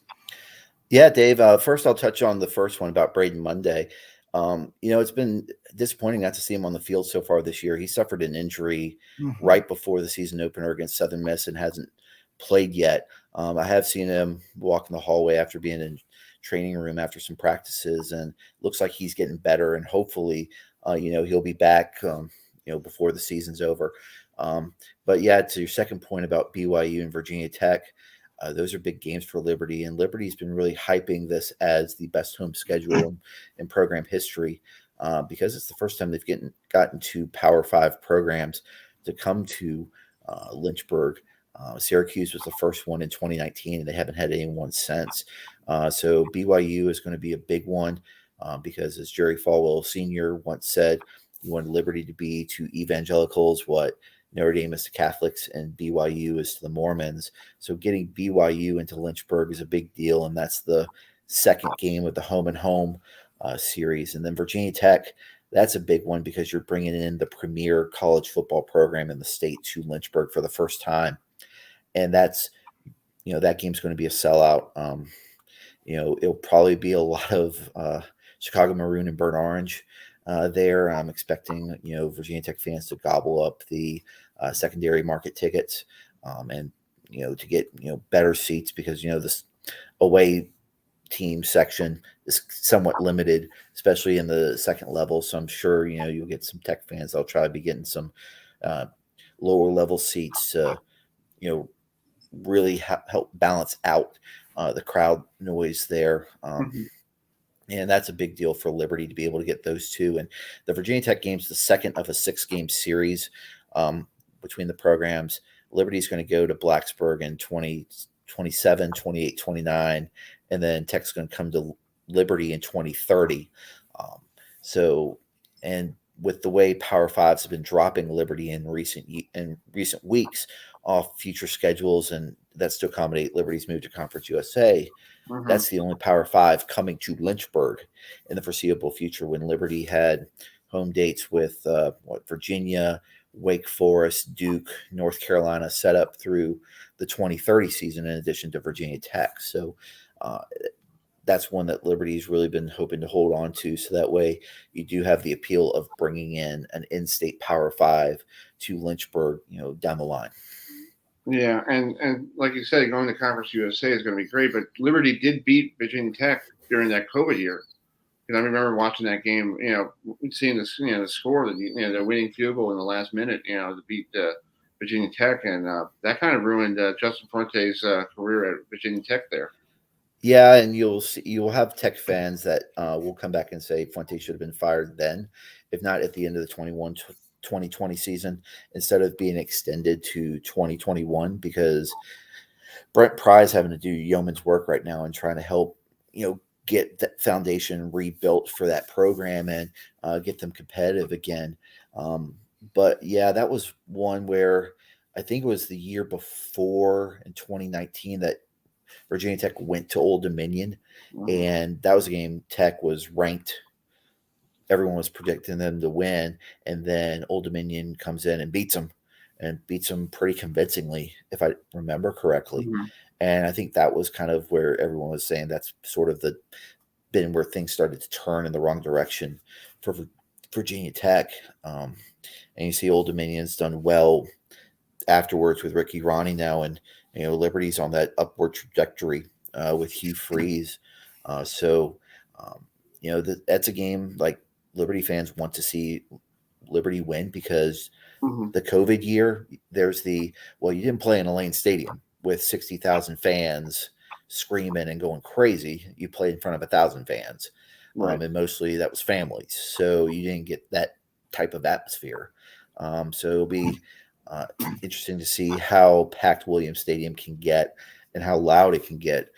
Yeah, Dave. First, I'll touch on the first one about Braden Monday. It's been disappointing not to see him on the field so far this year. He suffered an injury right before the season opener against Southern Miss and hasn't played yet. I have seen him walk in the hallway after being in training room after some practices, and looks like he's getting better, and hopefully he'll be back before the season's over. But yeah, to your second point about BYU and Virginia Tech, those are big games for Liberty, and Liberty's been really hyping this as the best home schedule in program history, because it's the first time they've gotten 2 Power 5 programs to come to Lynchburg. Syracuse was the first one in 2019, and they haven't had anyone since. So BYU is going to be a big one, because, as Jerry Falwell Sr. once said, you want Liberty to be to evangelicals what Notre Dame is to Catholics and BYU is to the Mormons. So getting BYU into Lynchburg is a big deal, and that's the second game with the home and home series. And then Virginia Tech, that's a big one, because you're bringing in the premier college football program in the state to Lynchburg for the first time. And that's, that game's going to be a sellout. It'll probably be a lot of Chicago Maroon and Burnt Orange there. I'm expecting, Virginia Tech fans to gobble up the secondary market tickets, and, to get, better seats, because, this away team section is somewhat limited, especially in the second level. So I'm sure, you'll get some Tech fans. I'll try to be getting some lower level seats to, really help balance out the crowd noise there. And that's a big deal for Liberty to be able to get those 2. And the Virginia Tech game's the second of a 6-game series between the programs. Liberty's going to go to Blacksburg in 2027, 28, 29, and then Tech's going to come to Liberty in 2030. And with the way Power Fives have been dropping Liberty in recent weeks off future schedules, and that's to accommodate Liberty's move to Conference USA. That's the only Power 5 coming to Lynchburg in the foreseeable future, when Liberty had home dates with Virginia, Wake Forest, Duke, North Carolina set up through the 2030 season, in addition to Virginia Tech. So that's one that Liberty's really been hoping to hold on to. So that way you do have the appeal of bringing in an in-state Power 5 to Lynchburg, down the line. Yeah, and like you said, going to Conference USA is going to be great. But Liberty did beat Virginia Tech during that COVID year. Because I remember watching that game, seeing the score, the winning field goal in the last minute, to beat Virginia Tech, and that kind of ruined Justin Fuente's career at Virginia Tech there. Yeah, and you'll have Tech fans that will come back and say Fuente should have been fired then, if not at the end of the 2020 season, instead of being extended to 2021, because Brent Pry's having to do yeoman's work right now and trying to help, get that foundation rebuilt for that program and get them competitive again. But yeah, that was one where I think it was the year before in 2019 that Virginia Tech went to Old Dominion, and that was a game Tech was ranked. Everyone was predicting them to win, and then Old Dominion comes in and beats them pretty convincingly, if I remember correctly. Mm-hmm. And I think that was kind of where everyone was saying that's sort of been where things started to turn in the wrong direction for Virginia Tech. And you see Old Dominion's done well afterwards with Ricky Ronnie now, and Liberty's on that upward trajectory with Hugh Freeze. That's a game like Liberty fans want to see Liberty win, because the COVID year, there's you didn't play in a Lane Stadium with 60,000 fans screaming and going crazy. You played in front of 1,000 fans, right. And mostly that was families, so you didn't get that type of atmosphere. So it'll be interesting to see how packed Williams Stadium can get and how loud it can get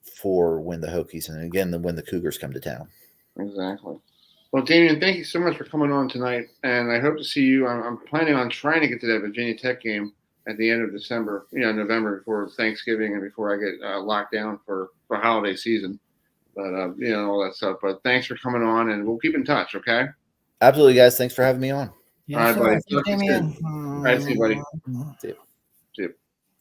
for when the Hokies and again when the Cougars come to town. Exactly. Well, Damian, thank you so much for coming on tonight, and I hope to see you. I'm planning on trying to get to that Virginia Tech game at the end of December, November, before Thanksgiving and before I get locked down for holiday season. But all that stuff. But thanks for coming on, and we'll keep in touch. Okay. Absolutely, guys. Thanks for having me on. Yes, all right, sir. buddy. Damian. All right, see you, buddy. See you. See you.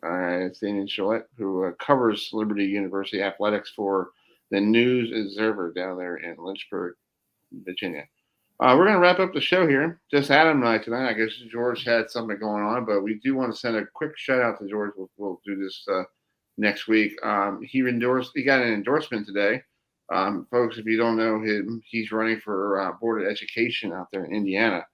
All right, it's Damian Gillette, who covers Liberty University athletics for the News Observer down there in Lynchburg, Virginia. We're going to wrap up the show here. Just Adam and I tonight. I guess George had something going on, but we do want to send a quick shout out to George. We'll do this next week. He got an endorsement today. Folks, if you don't know him, he's running for Board of Education out there in Indiana.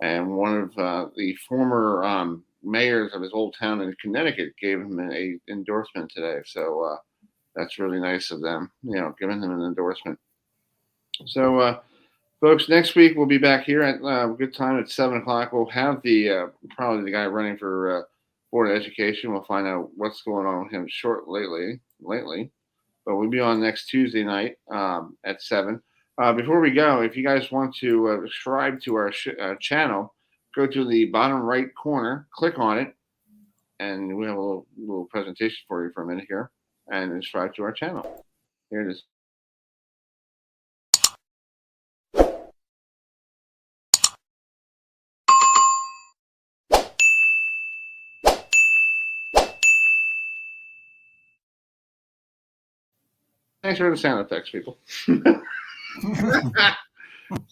And one of the former mayors of his old town in Connecticut gave him an endorsement today. So that's really nice of them, giving him an endorsement. So, folks, next week we'll be back here at a good time at 7 o'clock. We'll have probably the guy running for Board of Education. We'll find out what's going on with him lately. But we'll be on next Tuesday night at 7. Before we go, if you guys want to subscribe to our channel, go to the bottom right corner, click on it, and we have a little presentation for you for a minute here, and subscribe to our channel. Here it is. Thanks for the sound effects, people.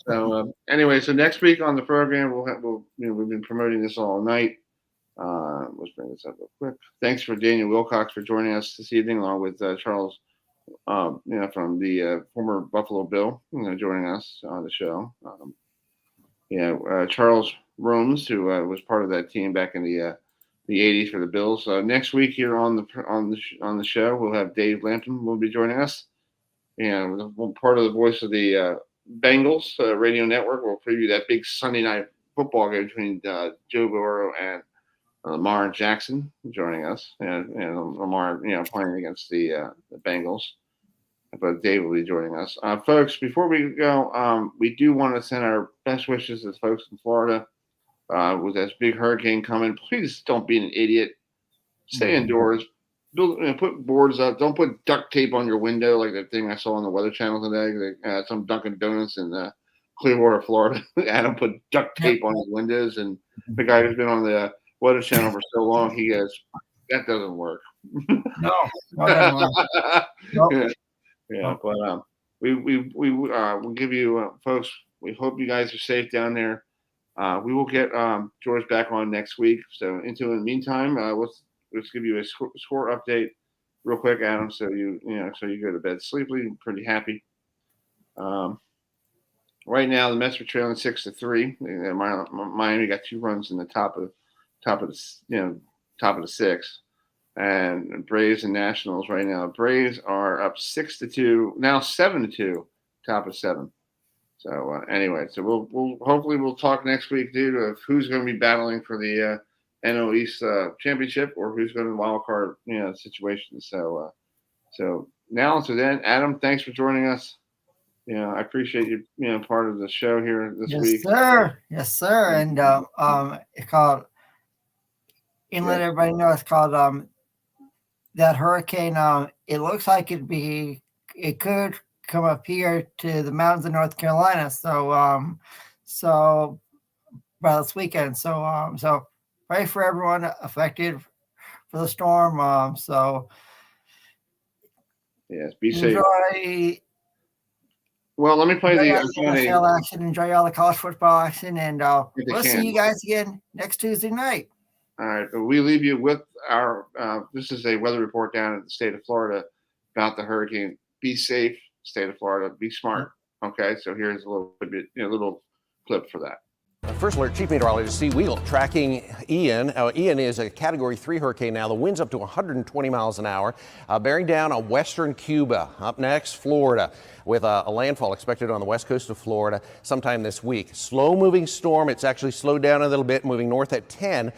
So anyway, so next week on the program we've been promoting this all night. Let's bring this up real quick. Thanks for Daniel Wilcox for joining us this evening, along with Charles, from the former Buffalo Bill, joining us on the show. Charles Rooms, who was part of that team back in the 80s for the Bills. Next week here on the show, we'll have Dave Lampton will be joining us. Part of the voice of the Bengals radio network. We'll preview that big Sunday night football game between Joe Burrow and Lamar Jackson joining us, and Lamar, playing against the Bengals. But Dave will be joining us, folks. Before we go, we do want to send our best wishes to folks in Florida with this big hurricane coming. Please don't be an idiot. Stay indoors. Put boards up. Don't put duct tape on your window like that thing I saw on the Weather Channel today. Some Dunkin' Donuts in Clearwater, Florida. Adam put duct tape on his windows, and the guy who's been on the Weather Channel for so long, he goes, "That doesn't work." No, nope. Yeah, but we'll give you folks. We hope you guys are safe down there. We will get George back on next week. So in the meantime, let's give you a score update real quick, Adam. So you go to bed sleepily, pretty happy. Right now, the Mets are trailing 6-3. Miami got 2 runs in the top of the 6th. and Braves and Nationals right now. Braves are up 6-2, now 7-2, top of 7. So anyway, so we'll hopefully we'll talk next week, dude, of who's going to be battling for the NL East championship or who's going to the wild card situation. So now to then, Adam, thanks for joining us. I appreciate you part of the show here this week. Yes, sir. And it's called. And let everybody know it's called that hurricane. It looks like it could come up here to the mountains of North Carolina. So by this weekend. So pray for everyone affected for the storm. So yes, be safe. Enjoy. Well, let me play the NFL action. Enjoy all the college football action, and we'll see you guys again next Tuesday night. All right, we leave you with our. This is a weather report down in the state of Florida about the hurricane. Be safe, state of Florida. Be smart. Okay, so here's a little bit, little clip for that. First alert, Chief Meteorologist Steve Weigel tracking Ian. Ian is a Category 3 hurricane now. The wind's up to 120 miles an hour, bearing down on western Cuba. Up next, Florida, with a landfall expected on the west coast of Florida sometime this week. Slow-moving storm. It's actually slowed down a little bit, moving north at 10,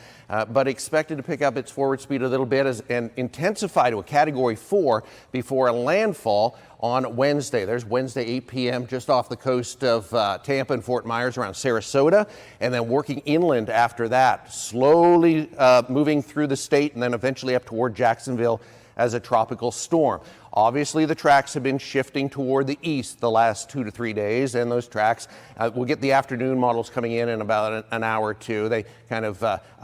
but expected to pick up its forward speed a little bit and intensify to a Category 4 before a landfall on Wednesday. There's Wednesday, 8 p.m., just off the coast of Tampa and Fort Myers around Sarasota, and then working inland after that, slowly moving through the state and then eventually up toward Jacksonville as a tropical storm. Obviously, the tracks have been shifting toward the east the last 2 to 3 days, and those tracks, we'll get the afternoon models coming in about an hour or two. They kind of